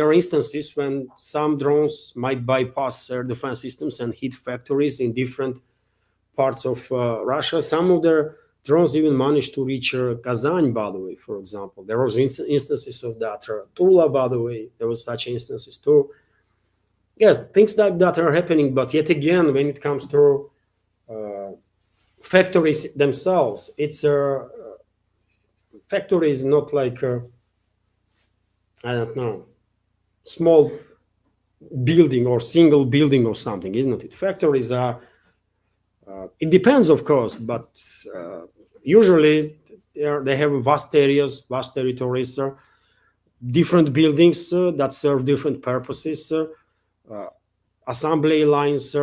are instances when some drones might bypass air defense systems and hit factories in different parts of Russia. Some of their drones even managed to reach Kazan, by the way, for example. There was instances of that. Tula, by the way, there was such instances too. Yes, things like that are happening, but yet again, when it comes to factories themselves, it's factories not like, I don't know, small building or single building or something, isn't it? Factories are, it depends, of course, but usually they have vast areas, vast territories, different buildings that serve different purposes, assembly lines,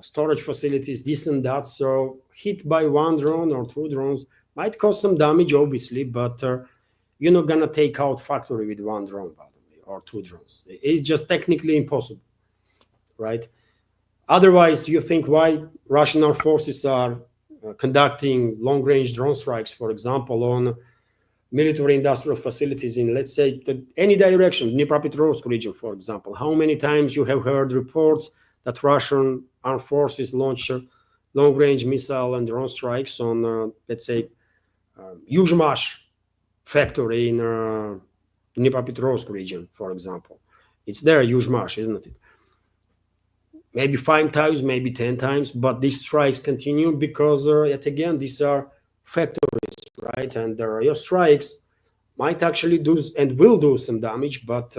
storage facilities, this and that. So hit by one drone or two drones might cause some damage, obviously, but you're not gonna take out factory with one drone, by the way, or two drones. It's just technically impossible, right? Otherwise, you think why Russian armed forces are conducting long-range drone strikes, for example, on military industrial facilities in, let's say, any direction, Dnipropetrovsk region, for example. How many times you have heard reports that Russian armed forces launch long-range missile and drone strikes on, let's say, Yuzhmash factory in Dnipropetrovsk region, for example. It's there, Yuzhmash, isn't it? Maybe 5 times, maybe 10 times, but these strikes continue because, yet again, these are factories, right? And your strikes might actually do and will do some damage, but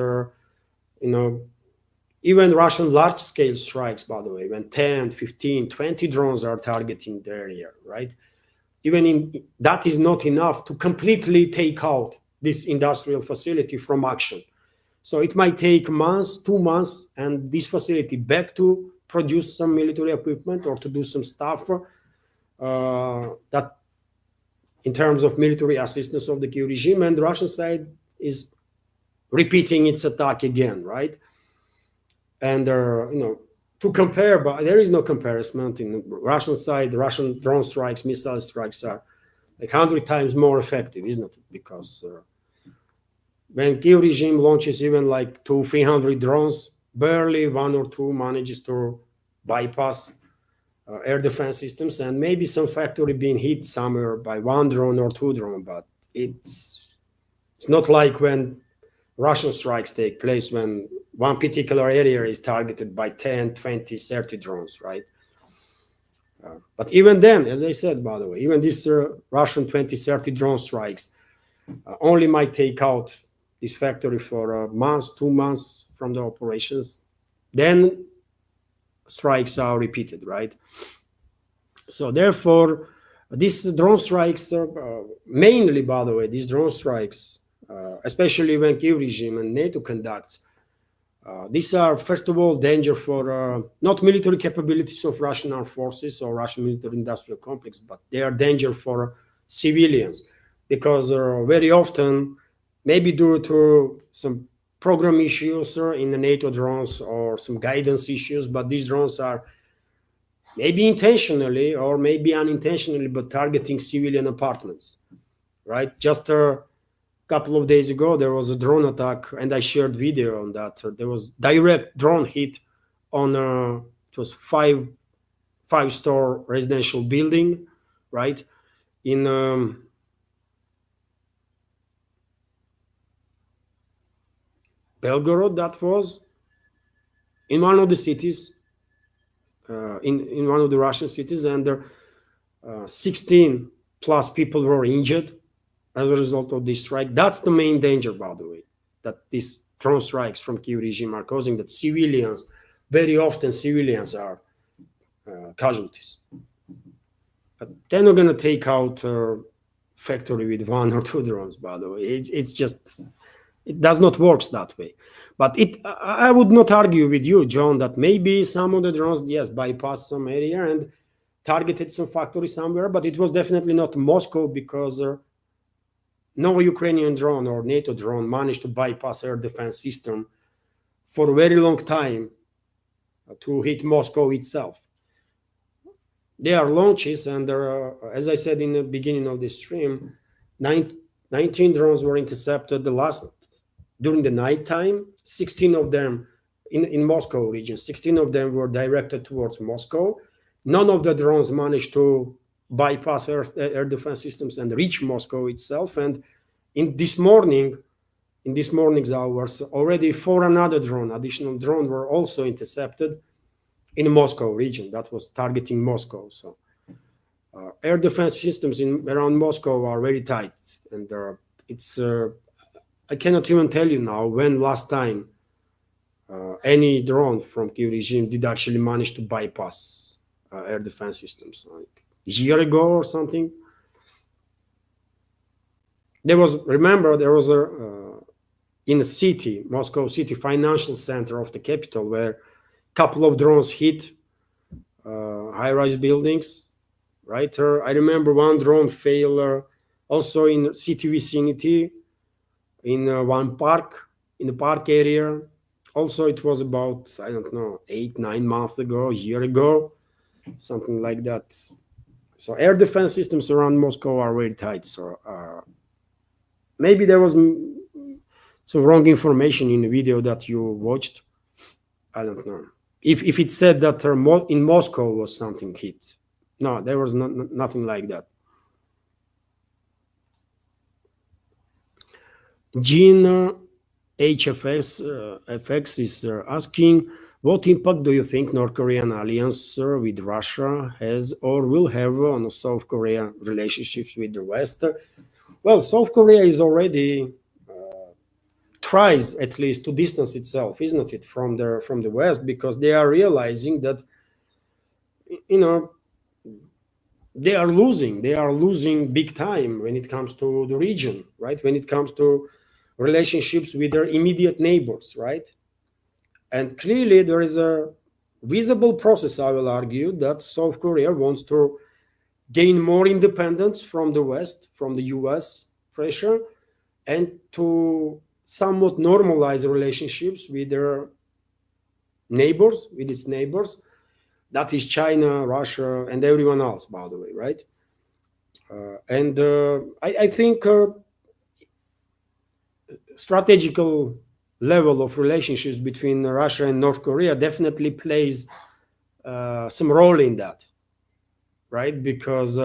even Russian large-scale strikes, by the way, when 10, 15, 20 drones are targeting the area, right? Even in that is not enough to completely take out this industrial facility from action. So it might take months, 2 months, and this facility back to produce some military equipment or to do some stuff that in terms of military assistance of the Kyiv regime, and the Russian side is repeating its attack again, right? And to compare, but there is no comparison. In the Russian side, the Russian drone strikes, missile strikes are like 100 times more effective, isn't it? Because when Kiev regime launches even like 200-300 drones, barely one or two manages to bypass air defense systems, and maybe some factory being hit somewhere by one drone or two drone, but it's not like when Russian strikes take place, when one particular area is targeted by 10, 20, 30 drones, right? But even then, as I said, by the way, even these Russian 20, 30 drone strikes only might take out this factory for a month, 2 months from the operations. Then strikes are repeated, right? So therefore, these drone strikes, mainly, by the way, these drone strikes, especially when Kiev regime and NATO conducts, these are, first of all, danger for not military capabilities of Russian armed forces or Russian military-industrial complex, but they are danger for civilians, because very often, maybe due to some program issues in the NATO drones or some guidance issues, but these drones are maybe intentionally or maybe unintentionally, but targeting civilian apartments, right? Just a couple of days ago, there was a drone attack, and I shared video on that. There was direct drone hit on it was five-star residential building, right? In Belgorod, that was in one of the cities, in one of the Russian cities, and 16 plus people were injured as a result of this strike. That's the main danger, by the way, that these drone strikes from Kiev regime are causing, that civilians, very often civilians are casualties. But they're not going to take out a factory with one or two drones, by the way. It's just, it does not work that way. But I would not argue with you, John, that maybe some of the drones, yes, bypassed some area and targeted some factory somewhere, but it was definitely not Moscow, because no Ukrainian drone or NATO drone managed to bypass air defense system for a very long time to hit Moscow itself. There are launches, and as I said in the beginning of this stream, 19 drones were intercepted during the nighttime. 16 of them in Moscow region. 16 of them were directed towards Moscow. None of the drones managed to bypass air defense systems and reach Moscow itself. And in this morning's hours, already additional drone were also intercepted in Moscow region that was targeting Moscow. So air defense systems around Moscow are very tight, and I cannot even tell you now when last time any drone from Kiev regime did actually manage to bypass air defense systems, like a year ago or something. There was in the city, Moscow city, financial center of the capital, where a couple of drones hit high-rise buildings, right? I remember one drone failure also in city vicinity, in one park, in the park area. Also, it was about, I don't know, 8-9 months ago, a year ago, something like that. So air defense systems around Moscow are very tight. So maybe there was some wrong information in the video that you watched. I don't know. If it said that in Moscow was something hit. No, there was nothing like that. Gene HFX is asking, what impact do you think North Korean alliance with Russia has or will have on South Korea relationships with the West? Well, South Korea is already tries at least to distance itself, isn't it, from the West, because they are realizing that, they are losing big time when it comes to the region, right? When it comes to relationships with their immediate neighbors, right? And clearly there is a visible process, I will argue, that South Korea wants to gain more independence from the West, from the US pressure, and to somewhat normalize relationships with their neighbors, with its neighbors. That is China, Russia, and everyone else, by the way, right? And I think strategical level of relationships between Russia and North Korea definitely plays some role in that, right? Because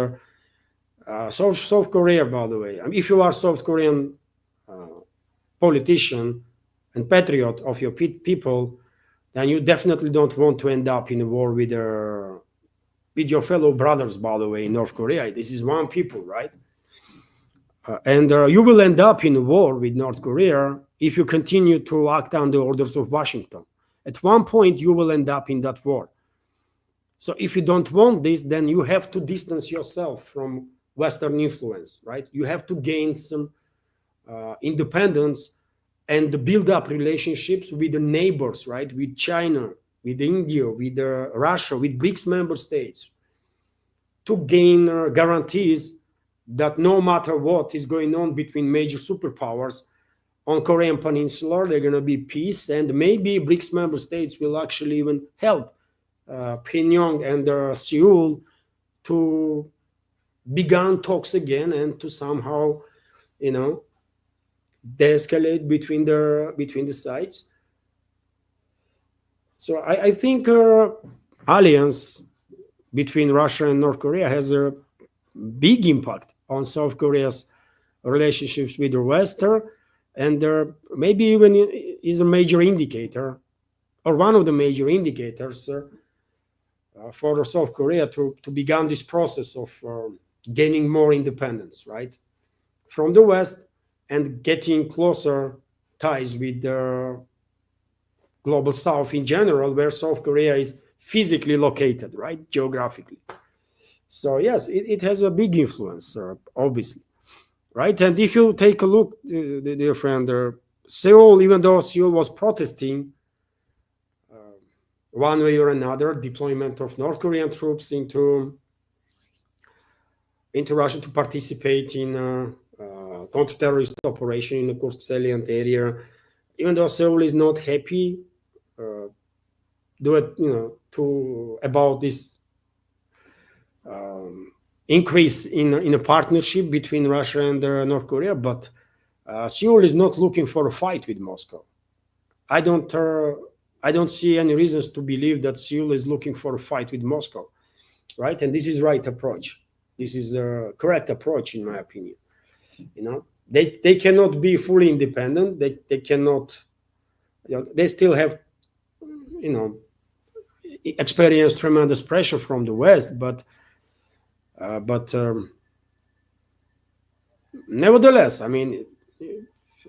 South Korea, by the way, I mean, if you are South Korean politician and patriot of your people, then you definitely don't want to end up in a war with your fellow brothers, by the way, in North Korea. This is one people, right? And you will end up in a war with North Korea if you continue to act on the orders of Washington. At one point, you will end up in that war. So if you don't want this, then you have to distance yourself from Western influence, right? You have to gain some independence and build up relationships with the neighbors, right? With China, with India, with Russia, with BRICS member states, to gain guarantees that no matter what is going on between major superpowers on Korean Peninsula, there's going to be peace, and maybe BRICS member states will actually even help Pyongyang and Seoul to begin talks again and to somehow, de-escalate between the sides. So I think alliance between Russia and North Korea has a big impact on South Korea's relationships with the West, and maybe even is a major indicator, or one of the major indicators for South Korea to begin this process of gaining more independence, right, from the West, and getting closer ties with the global South in general, where South Korea is physically located, right, geographically. So yes, it has a big influence, obviously, right? And if you take a look, dear friend, Seoul, even though Seoul was protesting one way or another, deployment of North Korean troops into Russia to participate in counter-terrorist operation in the Kursk salient area, even though Seoul is not happy about this increase in a partnership between Russia and North Korea, but Seoul is not looking for a fight with Moscow. I don't see any reasons to believe that Seoul is looking for a fight with Moscow, right? And this is right approach. This is a correct approach, in my opinion. They cannot be fully independent. They cannot. They still have, experienced tremendous pressure from the West, but nevertheless, I mean,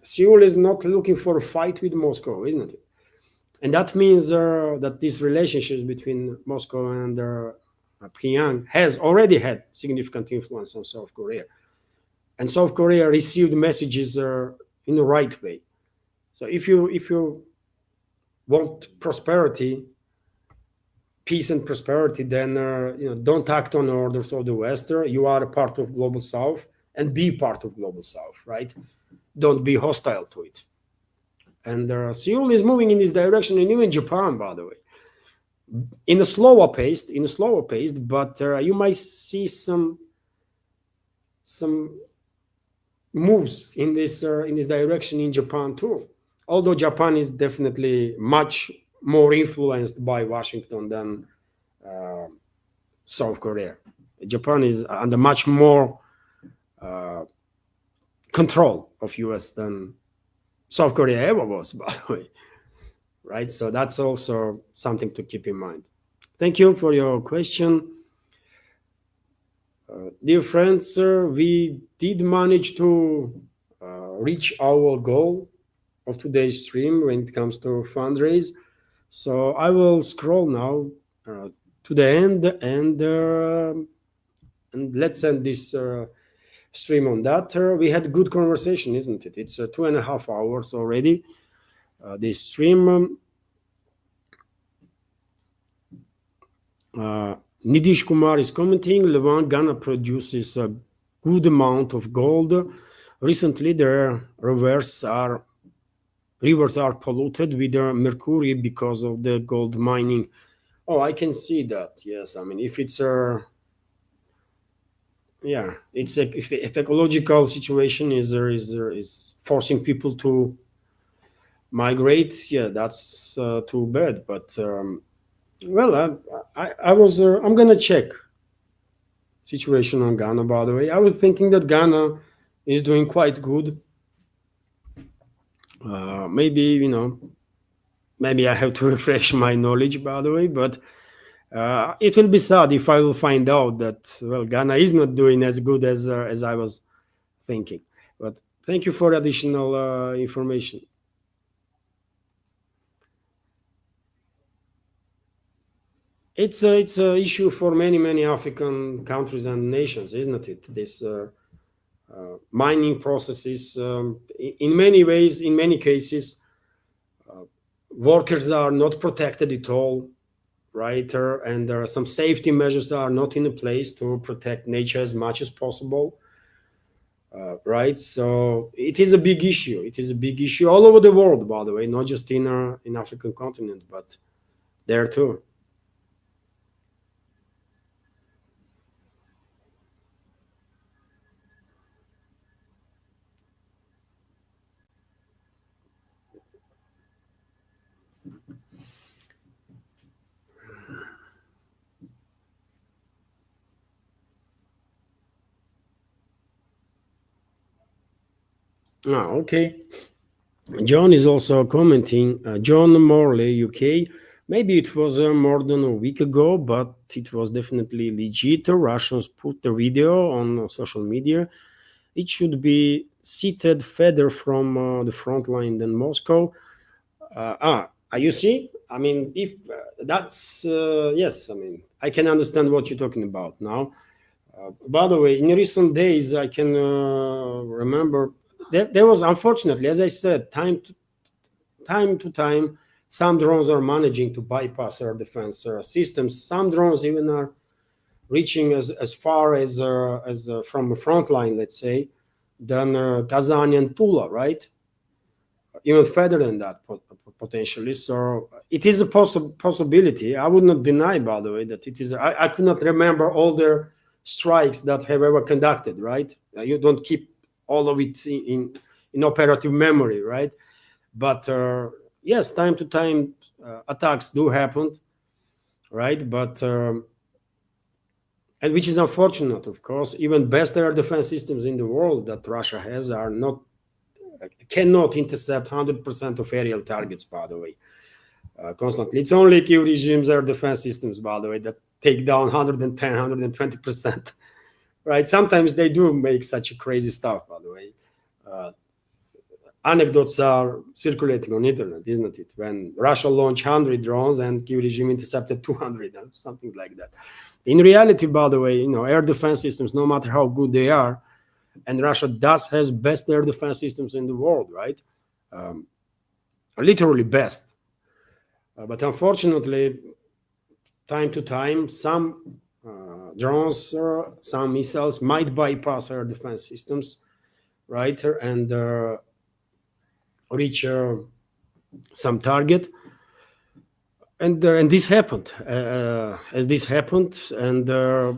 Seoul is not looking for a fight with Moscow, isn't it? And that means that these relationships between Moscow and Pyongyang has already had significant influence on South Korea. And South Korea received messages in the right way. So if you want prosperity, peace and prosperity, then don't act on the orders of the West. You are a part of Global South, and be part of Global South, right? Don't be hostile to it. And Seoul is moving in this direction, and even Japan, by the way, in a slower pace. But you might see some moves in this direction in Japan too. Although Japan is definitely much more influenced by Washington than South Korea. Japan is under much more control of US than South Korea ever was, by the way. Right? So that's also something to keep in mind. Thank you for your question. Dear friends, we did manage to reach our goal of today's stream when it comes to fundraise. So I will scroll now to the end, and let's end this stream on that. We had a good conversation, isn't it? It's 2.5 hours already. This stream. Nidish Kumar is commenting, Levant Ghana produces a good amount of gold. Recently, their reserves are rivers are polluted with mercury because of the gold mining. Oh, I can see that. Yes, I mean, if it's a yeah, it's a if ecological situation is forcing people to migrate, yeah, that's too bad. But well, I was I'm gonna check situation on Ghana. By the way, I was thinking that Ghana is doing quite good. Maybe maybe I have to refresh my knowledge. By the way, but it will be sad if I will find out that well, Ghana is not doing as good as I was thinking. But thank you for additional information. It's a issue for many African countries and nations, isn't it? This mining processes, in many ways, in many cases, workers are not protected at all, right? And there are some safety measures are not in place to protect nature as much as possible, right? So it is a big issue. It is a big issue all over the world, by the way, not just in African continent, but there too. Ah, okay. John is also commenting. John Morley, UK. Maybe it was more than a week ago, but it was definitely legit. Russians put the video on social media. It should be seated further from the front line than Moscow. You see? I mean, if that's yes, I mean, I can understand what you're talking about now. By the way, in recent days, I can remember there was, unfortunately, as I said, time to time, some drones are managing to bypass our defense systems. Some drones even are reaching as far as from the front line, let's say, than Kazan and Tula, right? Even further than that potentially. So it is a possibility. I would not deny, by the way, that it is. I could not remember all the strikes that have ever conducted, right? You don't keep all of it in operative memory, right? But yes, time to time attacks do happen, right? But and which is unfortunate, of course. Even best air defense systems in the world that Russia has are not cannot intercept 100% of aerial targets. By the way, constantly, it's only Kiev regime's air defense systems, by the way, that take down 110, 120%. Right? Sometimes they do make such a crazy stuff. By the way. Anecdotes are circulating on internet, isn't it? When Russia launched 100 drones and Kiev regime intercepted 200, or something like that. In reality, by the way, air defense systems, no matter how good they are, and Russia does has best air defense systems in the world, right? Literally best. But unfortunately, time to time, some drones or some missiles might bypass air defense systems, right? And reach some target, and this happened as this happened, and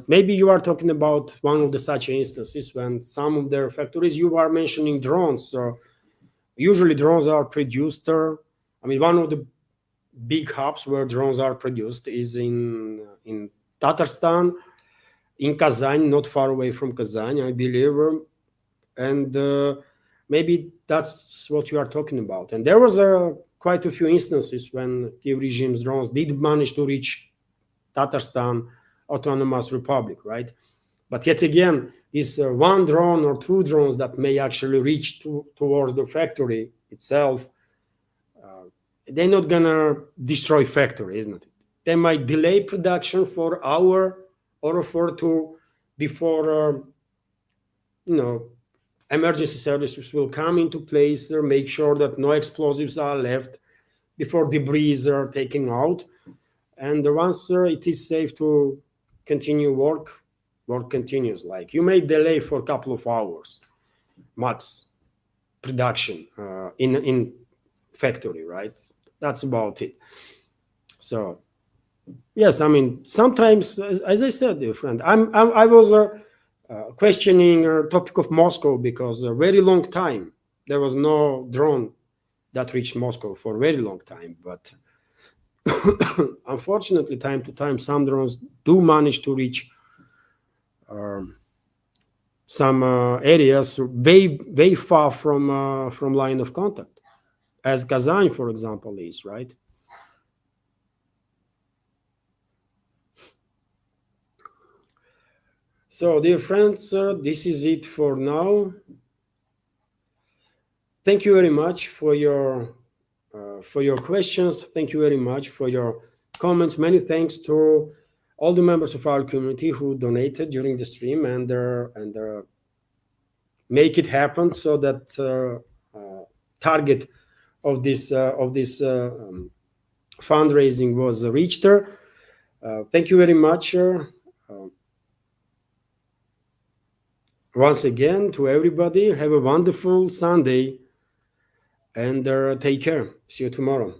maybe you are talking about one of the such instances when some of their factories, you are mentioning drones. So usually drones are produced, I mean, one of the big hubs where drones are produced is in Tatarstan, in Kazan, not far away from Kazan, I believe, and maybe that's what you are talking about. And there was quite a few instances when Kiev regime's drones did manage to reach Tatarstan Autonomous Republic, right? But yet again, this one drone or two drones that may actually reach towards the factory itself, they're not gonna destroy factory, isn't it? They might delay production for an hour or for two before, emergency services will come into place, make sure that no explosives are left before debris are taken out. And once it is safe to continue work continues. Like you may delay for a couple of hours, max production in factory, right? That's about it. So yes, I mean, sometimes, as I said, dear friend, I was questioning topic of Moscow because a very long time there was no drone that reached Moscow for a very long time. But unfortunately, time to time, some drones do manage to reach some areas way far from line of contact, as Kazan, for example, is, right. So, dear friends, this is it for now. Thank you very much for your questions. Thank you very much for your comments. Many thanks to all the members of our community who donated during the stream and make it happen so that target of this fundraising was reached. Thank you very much once again to everybody. Have a wonderful Sunday and take care. See you tomorrow.